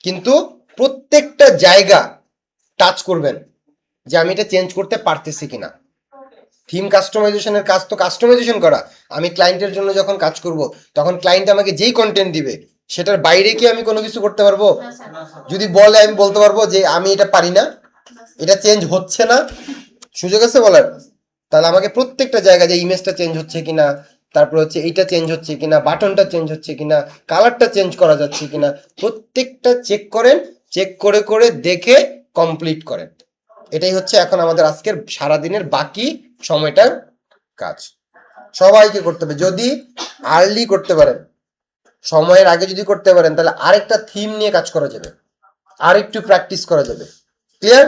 কিন্তু প্রত্যেকটা জায়গা টাচ করবেন যে আমি এটা চেঞ্জ করতে পারতেছি কিনা। থিম কাস্টমাইজেশনের কাজ তো কাস্টমাইজেশন করা। আমি ক্লায়েন্টের জন্য যখন কাজ করব, তখন ক্লায়েন্ট আমাকে যেই কন্টেন্ট দিবে, সেটার বাইরে কি আমি কোনো কিছু করতে পারবো? যদি বলে আমি বলতে পারবো যে আমি এটা পারি না, এটা চেঞ্জ হচ্ছে না, সুযোগ আছে বলার? তাহলে আমাকে প্রত্যেকটা জায়গায় যে ইমেজটা চেঞ্জ হচ্ছে কিনা, তারপর হচ্ছে এইটা চেঞ্জ হচ্ছে কিনা, বাটনটা চেঞ্জ হচ্ছে কিনা, কালারটা চেঞ্জ করা যাচ্ছে কিনা, প্রত্যেকটা চেক করেন, চেক করে করে দেখে কমপ্লিট করেন। এটাই হচ্ছে এখন আমাদের আজকের সারাদিনের বাকি সময়টার কাজ, সবাইকে করতে হবে। যদি আর্লি করতে পারেন, সময়ের আগে যদি করতে পারেন, তাহলে আরেকটা থিম নিয়ে কাজ করা যাবে, আর একটু প্র্যাকটিস করা যাবে। ক্লিয়ার?